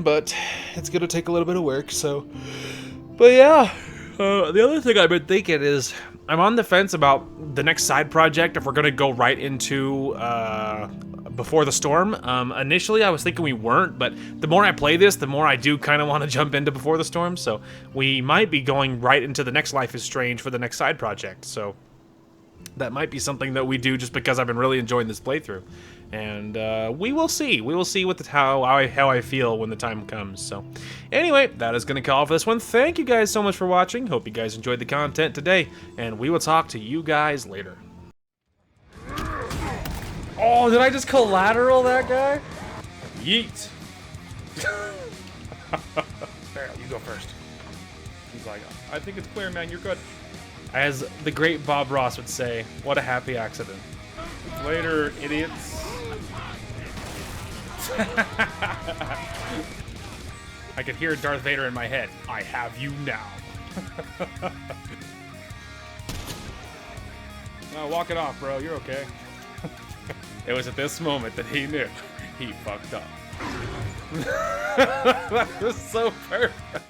but it's gonna take a little bit of work, so. But yeah, the other thing I've been thinking is, I'm on the fence about the next side project, if we're gonna go right into, Before the Storm. Initially I was thinking we weren't, but the more I play this, the more I do kind of want to jump into Before the Storm, so we might be going right into the next Life is Strange for the next side project, so. That might be something that we do just because I've been really enjoying this playthrough, and we will see. We will see how I feel when the time comes. So, anyway, that is going to call for this one. Thank you guys so much for watching. Hope you guys enjoyed the content today, and we will talk to you guys later. Oh, did I just collateral that guy? Yeet. There, you go first. He's like, I think it's clear, man. You're good. As the great Bob Ross would say, what a happy accident. Later, idiots. I could hear Darth Vader in my head. I have you now. No, walk it off, bro. You're okay. It was at this moment that he knew he fucked up. That was so perfect.